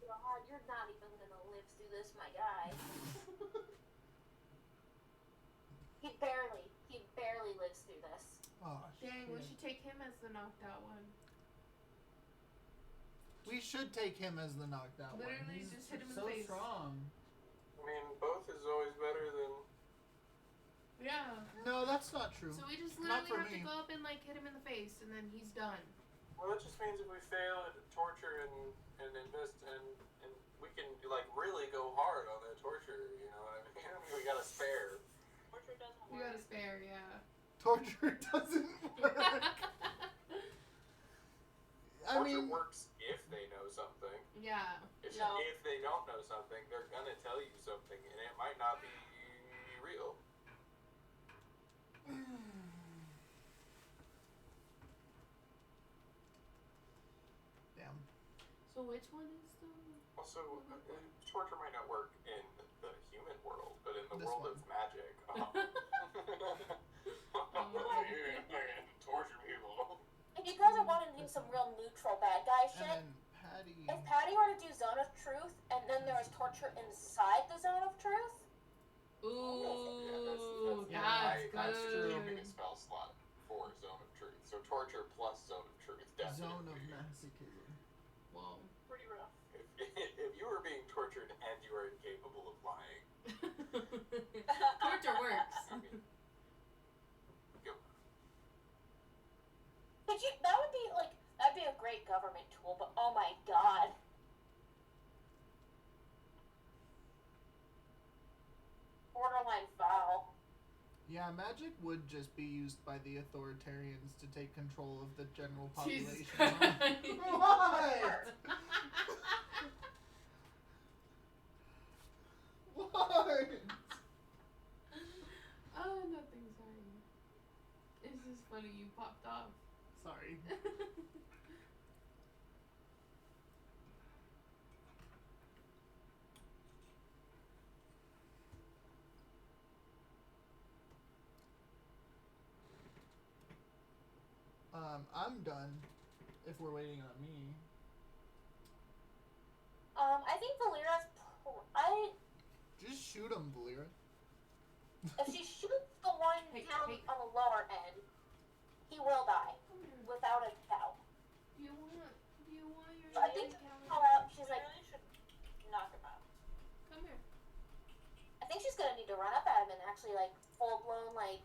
[SPEAKER 3] God, you're not even gonna live through this, my guy. He barely lives through this.
[SPEAKER 1] Oh,
[SPEAKER 5] Dang, we
[SPEAKER 1] shit.
[SPEAKER 5] should take him as the knocked out one.
[SPEAKER 1] We should take him as the knocked out one.
[SPEAKER 5] Literally
[SPEAKER 1] He's
[SPEAKER 5] just hit him in
[SPEAKER 1] so
[SPEAKER 5] the face.
[SPEAKER 1] strong.
[SPEAKER 2] I mean, both is always better than.
[SPEAKER 5] Yeah.
[SPEAKER 1] No, that's not true.
[SPEAKER 5] So we just
[SPEAKER 1] Not
[SPEAKER 5] literally
[SPEAKER 1] for
[SPEAKER 5] have to
[SPEAKER 1] me.
[SPEAKER 5] go up and like hit him in the face, and then he's done.
[SPEAKER 2] Well, that just means if we fail at torture and invest and we can like really go hard on that torture. You know what I mean? We got a spare.
[SPEAKER 4] Torture doesn't
[SPEAKER 5] We
[SPEAKER 4] work.
[SPEAKER 5] got a spare, yeah.
[SPEAKER 1] Torture doesn't work. I
[SPEAKER 2] Torture
[SPEAKER 1] mean,
[SPEAKER 2] works if they know something.
[SPEAKER 5] Yeah.
[SPEAKER 2] If,
[SPEAKER 3] No.
[SPEAKER 2] if they don't know something, they're gonna tell you something, and it might not be real.
[SPEAKER 1] damn.
[SPEAKER 5] So which one is the?
[SPEAKER 2] Also, torture might not work in the human world, but in the
[SPEAKER 1] This
[SPEAKER 2] world
[SPEAKER 1] one.
[SPEAKER 2] of magic. Torture people.
[SPEAKER 3] If you guys are wanting to do some real neutral bad guy
[SPEAKER 1] And
[SPEAKER 3] shit,
[SPEAKER 1] then Patty.
[SPEAKER 3] if Patty were to do Zone of Truth and then there was torture inside the Zone of Truth,
[SPEAKER 5] Ooh,
[SPEAKER 1] yeah,
[SPEAKER 5] that's
[SPEAKER 2] I'm
[SPEAKER 5] good.
[SPEAKER 2] keeping a spell slot for Zone of Truth. So torture plus Zone of Truth, definitely.
[SPEAKER 1] Zone of masochism.
[SPEAKER 5] Whoa.
[SPEAKER 4] Pretty rough.
[SPEAKER 2] If you were being tortured and you are incapable of lying,
[SPEAKER 5] Torture works.
[SPEAKER 2] I mean, go.
[SPEAKER 1] Yeah, magic would just be used by the authoritarians to take control of the general
[SPEAKER 5] Jesus
[SPEAKER 1] population.
[SPEAKER 5] Christ.
[SPEAKER 1] What? What?
[SPEAKER 5] Oh, nothing, sorry. It's just funny you popped off.
[SPEAKER 1] Sorry. I'm done. If we're waiting on me.
[SPEAKER 3] I think Valera's.
[SPEAKER 1] Just shoot him, Valera.
[SPEAKER 3] If she shoots the one
[SPEAKER 5] Hey,
[SPEAKER 3] down
[SPEAKER 5] hey.
[SPEAKER 3] on the lower end, he will die
[SPEAKER 5] Come here.
[SPEAKER 3] without a doubt.
[SPEAKER 5] Do you want your
[SPEAKER 3] I think
[SPEAKER 5] Indian
[SPEAKER 3] call
[SPEAKER 5] cow?
[SPEAKER 3] out. She's like,
[SPEAKER 4] really should knock him out.
[SPEAKER 5] Come here.
[SPEAKER 3] I think she's gonna need to run up at him and actually like full blown like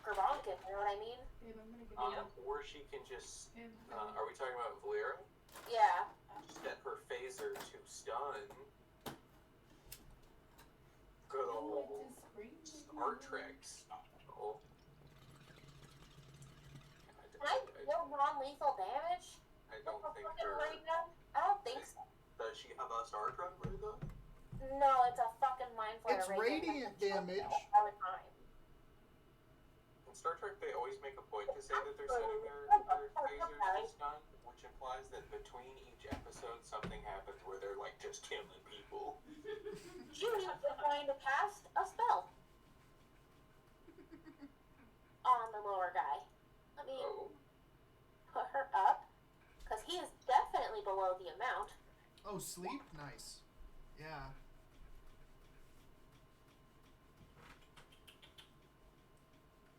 [SPEAKER 3] Gerbonk him. You know what I mean?
[SPEAKER 5] Babe, I'm gonna give you
[SPEAKER 2] Or she can just.
[SPEAKER 5] Babe,
[SPEAKER 2] Are we talking about Valera?
[SPEAKER 3] Yeah.
[SPEAKER 2] Set her phaser to stun. Good old Star Trek style.
[SPEAKER 3] Can I deal non-lethal damage?
[SPEAKER 2] I
[SPEAKER 3] with
[SPEAKER 2] don't
[SPEAKER 3] a
[SPEAKER 2] think
[SPEAKER 3] fucking
[SPEAKER 2] her.
[SPEAKER 3] ray gun? I don't think so.
[SPEAKER 2] Does she have a Star Trek ray gun?
[SPEAKER 3] No, it's a fucking mind flare.
[SPEAKER 1] It's
[SPEAKER 3] ray gun
[SPEAKER 1] radiant
[SPEAKER 3] that can
[SPEAKER 1] damage.
[SPEAKER 3] shoot all the time.
[SPEAKER 2] In Star Trek, they always make a point to say that they're setting their phasers to stun, which implies that between each episode, something happens where they're like just killing people.
[SPEAKER 3] Judy is going to cast a spell on the lower guy. Let me
[SPEAKER 2] Oh,
[SPEAKER 3] put her up, because he is definitely below the amount.
[SPEAKER 1] Oh, sleep? Nice. Yeah.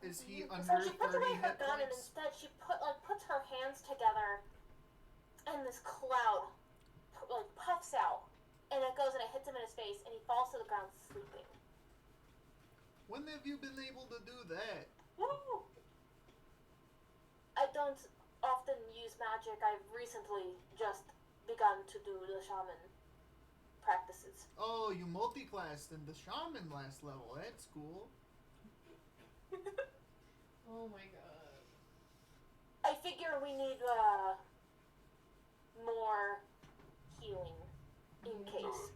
[SPEAKER 1] Is he
[SPEAKER 3] So
[SPEAKER 1] under
[SPEAKER 3] she puts
[SPEAKER 1] 30
[SPEAKER 3] away her
[SPEAKER 1] hit
[SPEAKER 3] gun and
[SPEAKER 1] points?
[SPEAKER 3] instead she puts her hands together, and this cloud puffs out, and it goes and it hits him in his face, and he falls to the ground sleeping.
[SPEAKER 1] When have you been able to do that?
[SPEAKER 3] Woo! I don't often use magic. I've recently just begun to do the shaman practices.
[SPEAKER 1] Oh, you multi-classed in the shaman last level. That's cool.
[SPEAKER 5] Oh my god.
[SPEAKER 3] I figure we need more healing in case.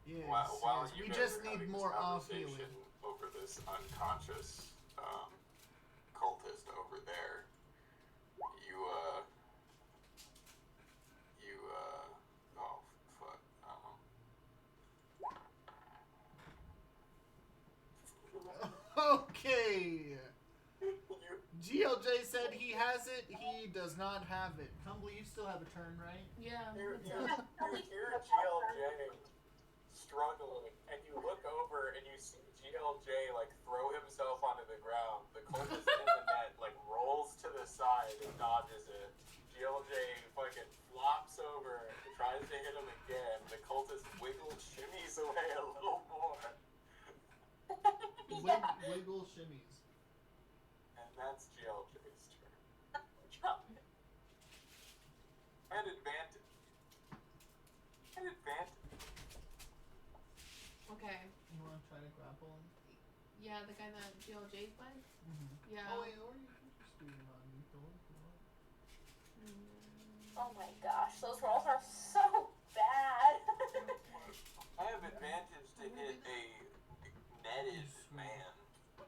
[SPEAKER 1] Yes,
[SPEAKER 2] while
[SPEAKER 1] yes.
[SPEAKER 2] you
[SPEAKER 1] We
[SPEAKER 2] guys
[SPEAKER 1] just
[SPEAKER 2] are
[SPEAKER 1] need
[SPEAKER 2] having
[SPEAKER 1] more
[SPEAKER 2] this
[SPEAKER 1] off
[SPEAKER 2] conversation
[SPEAKER 1] healing.
[SPEAKER 2] over this unconscious cultist over there, oh fuck,
[SPEAKER 1] Okay. GLJ said he has it. He does not have it. Humbly, you still have a turn, right?
[SPEAKER 5] Yeah.
[SPEAKER 6] You're
[SPEAKER 5] what's up?
[SPEAKER 6] GLJ struggling, and you look over and you see GLJ like throw himself onto the ground. The cultist in the net like rolls to the side and dodges it. GLJ fucking flops over and tries to hit him again. The cultist wiggles, shimmies away a little more,
[SPEAKER 3] Yeah.
[SPEAKER 1] Wiggle shimmies.
[SPEAKER 2] and that's GLJ's turn.
[SPEAKER 4] Jump.
[SPEAKER 2] And advantage.
[SPEAKER 5] Okay.
[SPEAKER 1] You want to try to grapple him?
[SPEAKER 5] Yeah, the guy that GLJ's by?
[SPEAKER 1] Mm-hmm.
[SPEAKER 5] Yeah.
[SPEAKER 1] Oh, wait, or you can just do it on lethal if you want.
[SPEAKER 3] Oh my gosh, those rolls are so bad.
[SPEAKER 2] I have advantage to hit a netted man.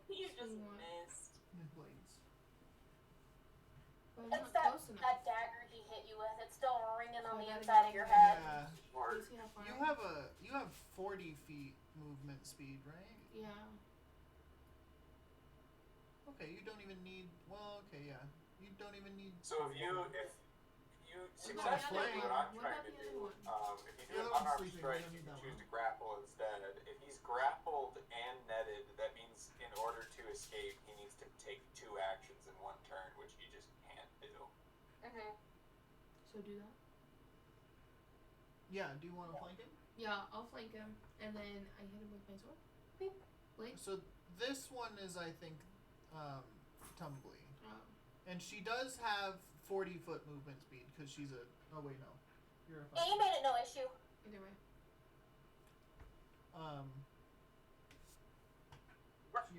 [SPEAKER 4] You just
[SPEAKER 5] Mm.
[SPEAKER 4] missed.
[SPEAKER 1] Blades.
[SPEAKER 5] But I'm
[SPEAKER 3] It's
[SPEAKER 5] not close enough.
[SPEAKER 3] that dagger he hit you with. It's still ringing on
[SPEAKER 5] So I
[SPEAKER 3] the
[SPEAKER 5] gotta
[SPEAKER 3] inside
[SPEAKER 5] get
[SPEAKER 3] of your
[SPEAKER 5] over
[SPEAKER 3] head.
[SPEAKER 1] Yeah.
[SPEAKER 2] Or
[SPEAKER 5] You see how far?
[SPEAKER 1] You have 40 feet movement speed, right?
[SPEAKER 5] Yeah.
[SPEAKER 1] Okay, you don't even need. Well, okay, yeah. You don't even need.
[SPEAKER 2] so if you
[SPEAKER 5] about the
[SPEAKER 2] successfully
[SPEAKER 5] other
[SPEAKER 2] what
[SPEAKER 5] one?
[SPEAKER 2] I'm
[SPEAKER 5] What
[SPEAKER 2] trying
[SPEAKER 5] about
[SPEAKER 2] to
[SPEAKER 5] the
[SPEAKER 2] do,
[SPEAKER 5] other
[SPEAKER 2] if you
[SPEAKER 1] The
[SPEAKER 2] do an
[SPEAKER 1] other one's
[SPEAKER 2] unarmed
[SPEAKER 1] sleeping,
[SPEAKER 2] strike,
[SPEAKER 1] we don't
[SPEAKER 2] you
[SPEAKER 1] need
[SPEAKER 2] can
[SPEAKER 1] that
[SPEAKER 2] choose
[SPEAKER 1] one.
[SPEAKER 2] to grapple instead. If he's grappled and netted, that means in order to escape, he needs to take 2 actions in 1 turn, which he just can't do.
[SPEAKER 3] Mm-hmm.
[SPEAKER 5] So do that?
[SPEAKER 1] Yeah, do you want to flank him?
[SPEAKER 5] Yeah, I'll flank him, and then I hit him with my sword. Beep. Blade.
[SPEAKER 1] So this one is, I think, Tumbly.
[SPEAKER 5] Oh.
[SPEAKER 1] And she does have 40-foot movement speed because she's a. Oh, wait, no. You're a
[SPEAKER 3] And you
[SPEAKER 1] fighter.
[SPEAKER 3] made it no issue.
[SPEAKER 5] Either way.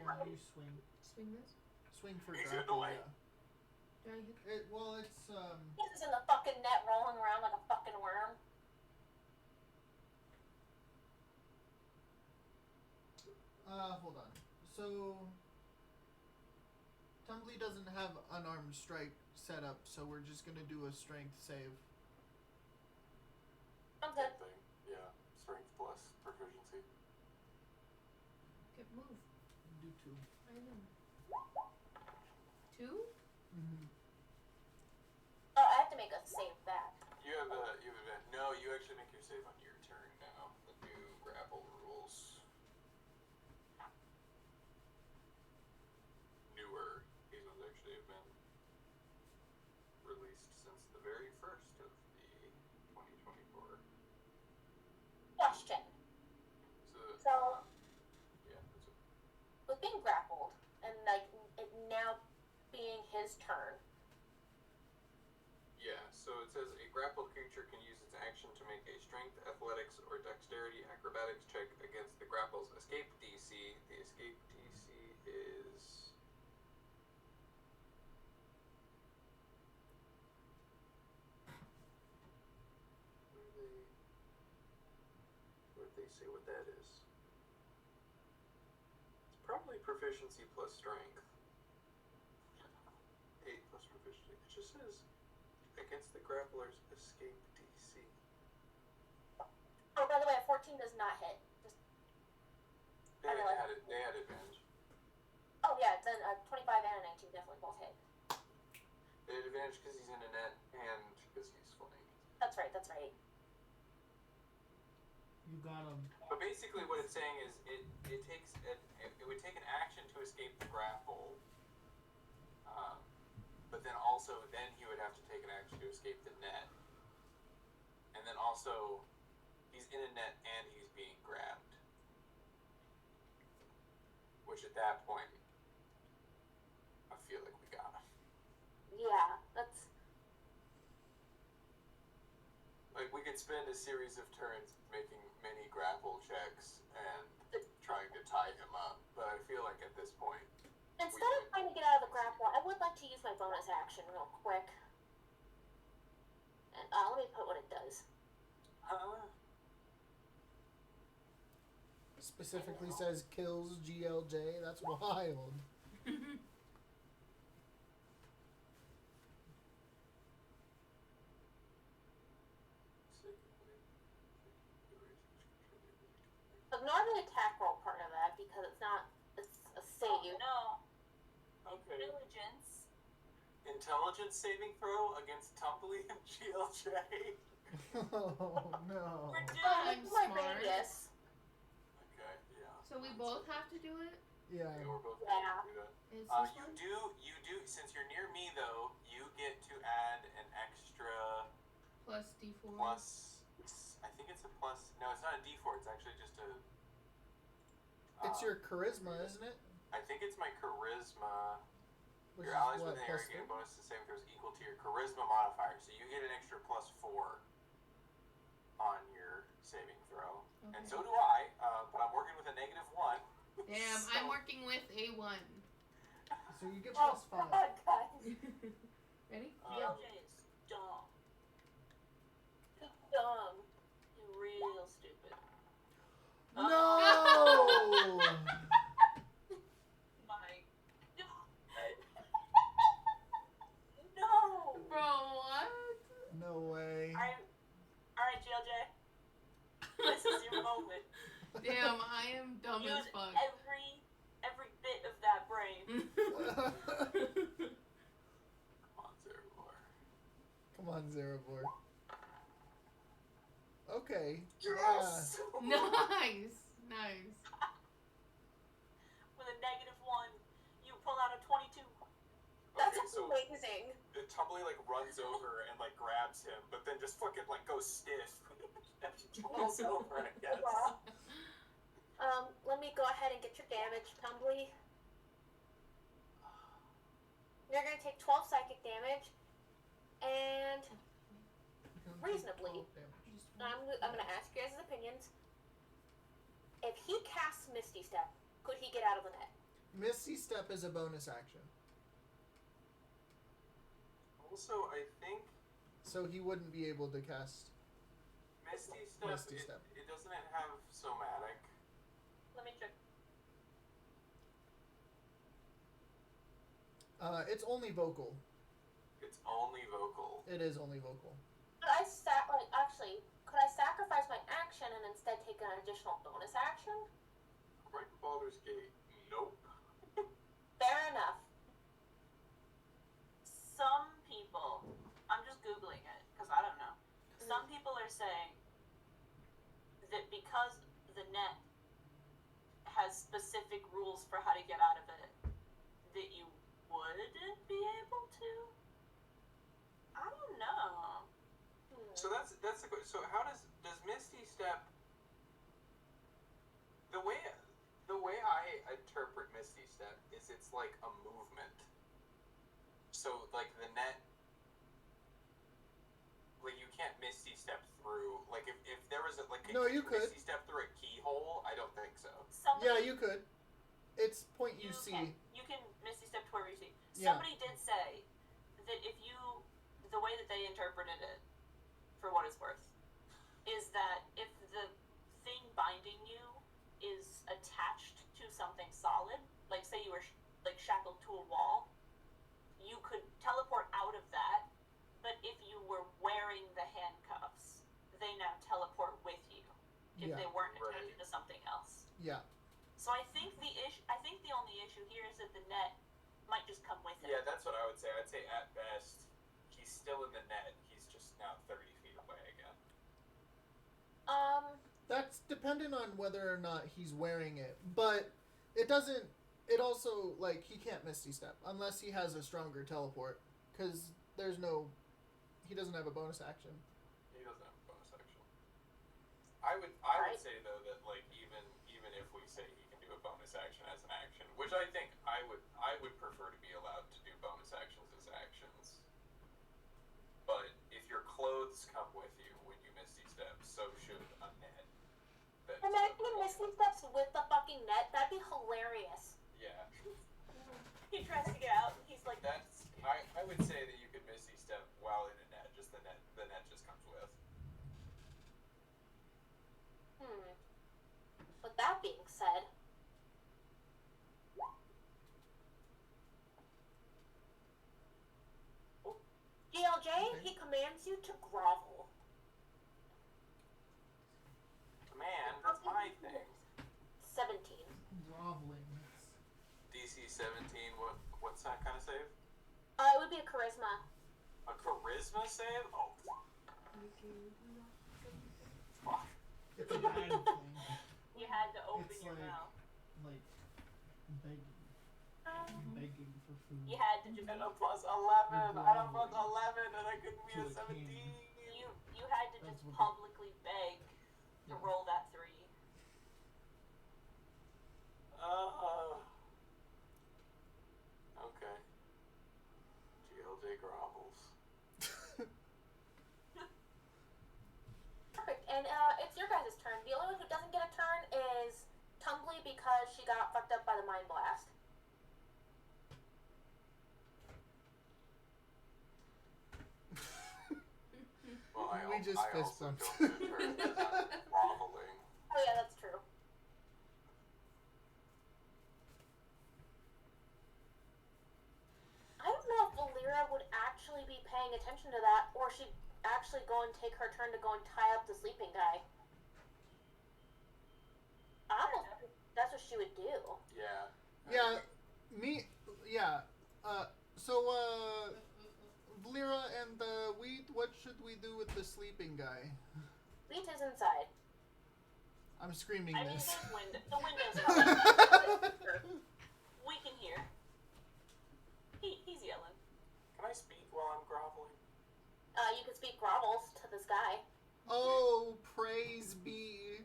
[SPEAKER 1] Yeah, you swing.
[SPEAKER 5] Swing this.
[SPEAKER 1] Swing for
[SPEAKER 6] He's in the
[SPEAKER 1] grapple,
[SPEAKER 6] way.
[SPEAKER 1] yeah.
[SPEAKER 5] Do I hit?
[SPEAKER 1] Well, it's
[SPEAKER 3] He's in the fucking net rolling around like a fucking worm.
[SPEAKER 1] hold on. So Tumbly doesn't have unarmed strike set up, so we're just gonna do a strength save.
[SPEAKER 3] I'm good.
[SPEAKER 2] Same thing. Yeah. Strength plus proficiency.
[SPEAKER 5] Okay, move.
[SPEAKER 1] Do 2.
[SPEAKER 5] I know. 2?
[SPEAKER 1] Mm-hmm.
[SPEAKER 3] Oh, I have to make a save back.
[SPEAKER 2] You have a no. You actually make your save on your turn now. The new grapple rules. Newer. These ones actually have been released since the very first of the 2024.
[SPEAKER 3] Question.
[SPEAKER 2] So
[SPEAKER 3] So,
[SPEAKER 2] yeah. That's it.
[SPEAKER 3] with being grappled and like it now being his turn,
[SPEAKER 2] Yeah, so it says a grappled creature can use its action to make a strength, athletics, or dexterity acrobatics check against the grapple's escape DC. The escape DC is. Where did they say what that is? It's probably proficiency plus strength. 8 plus proficiency. It just says against the grappler's escape DC.
[SPEAKER 3] oh, by the way, a 14 does not hit. Just,
[SPEAKER 2] They
[SPEAKER 3] I realize-
[SPEAKER 2] had advantage.
[SPEAKER 3] oh yeah, then a 25 and a 19 definitely both hit.
[SPEAKER 2] They had advantage because he's in a net and because he's flank.
[SPEAKER 3] That's right, that's right.
[SPEAKER 1] You got him.
[SPEAKER 2] But basically, what it's saying is it would take an action to escape the grapple, but then he would have to take an action to escape the net, and then also he's in a net and he's being grabbed, which at that point I feel like we got him.
[SPEAKER 3] Yeah, that's
[SPEAKER 2] Like we could spend a series of turns making many grapple checks and trying to tie him up, but I feel like at this point.
[SPEAKER 3] instead of trying to get out of the grapple, I would like to use my bonus action real quick. And let me put what it does.
[SPEAKER 1] Specifically says kills GLJ. That's wild.
[SPEAKER 3] Ignore the attack roll part of that because it's a save.
[SPEAKER 4] No.
[SPEAKER 6] Okay.
[SPEAKER 4] Intelligence.
[SPEAKER 2] Intelligence saving throw against Tumbly and GLJ.
[SPEAKER 1] Oh no.
[SPEAKER 4] We're
[SPEAKER 5] I'm
[SPEAKER 3] This is my
[SPEAKER 5] smart.
[SPEAKER 3] radius.
[SPEAKER 2] Okay, yeah.
[SPEAKER 5] So we both have to do it?
[SPEAKER 1] Yeah.
[SPEAKER 2] Yeah, we're both
[SPEAKER 3] Yeah.
[SPEAKER 2] gonna do that.
[SPEAKER 5] Is
[SPEAKER 2] You
[SPEAKER 5] this one?
[SPEAKER 2] do, since you're near me though, you get to add an extra
[SPEAKER 5] Plus D4?
[SPEAKER 2] plus, I think it's a plus, no, it's not a D4, it's actually just a...
[SPEAKER 1] It's your charisma, isn't it?
[SPEAKER 2] I think it's my charisma.
[SPEAKER 1] Which
[SPEAKER 2] Your
[SPEAKER 1] is
[SPEAKER 2] allies
[SPEAKER 1] what,
[SPEAKER 2] within
[SPEAKER 1] plus
[SPEAKER 2] area get a
[SPEAKER 1] 3?
[SPEAKER 2] bonus to saving throws equal to your charisma modifier, so you get an extra plus 4 on your saving throw. And
[SPEAKER 5] Okay.
[SPEAKER 2] so do I, but I'm working with a -1.
[SPEAKER 5] Damn,
[SPEAKER 2] So-
[SPEAKER 5] I'm working with a 1.
[SPEAKER 1] So you get
[SPEAKER 3] Oh,
[SPEAKER 1] plus 5.
[SPEAKER 3] God, guys.
[SPEAKER 5] Ready?
[SPEAKER 4] GLJ is dumb.
[SPEAKER 3] Dumb.
[SPEAKER 4] You're real stupid.
[SPEAKER 1] No!
[SPEAKER 4] My no.
[SPEAKER 5] Bro, what?
[SPEAKER 1] No way.
[SPEAKER 4] Alright, GLJ. This is your moment.
[SPEAKER 5] Damn, I am dumb as
[SPEAKER 4] Use
[SPEAKER 5] fuck.
[SPEAKER 4] every bit of that brain.
[SPEAKER 2] Come on, Zerabor.
[SPEAKER 1] Come on, Zerabor. Okay.
[SPEAKER 2] Yes!
[SPEAKER 5] Nice. Nice.
[SPEAKER 4] With a -1, you pull out a 22.
[SPEAKER 3] That's
[SPEAKER 2] Okay, so
[SPEAKER 3] amazing.
[SPEAKER 2] the Tumbly like runs over and like grabs him, but then just fucking like goes stiff. Falls over, I guess.
[SPEAKER 3] Wow. Let me go ahead and get your damage, Tumbly. You're gonna take 12 psychic damage, and reasonably. I'm gonna ask you guys' opinions. If he casts Misty Step, could he get out of the net?
[SPEAKER 1] Misty Step is a bonus action,
[SPEAKER 2] Also, I think
[SPEAKER 1] so he wouldn't be able to cast.
[SPEAKER 2] Misty Step,
[SPEAKER 1] Misty Step.
[SPEAKER 2] It doesn't it have somatic?
[SPEAKER 4] Let me check.
[SPEAKER 1] It's only vocal.
[SPEAKER 2] It's only vocal.
[SPEAKER 1] It is only vocal.
[SPEAKER 3] Could I could I sacrifice my action and instead take an additional bonus action?
[SPEAKER 2] Right, Baldur's Gate. Nope.
[SPEAKER 3] Fair enough.
[SPEAKER 4] Some people, I'm just Googling it because I don't know. Some people are saying that because the net has specific rules for how to get out of it, that you wouldn't be able to. I don't know.
[SPEAKER 2] So that's the question. So how does Misty Step? The way I interpret Misty Step is it's like a movement. So like the net, like you can't Misty Step through. Like if there was a like
[SPEAKER 1] No, you could.
[SPEAKER 2] Misty Step through a keyhole. I don't think so.
[SPEAKER 4] Somebody,
[SPEAKER 1] Yeah, you could. It's point you see.
[SPEAKER 4] You can Misty Step to wherever you see.
[SPEAKER 1] Yeah.
[SPEAKER 4] Somebody did say that if you, the way that they interpreted it, for what it's worth, is that if the thing binding you is attached to something solid, like say you were like shackled to a wall, you could teleport out of that. But if you were wearing the handcuffs, they now teleport with you if
[SPEAKER 1] Yeah.
[SPEAKER 4] they weren't attached
[SPEAKER 2] Right.
[SPEAKER 4] to something else.
[SPEAKER 1] Yeah.
[SPEAKER 4] So I think the only issue here is that the net might just come with it.
[SPEAKER 6] Yeah, that's what I would say. I'd say at best, he's still in the net. He's just now 30 feet away again.
[SPEAKER 1] That's dependent on whether or not he's wearing it, but it doesn't. It also like he can't Misty Step unless he has a stronger teleport, because there's no. He doesn't have a bonus action.
[SPEAKER 2] He doesn't have a bonus action.
[SPEAKER 6] I would
[SPEAKER 3] Right.
[SPEAKER 6] say though that like even if we say he can do a bonus action as an action, which I think I would prefer to be allowed to do bonus actions as actions. But if your clothes come with you when you Misty Step, so should a net. That is
[SPEAKER 3] Imagine
[SPEAKER 6] a-
[SPEAKER 3] Misty Steps with the fucking net. That'd be hilarious.
[SPEAKER 6] Yeah,
[SPEAKER 4] He tries to get out, and he's like,
[SPEAKER 6] that's I would say that you could Misty Step while in a net. Just the net just comes with.
[SPEAKER 3] With that being said, GLJ,
[SPEAKER 1] Okay.
[SPEAKER 3] he commands you to grovel.
[SPEAKER 2] Man, that's my thing.
[SPEAKER 3] 17.
[SPEAKER 1] Groveling.
[SPEAKER 2] DC 17. What's that kind of save?
[SPEAKER 3] It would be a charisma.
[SPEAKER 2] A charisma save? Oh, fuck.
[SPEAKER 1] It's a bad thing.
[SPEAKER 4] you had to open
[SPEAKER 1] It's
[SPEAKER 4] your
[SPEAKER 1] like-
[SPEAKER 4] mouth.
[SPEAKER 1] Like begging for food.
[SPEAKER 4] You had to just
[SPEAKER 2] And a plus 11. I had a plus 11, and I couldn't be
[SPEAKER 1] To
[SPEAKER 2] a
[SPEAKER 1] a
[SPEAKER 2] 17.
[SPEAKER 1] king.
[SPEAKER 4] you had to
[SPEAKER 1] That's
[SPEAKER 4] just
[SPEAKER 1] what
[SPEAKER 4] publicly beg to
[SPEAKER 1] Yeah.
[SPEAKER 4] roll that 3.
[SPEAKER 2] Okay. GLJ grovels.
[SPEAKER 3] Perfect. And it's your guys' turn. The only one who doesn't get a turn is Tumbly because she got fucked up by the Mind Blast.
[SPEAKER 2] Well,
[SPEAKER 1] We just
[SPEAKER 2] I
[SPEAKER 1] fist
[SPEAKER 2] also
[SPEAKER 1] bumped.
[SPEAKER 2] don't get hurt because I'm groveling.
[SPEAKER 3] Oh yeah, that's true. I don't know if Valera would actually be paying attention to that, or she'd actually go and take her turn to go and tie up the sleeping guy. I almost think that's what she would do.
[SPEAKER 2] Yeah.
[SPEAKER 1] Yeah, me. Yeah. Valera and the Wheat. What should we do with the sleeping guy?
[SPEAKER 3] Wheat is inside.
[SPEAKER 1] I'm screaming
[SPEAKER 4] I mean,
[SPEAKER 1] this.
[SPEAKER 4] the window's open. We can hear. He's yelling.
[SPEAKER 2] Can I speak while I'm groveling?
[SPEAKER 3] You can speak grovels to this guy.
[SPEAKER 1] Oh, praise be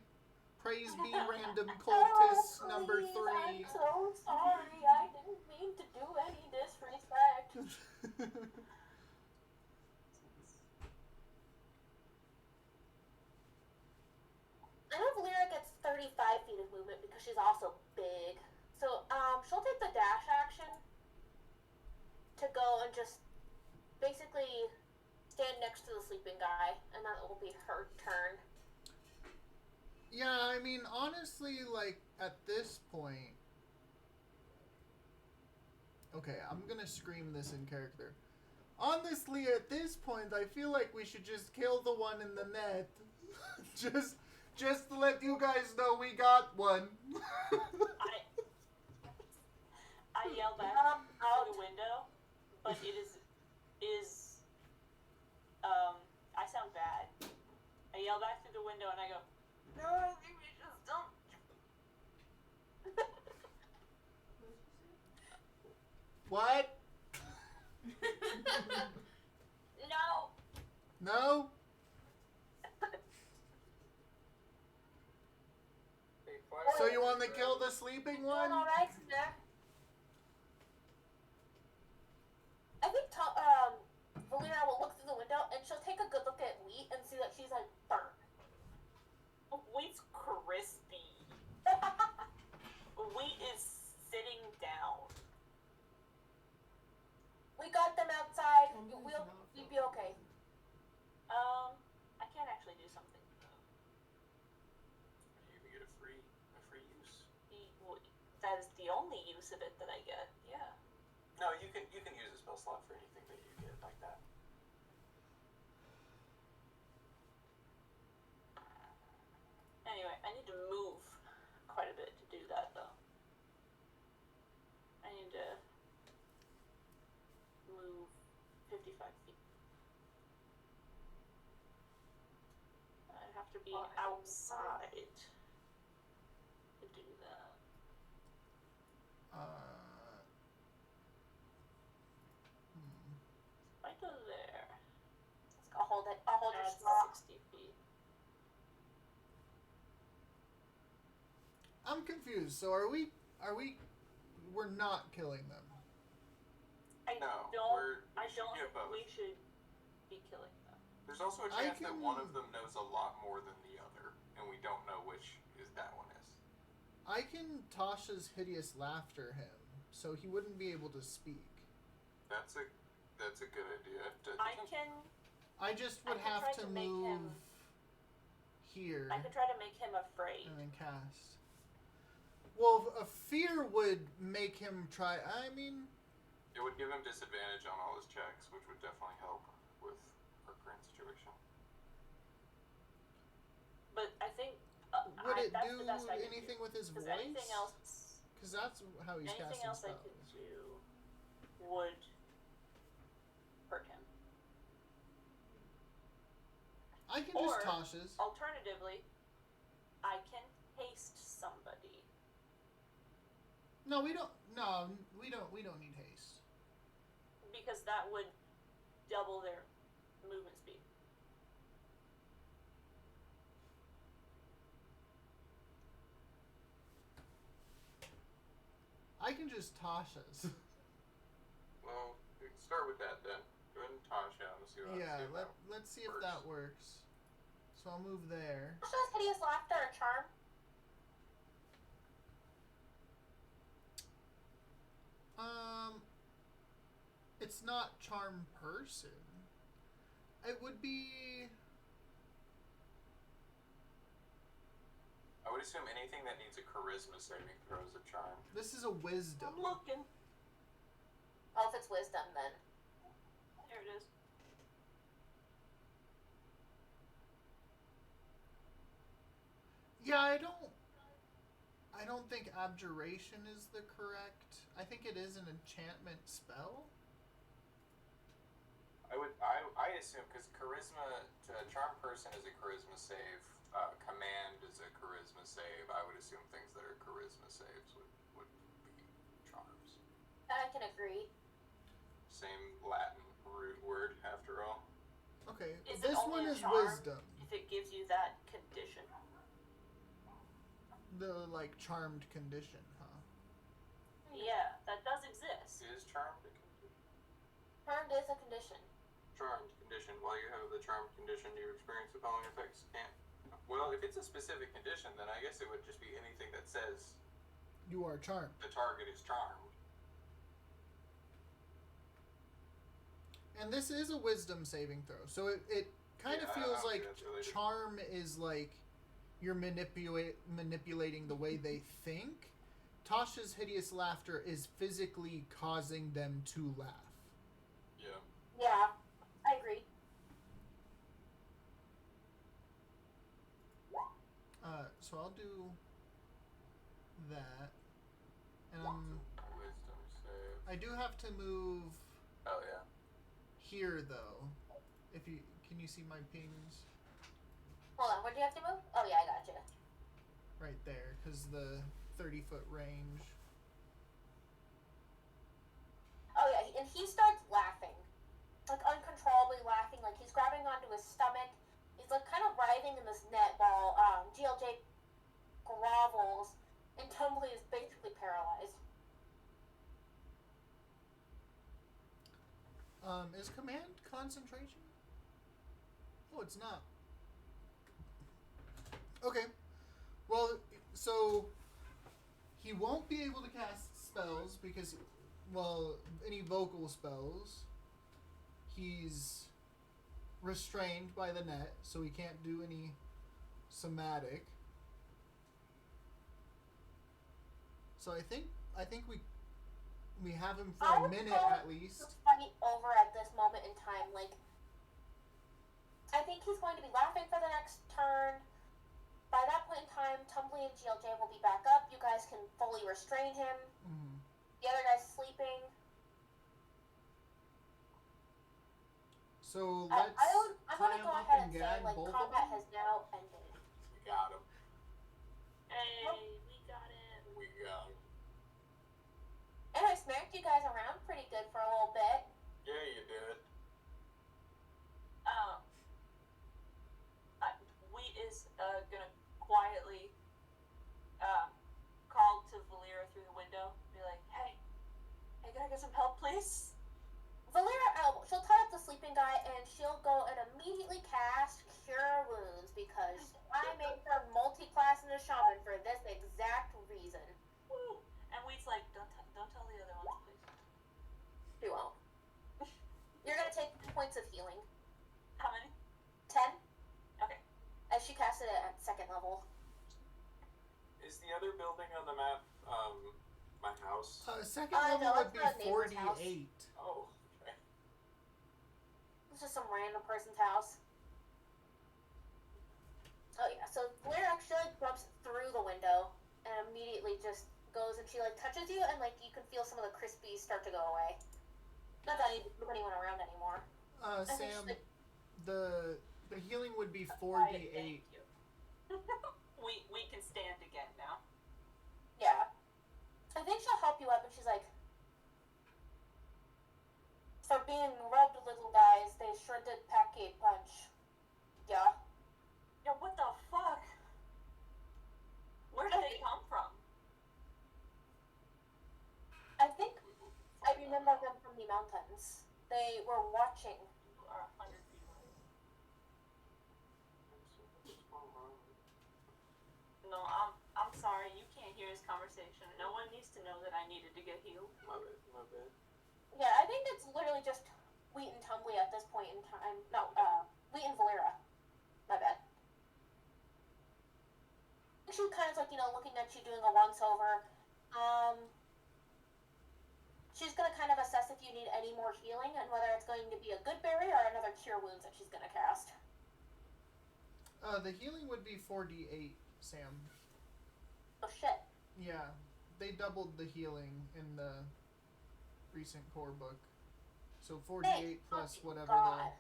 [SPEAKER 1] random cultist number
[SPEAKER 3] Please,
[SPEAKER 1] 3.
[SPEAKER 3] I'm so sorry. I didn't mean to do any disrespect. I know Valera gets 35 feet of movement because she's also big. So, she'll take the dash action to go and just basically stand next to the sleeping guy, and that will be her turn.
[SPEAKER 1] Yeah, I mean, honestly, like, at this point... Okay, I'm gonna scream this in character. Honestly, at this point, I feel like we should just kill the one in the net. just to let you guys know we got one.
[SPEAKER 4] I yell back
[SPEAKER 3] Out.
[SPEAKER 4] through the window, but it is I sound bad. I yell back through the window and I go, no, I think we just don't.
[SPEAKER 1] What?
[SPEAKER 4] No.
[SPEAKER 1] No?
[SPEAKER 6] Hey, fire
[SPEAKER 1] So you want to
[SPEAKER 6] over.
[SPEAKER 1] kill the sleeping
[SPEAKER 3] Doing
[SPEAKER 1] one?
[SPEAKER 3] all right, Snap? I think Valina will look through the window and she'll take a good look at Wheat and see that she's like burnt.
[SPEAKER 4] Wheat's crispy. Wheat is sitting down.
[SPEAKER 3] We got them outside. You'll be okay.
[SPEAKER 4] I can actually do something though.
[SPEAKER 6] You can get a free use.
[SPEAKER 4] That is the only use of it that I get. Yeah.
[SPEAKER 6] No, you can use a spell slot for anything that you get like that.
[SPEAKER 4] Anyway, I need to move quite a bit to do that though. I need to move 55 feet. I'd have to be outside to do that. Right to there.
[SPEAKER 3] I'll hold it. I'll hold your
[SPEAKER 4] That's
[SPEAKER 3] spot.
[SPEAKER 4] 60 feet.
[SPEAKER 1] I'm confused. So we're not killing them.
[SPEAKER 4] I
[SPEAKER 6] No,
[SPEAKER 4] don't
[SPEAKER 6] we should
[SPEAKER 4] think
[SPEAKER 6] get both.
[SPEAKER 4] we should be killing them.
[SPEAKER 6] There's also a
[SPEAKER 1] I
[SPEAKER 6] chance that one
[SPEAKER 1] can-
[SPEAKER 6] of them knows a lot more than the other, and we don't know which is that one is.
[SPEAKER 1] I can Tasha's hideous laughter him, so he wouldn't be able to speak.
[SPEAKER 6] That's a good idea.
[SPEAKER 1] I just would
[SPEAKER 4] I can
[SPEAKER 1] have
[SPEAKER 4] try
[SPEAKER 1] to
[SPEAKER 4] to make
[SPEAKER 1] move
[SPEAKER 4] him-
[SPEAKER 1] here
[SPEAKER 4] I could try to make him afraid.
[SPEAKER 1] and then cast. Well, a fear would make him try. I mean,
[SPEAKER 6] It would give him disadvantage on all his checks, which would definitely help with our current situation.
[SPEAKER 4] But I think
[SPEAKER 1] would it
[SPEAKER 4] that's
[SPEAKER 1] do
[SPEAKER 4] the best I can
[SPEAKER 1] anything
[SPEAKER 4] do.
[SPEAKER 1] with his
[SPEAKER 4] Because
[SPEAKER 1] voice?
[SPEAKER 4] anything else,
[SPEAKER 1] Because that's how he's
[SPEAKER 4] anything
[SPEAKER 1] casting
[SPEAKER 4] else I
[SPEAKER 1] spells.
[SPEAKER 4] could do would hurt him.
[SPEAKER 1] I can
[SPEAKER 4] Or-
[SPEAKER 1] just Tasha's.
[SPEAKER 4] Alternatively, I can haste somebody.
[SPEAKER 1] No, we don't. No, we don't. We don't need haste.
[SPEAKER 4] Because that would double their movement speed.
[SPEAKER 1] I can just Tasha's.
[SPEAKER 6] Well, we can start with that then. Go ahead and Tasha and see what
[SPEAKER 1] Yeah,
[SPEAKER 6] see if that
[SPEAKER 1] let's see if
[SPEAKER 6] works.
[SPEAKER 1] that works. So I'll move there.
[SPEAKER 3] Tasha's hideous laughter a charm.
[SPEAKER 1] It's not charm person. It would be.
[SPEAKER 6] I would assume anything that needs a charisma saving throw is a charm.
[SPEAKER 1] This is a wisdom.
[SPEAKER 4] I'm looking.
[SPEAKER 3] Oh, if it's wisdom, then.
[SPEAKER 4] There it is.
[SPEAKER 1] Yeah, I don't think abjuration is the correct. I think it is an enchantment spell.
[SPEAKER 6] I assume because charisma to charm person is a charisma save, command is a charisma save. I would assume things that are charisma saves would be charms.
[SPEAKER 3] I can agree.
[SPEAKER 6] Same Latin root word after all.
[SPEAKER 1] Okay,
[SPEAKER 4] Is it
[SPEAKER 1] this
[SPEAKER 4] only
[SPEAKER 1] one
[SPEAKER 4] a
[SPEAKER 1] is
[SPEAKER 4] charm?
[SPEAKER 1] wisdom.
[SPEAKER 4] If it gives you that condition.
[SPEAKER 1] The like charmed condition, huh?
[SPEAKER 4] Yeah, that does exist.
[SPEAKER 6] Is charmed a condition?
[SPEAKER 3] Charmed is a condition.
[SPEAKER 6] Charmed condition. While you have the charmed condition, you experience the following effects. Can't. Well, if it's a specific condition, then I guess it would just be anything that says
[SPEAKER 1] You are charmed.
[SPEAKER 2] The target is charmed.
[SPEAKER 1] And this is a wisdom saving throw. So it kind of
[SPEAKER 2] Yeah, I
[SPEAKER 1] feels
[SPEAKER 2] don't
[SPEAKER 1] like
[SPEAKER 2] think that's related.
[SPEAKER 1] charm is like you're manipulating the way they think. Tasha's hideous laughter is physically causing them to laugh.
[SPEAKER 2] Yeah.
[SPEAKER 3] Yeah, I agree.
[SPEAKER 1] So I'll do that. And
[SPEAKER 2] Wisdom save.
[SPEAKER 1] I do have to move
[SPEAKER 2] Oh yeah.
[SPEAKER 1] here though. If you can you see my pings
[SPEAKER 3] Hold on, where do you have to move? Oh, yeah, I got you.
[SPEAKER 1] right there because the 30-foot range.
[SPEAKER 3] Oh, yeah, and he starts laughing. Like, uncontrollably laughing. Like, he's grabbing onto his stomach. He's, like, kind of writhing in this net while GLJ grovels, and Tumbly is basically paralyzed.
[SPEAKER 1] Is command concentration? Oh, it's not. Okay. Well, so he won't be able to cast spells because, well, any vocal spells. He's restrained by the net, so he can't do any somatic. So I think we have him for
[SPEAKER 3] I
[SPEAKER 1] a
[SPEAKER 3] would
[SPEAKER 1] minute
[SPEAKER 3] call
[SPEAKER 1] at least.
[SPEAKER 3] This fight over at this moment in time. Like, I think he's going to be laughing for the next turn. By that point in time, Tumbly and GLJ will be back up. You guys can fully restrain him.
[SPEAKER 1] Mm.
[SPEAKER 3] The other guy's sleeping.
[SPEAKER 1] So
[SPEAKER 3] I'm
[SPEAKER 1] let's
[SPEAKER 3] going
[SPEAKER 1] tie
[SPEAKER 3] to
[SPEAKER 1] him
[SPEAKER 3] go
[SPEAKER 1] up
[SPEAKER 3] ahead
[SPEAKER 1] and
[SPEAKER 3] and say,
[SPEAKER 1] gag
[SPEAKER 3] like,
[SPEAKER 1] both of
[SPEAKER 3] combat
[SPEAKER 1] them.
[SPEAKER 3] has now ended.
[SPEAKER 6] We got him.
[SPEAKER 4] Hey, we got it.
[SPEAKER 6] We got him.
[SPEAKER 3] And I smacked you guys around pretty good for a little bit.
[SPEAKER 6] Yeah, you did.
[SPEAKER 4] Wheat is gonna quietly call to Valera through the window. Be like, hey, can I get some help, please?
[SPEAKER 3] Valera, she'll tie up the sleeping guy and she'll go and immediately cast Cure Wounds because I made her multi-class in a shaman for this exact reason.
[SPEAKER 4] Woo! And Wheat's like, don't tell the other ones, please.
[SPEAKER 3] She won't. You're gonna take points of healing.
[SPEAKER 4] How many?
[SPEAKER 3] 10.
[SPEAKER 4] Okay.
[SPEAKER 3] As she casts it at second level.
[SPEAKER 6] Is the other building on the map my house?
[SPEAKER 1] Second
[SPEAKER 3] no,
[SPEAKER 1] level would
[SPEAKER 3] that's
[SPEAKER 1] be
[SPEAKER 3] the neighbor's
[SPEAKER 1] 48.
[SPEAKER 3] house.
[SPEAKER 6] Oh, okay.
[SPEAKER 3] It's just some random person's house. Oh yeah, so Valera actually bumps through the window and immediately just goes and she like touches you and like you can feel some of the crispies start to go away. Not that I need to move anyone around anymore. I think
[SPEAKER 1] Sam,
[SPEAKER 3] she's like,
[SPEAKER 1] the healing would be
[SPEAKER 4] Quiet,
[SPEAKER 1] 48.
[SPEAKER 4] thank you. we can stand again now.
[SPEAKER 3] yeah. I think she'll help you up and she's like, for being rubbed little guys, they sure did pack a punch. Yeah.
[SPEAKER 4] Yeah, what the fuck? Where did they come from?
[SPEAKER 3] I think I remember them from the mountains. They were watching.
[SPEAKER 4] You are 100 feet away. No, I'm sorry, you can't hear this conversation. No one needs to know that I needed to get healed.
[SPEAKER 6] My bad.
[SPEAKER 3] Yeah, I think it's literally just Wheat and Tumbly at this point in time. No, Wheat and Valera. My bad. She kind of like, looking at you doing a once over. She's gonna kind of assess if you need any more healing and whether it's going to be a good berry or another cure wounds that she's gonna cast.
[SPEAKER 1] The healing would be 48, Sam.
[SPEAKER 3] Oh shit.
[SPEAKER 1] Yeah, they doubled the healing in the recent core book. So 48
[SPEAKER 3] Thank
[SPEAKER 1] plus
[SPEAKER 3] fucking
[SPEAKER 1] whatever
[SPEAKER 3] God.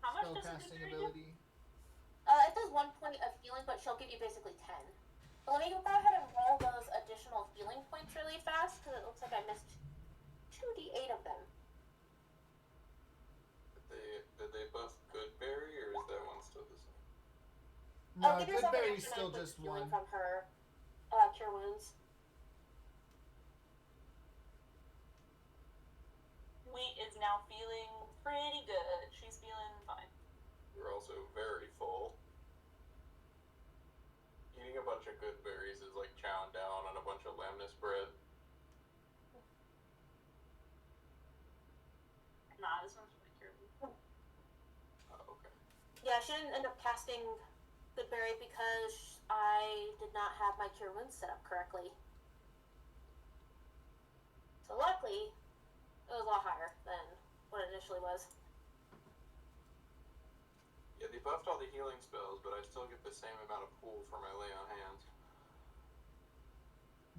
[SPEAKER 4] How much
[SPEAKER 1] the
[SPEAKER 4] does a
[SPEAKER 1] spellcasting
[SPEAKER 4] good berry do?
[SPEAKER 1] ability.
[SPEAKER 3] It does 1 point of healing, but she'll give you basically 10. But let me go ahead and roll those additional healing points really fast, because it looks like I missed 2d8 of them.
[SPEAKER 2] Did they buff Goodberry, or is that one still the same?
[SPEAKER 1] No,
[SPEAKER 3] I think there's only
[SPEAKER 1] Goodberry's
[SPEAKER 3] extra
[SPEAKER 1] still
[SPEAKER 3] 9 points
[SPEAKER 1] just
[SPEAKER 3] of healing
[SPEAKER 1] one.
[SPEAKER 3] from her cure wounds.
[SPEAKER 4] Wheat is now feeling pretty good. She's feeling fine.
[SPEAKER 2] You're also very full.
[SPEAKER 6] Eating a bunch
[SPEAKER 2] bunch of good berries is like chowing down on a bunch of lamnas bread.
[SPEAKER 4] Not as much as my cure.
[SPEAKER 2] Oh, okay.
[SPEAKER 3] Yeah, she didn't end up casting Goodberry because I did not have my Cure Wounds set up correctly. So luckily, it was a lot higher than what it initially was.
[SPEAKER 2] Yeah, they buffed all the healing spells, but I still get the same amount of pool for my lay on hands.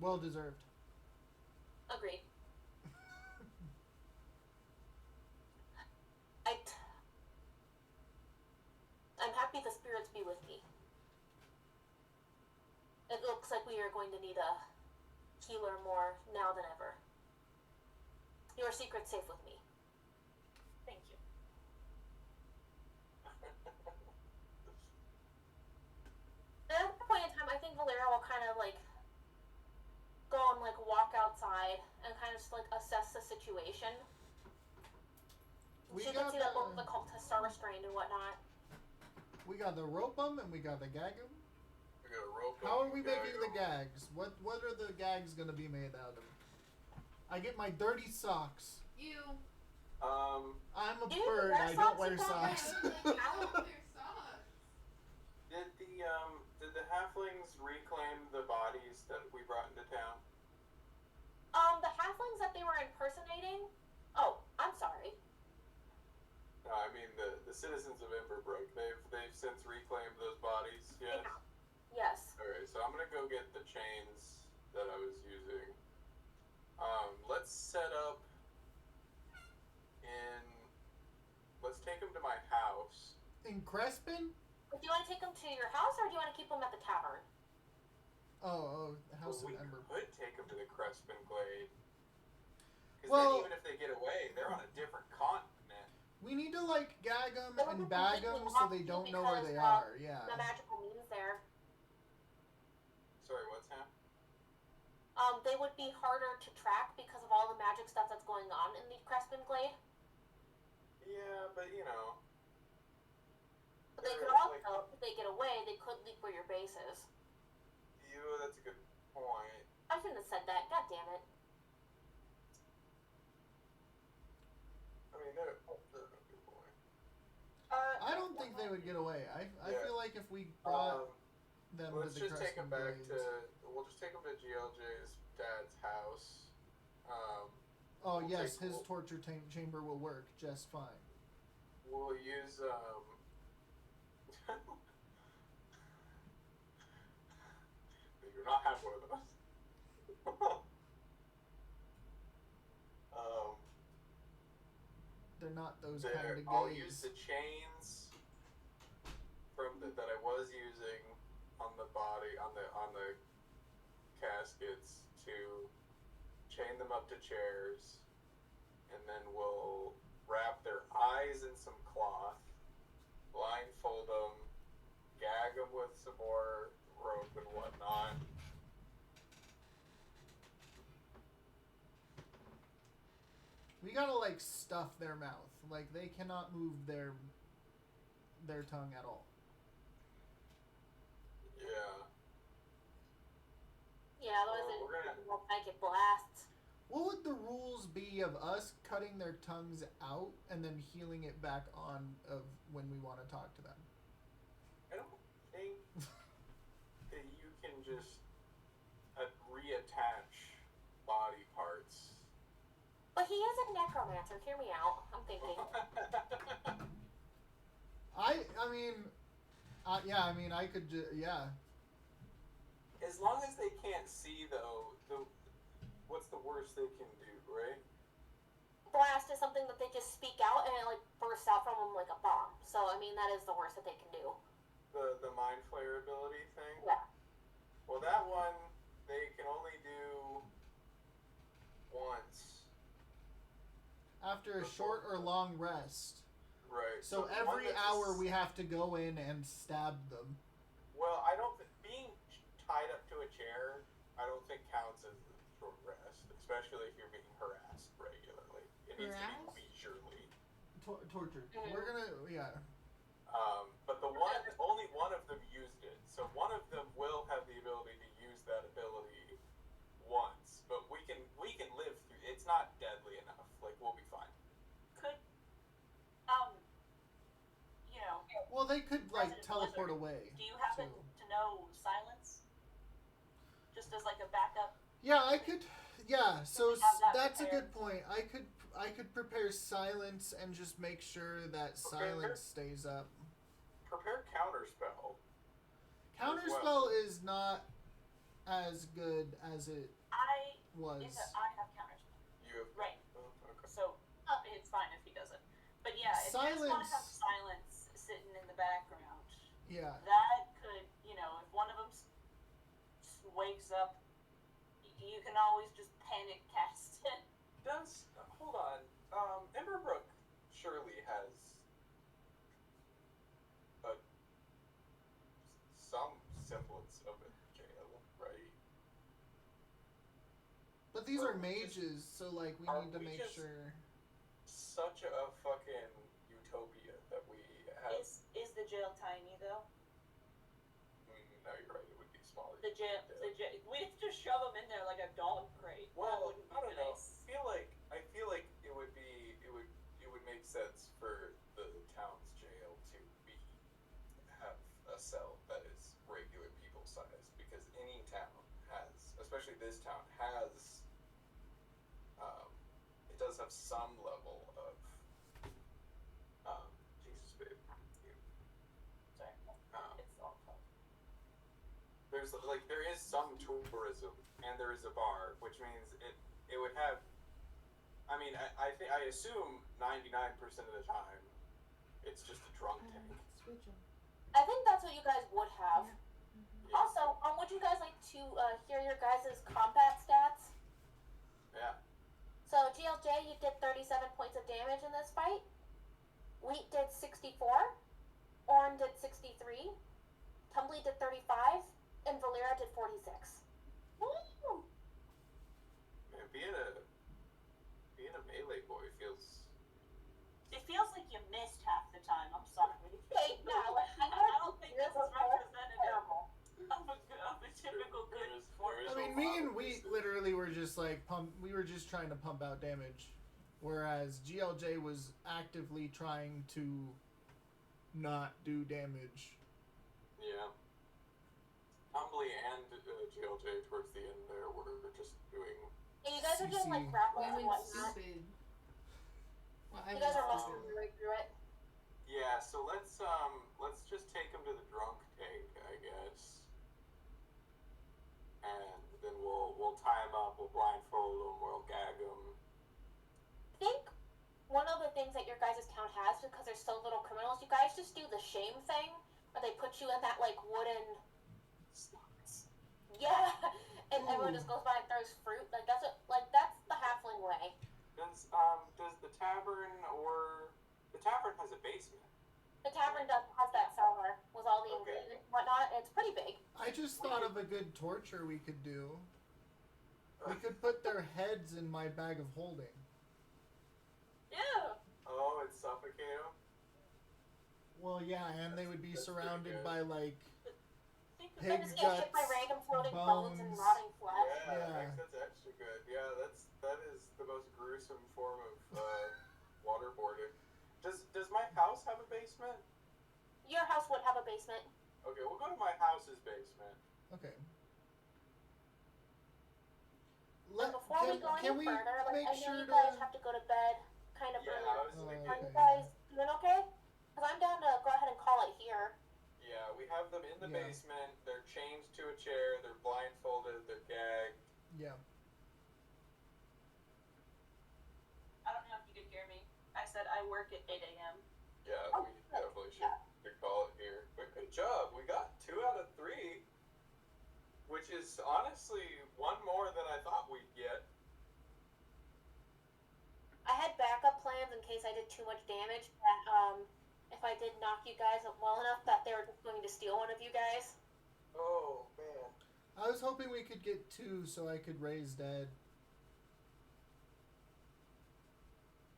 [SPEAKER 1] Well deserved.
[SPEAKER 3] Agreed. I'm happy the spirits be with me. It looks like we are going to need a healer more now than ever. Your secret's safe with me.
[SPEAKER 4] Thank you.
[SPEAKER 3] At that point in time, I think Valeria will kind of like go and like walk outside and kind of just like assess the situation.
[SPEAKER 1] We
[SPEAKER 3] She
[SPEAKER 1] got
[SPEAKER 3] can see that both
[SPEAKER 1] the-
[SPEAKER 3] the cultists are restrained and whatnot.
[SPEAKER 1] We got the rope 'em and we got the gag 'em.
[SPEAKER 2] We got a rope.
[SPEAKER 1] How are
[SPEAKER 2] up,
[SPEAKER 1] we
[SPEAKER 2] gag
[SPEAKER 1] making the
[SPEAKER 2] 'em.
[SPEAKER 1] gags? What are the gags gonna be made out of? I get my dirty socks.
[SPEAKER 5] You.
[SPEAKER 1] I'm a
[SPEAKER 3] You
[SPEAKER 1] bird.
[SPEAKER 3] wear
[SPEAKER 1] I don't
[SPEAKER 3] socks
[SPEAKER 1] wear
[SPEAKER 3] with that
[SPEAKER 1] socks.
[SPEAKER 5] Like, how are their socks?
[SPEAKER 2] Did the halflings reclaim the bodies that we brought into town?
[SPEAKER 3] The halflings that they were impersonating. Oh, I'm sorry.
[SPEAKER 2] No, I mean the citizens of Emberbrook. They've since reclaimed those bodies. Yes.
[SPEAKER 3] Yes.
[SPEAKER 2] All right, so I'm gonna go get the chains that I was using. Let's set up in. Let's take them to my house.
[SPEAKER 1] In Crespin?
[SPEAKER 3] Do you want to take them to your house or do you want to keep them at the tavern?
[SPEAKER 1] Oh, the House
[SPEAKER 2] Well,
[SPEAKER 1] of
[SPEAKER 2] we
[SPEAKER 1] Ember.
[SPEAKER 2] could take them to the Crespin Glade. Because
[SPEAKER 1] Well-
[SPEAKER 2] then even if they get away, they're on a different continent.
[SPEAKER 1] We need to like gag them
[SPEAKER 3] Well,
[SPEAKER 1] and
[SPEAKER 3] we
[SPEAKER 1] bag them
[SPEAKER 3] completely
[SPEAKER 1] so
[SPEAKER 3] have
[SPEAKER 1] they
[SPEAKER 3] to
[SPEAKER 1] don't know where
[SPEAKER 3] because,
[SPEAKER 1] they are. Yeah.
[SPEAKER 3] The magical means there.
[SPEAKER 2] Sorry, what's that?
[SPEAKER 3] They would be harder to track because of all the magic stuff that's going on in the Crespin Glade.
[SPEAKER 2] Yeah, but you know.
[SPEAKER 3] But they could
[SPEAKER 2] they're,
[SPEAKER 3] also, if they get away, they could leak where your base is.
[SPEAKER 2] That's a good point.
[SPEAKER 3] I shouldn't have said that. God damn it.
[SPEAKER 2] I mean, they're a good point.
[SPEAKER 1] I don't think they would get away. I
[SPEAKER 2] Yeah.
[SPEAKER 1] feel like if we brought them to
[SPEAKER 2] Let's
[SPEAKER 1] the
[SPEAKER 2] just take them
[SPEAKER 1] Crespin
[SPEAKER 2] back
[SPEAKER 1] Glades.
[SPEAKER 2] We'll just take them to GLJ's dad's house.
[SPEAKER 1] Oh
[SPEAKER 2] we'll
[SPEAKER 1] yes,
[SPEAKER 2] take-
[SPEAKER 1] his torture chamber will work just fine.
[SPEAKER 2] We'll use You do not have one of those.
[SPEAKER 1] They're not those
[SPEAKER 2] there.
[SPEAKER 1] kind of
[SPEAKER 2] I'll
[SPEAKER 1] gays.
[SPEAKER 2] use the chains that I was using on the body on the caskets to chain them up to chairs, and then we'll wrap their eyes in some cloth, blindfold them, gag them with some more rope and whatnot.
[SPEAKER 1] We gotta like stuff their mouth. Like they cannot move their tongue at all.
[SPEAKER 2] Yeah.
[SPEAKER 3] Yeah, otherwise
[SPEAKER 2] Well, we're gonna-
[SPEAKER 3] they won't make it blasts.
[SPEAKER 1] What would the rules be of us cutting their tongues out and then healing it back on of when we want to talk to them?
[SPEAKER 2] I don't think that you can just reattach body parts.
[SPEAKER 3] But he is a necromancer. Hear me out. I'm thinking.
[SPEAKER 1] I mean, I could yeah.
[SPEAKER 2] As long as they can't see, though, what's the worst they can do, right?
[SPEAKER 3] Blast is something that they just speak out and it like bursts out from them like a bomb. So I mean that is the worst that they can do.
[SPEAKER 2] The mind flare ability thing?
[SPEAKER 3] Yeah.
[SPEAKER 2] Well, that one, they can only do once.
[SPEAKER 1] After a short or long rest.
[SPEAKER 2] Right.
[SPEAKER 1] So
[SPEAKER 2] the one
[SPEAKER 1] every
[SPEAKER 2] that's
[SPEAKER 1] hour we have to go in and stab them.
[SPEAKER 2] Well, I don't being tied up to a chair, I don't think counts as a short rest, especially if you're being harassed regularly. It needs to
[SPEAKER 5] Harassed?
[SPEAKER 2] be leisurely.
[SPEAKER 1] Tortured.
[SPEAKER 3] Mhm.
[SPEAKER 1] We're gonna
[SPEAKER 2] But only one of them used it, so one of them will have the ability
[SPEAKER 1] away.
[SPEAKER 4] Do you happen
[SPEAKER 1] too.
[SPEAKER 4] to know silence? Just as like a backup.
[SPEAKER 1] Yeah, I could. Yeah, so
[SPEAKER 4] we have that
[SPEAKER 1] that's a
[SPEAKER 4] prepared?
[SPEAKER 1] good point. I could prepare silence and just make sure that silence stays up.
[SPEAKER 6] Prepare counterspell.
[SPEAKER 1] Counterspell is not as good as it
[SPEAKER 4] I
[SPEAKER 1] was.
[SPEAKER 4] I have counters.
[SPEAKER 6] You have.
[SPEAKER 4] Right.
[SPEAKER 6] Oh, okay.
[SPEAKER 4] So it's fine if he doesn't. But yeah, if you just want to have silence sitting in the background,
[SPEAKER 1] Yeah.
[SPEAKER 4] that could, if one of them wakes up, you can always just panic cast it.
[SPEAKER 6] Hold on. Emberbrook surely has some semblance of a jail, right?
[SPEAKER 1] But these
[SPEAKER 6] Or
[SPEAKER 1] are
[SPEAKER 6] we just-
[SPEAKER 1] mages, so like we
[SPEAKER 6] are
[SPEAKER 1] need to
[SPEAKER 6] we
[SPEAKER 1] make
[SPEAKER 6] just-
[SPEAKER 1] sure.
[SPEAKER 6] Such a fucking utopia that we have.
[SPEAKER 4] Is the jail tiny though?
[SPEAKER 6] No, you're right. It would be smaller.
[SPEAKER 4] The jail. We just shove them in there like a dog crate. That
[SPEAKER 6] Well,
[SPEAKER 4] wouldn't be
[SPEAKER 6] I don't know.
[SPEAKER 4] nice.
[SPEAKER 6] I feel like it would make sense for the town's jail to have a cell that is regular people size, because any town has, especially this town has, it does have some level of Jesus babe.
[SPEAKER 4] Sorry.
[SPEAKER 6] Um,
[SPEAKER 4] It's all fun.
[SPEAKER 6] there is some tourism, and there is a bar, which means it would have. I mean, I assume 99% of the time, it's just a drunk tank.
[SPEAKER 5] Switch them.
[SPEAKER 3] I think that's what you guys would have.
[SPEAKER 6] Yeah.
[SPEAKER 3] Also, would you guys like to hear your guys' combat stats?
[SPEAKER 6] Yeah.
[SPEAKER 3] So GLJ, you did 37 points of damage in this fight. Wheat did 64. Orn did 63. Tumbly did 35. And Valera did 46. Woo!
[SPEAKER 6] Man, being a melee boy feels.
[SPEAKER 4] It feels like you missed half the time. I'm sorry.
[SPEAKER 3] Hey, no,
[SPEAKER 4] I don't think this is representative
[SPEAKER 3] terrible.
[SPEAKER 4] of a typical good
[SPEAKER 6] There is
[SPEAKER 4] sport.
[SPEAKER 1] I mean, me and Wheat literally were just like we were just trying to pump out damage, whereas GLJ was actively trying to not do damage.
[SPEAKER 6] Yeah. Tumbly and GLJ towards the end there were just doing.
[SPEAKER 3] And you guys are doing like
[SPEAKER 1] CC.
[SPEAKER 3] grappling
[SPEAKER 5] We
[SPEAKER 3] and
[SPEAKER 5] went
[SPEAKER 3] whatnot.
[SPEAKER 5] stupid. Well, I
[SPEAKER 3] You guys are
[SPEAKER 5] went
[SPEAKER 3] muscling
[SPEAKER 5] stupid.
[SPEAKER 3] your way through it.
[SPEAKER 6] Yeah, so let's just take him to the drunk tank, I guess, and then we'll tie him up, we'll blindfold him, we'll gag him.
[SPEAKER 3] I think one of the things that your guys' town has, because there's so little criminals, you guys just do the shame thing, where they put you in that like wooden, yeah, and everyone just goes by and throws fruit. Like that's the halfling way.
[SPEAKER 6] Does the tavern has a basement?
[SPEAKER 3] The tavern has that cellar with all the
[SPEAKER 6] Okay.
[SPEAKER 3] ingredients and whatnot. And it's pretty big.
[SPEAKER 1] I just thought of a good torture we could do. We could put their heads in my bag of holding.
[SPEAKER 4] Yeah.
[SPEAKER 6] Oh, and suffocate him?
[SPEAKER 1] Well, yeah, and they would be
[SPEAKER 6] That's pretty
[SPEAKER 1] surrounded
[SPEAKER 6] good.
[SPEAKER 1] by like
[SPEAKER 3] I
[SPEAKER 1] pig
[SPEAKER 3] just get hit by
[SPEAKER 1] guts,
[SPEAKER 3] random floating bones and
[SPEAKER 1] bones.
[SPEAKER 3] rotting flesh.
[SPEAKER 6] Yeah, that's extra good. Yeah, that is the most gruesome form of waterboarding. Does my house have a basement?
[SPEAKER 3] Your house would have a basement.
[SPEAKER 6] Okay, we'll go to my house's basement.
[SPEAKER 1] Okay.
[SPEAKER 3] And before we go any
[SPEAKER 1] can we
[SPEAKER 3] further, like,
[SPEAKER 1] make
[SPEAKER 3] I know
[SPEAKER 1] sure
[SPEAKER 3] you guys
[SPEAKER 1] to?
[SPEAKER 3] have to go to bed kind of
[SPEAKER 6] Yeah,
[SPEAKER 3] early.
[SPEAKER 6] I was
[SPEAKER 1] Oh,
[SPEAKER 6] thinking.
[SPEAKER 3] Are you
[SPEAKER 1] okay.
[SPEAKER 3] guys doing okay? Because I'm down to go ahead and call it here.
[SPEAKER 6] Yeah, we have them in the
[SPEAKER 1] Yeah.
[SPEAKER 6] basement. They're chained to a chair. They're blindfolded. They're gagged.
[SPEAKER 1] Yeah.
[SPEAKER 4] I don't know if you could hear me. I said I work at 8 a.m.
[SPEAKER 6] Yeah,
[SPEAKER 3] Oh,
[SPEAKER 6] we definitely should call it here. But good job. We got 2 out of 3, which is honestly one more than I thought we'd get.
[SPEAKER 3] I had backup plans in case I did too much damage. That if I did knock you guys up well enough, that they were just going to steal one of you guys.
[SPEAKER 6] Oh man.
[SPEAKER 1] I was hoping we could get 2 so I could raise dead.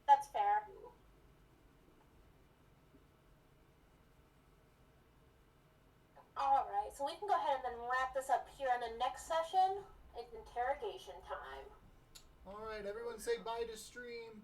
[SPEAKER 3] That's fair. All right, so we can go ahead and then wrap this up here. In the next session, it's interrogation time.
[SPEAKER 1] All right, everyone say bye to stream.